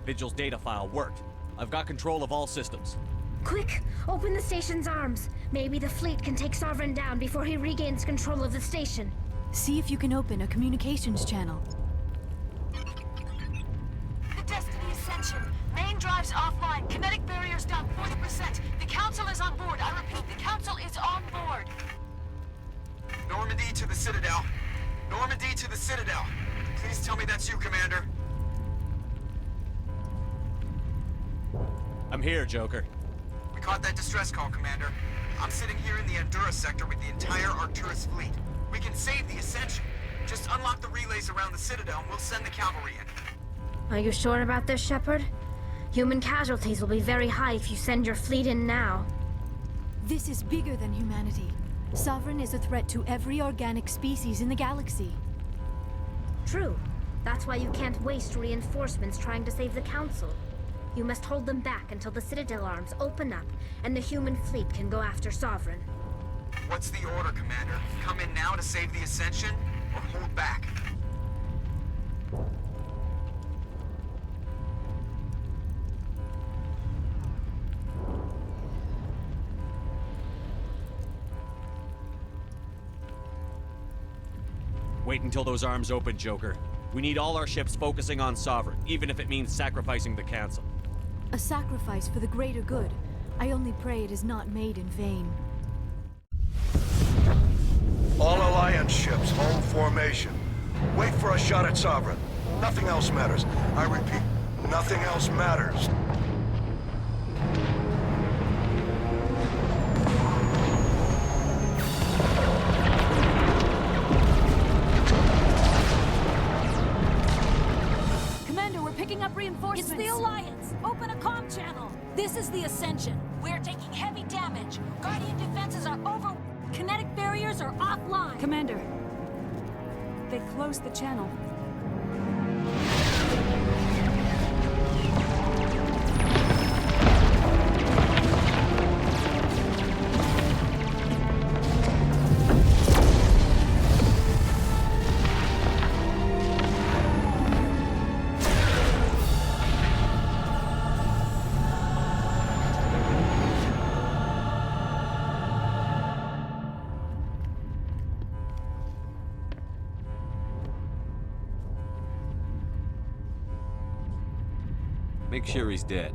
Vigil's data file worked. I've got control of all systems. Quick! Open the station's arms. Maybe the fleet can take Sovereign down before he regains control of the station. See if you can open a communications channel. The Destiny Ascension. Main drives offline. Kinetic barriers down 40%. The Council is on board. I repeat, the Council is on board. Normandy to the Citadel. Normandy to the Citadel. Please tell me that's you, Commander. I'm here, Joker. We caught that distress call, Commander. I'm sitting here in the Endura sector with the entire Arcturus fleet. We can save the Ascension. Just unlock the relays around the Citadel and we'll send the cavalry in. Are you sure about this, Shepard? Human casualties will be very high if you send your fleet in now. This is bigger than humanity. Sovereign is a threat to every organic species in the galaxy. True. That's why you can't waste reinforcements trying to save the Council. You must hold them back until the Citadel arms open up and the human fleet can go after Sovereign. What's the order, Commander? Come in now to save the Ascension, or hold back? Wait until those arms open, Joker. We need all our ships focusing on Sovereign, even if it means sacrificing the Council. A sacrifice for the greater good. I only pray it is not made in vain. All Alliance ships, hold formation. Wait for a shot at Sovereign. Nothing else matters. I repeat, nothing else matters. Commander, we're picking up reinforcements. It's the Alliance! Open a comm channel! This is the Ascension. We're taking heavy damage. Guardian defenses are over... Kinetic barriers are offline. Commander, they closed the channel. Make sure he's dead.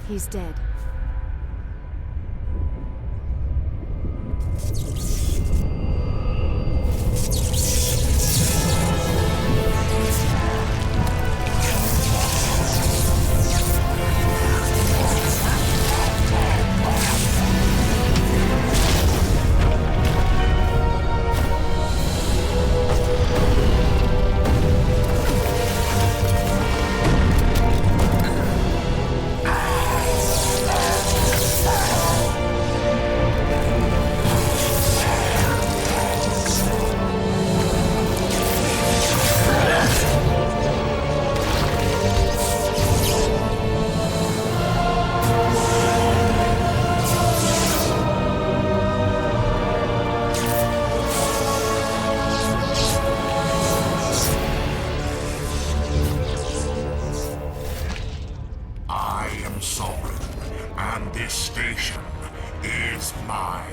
He's dead. I am Sovereign, and this station is mine.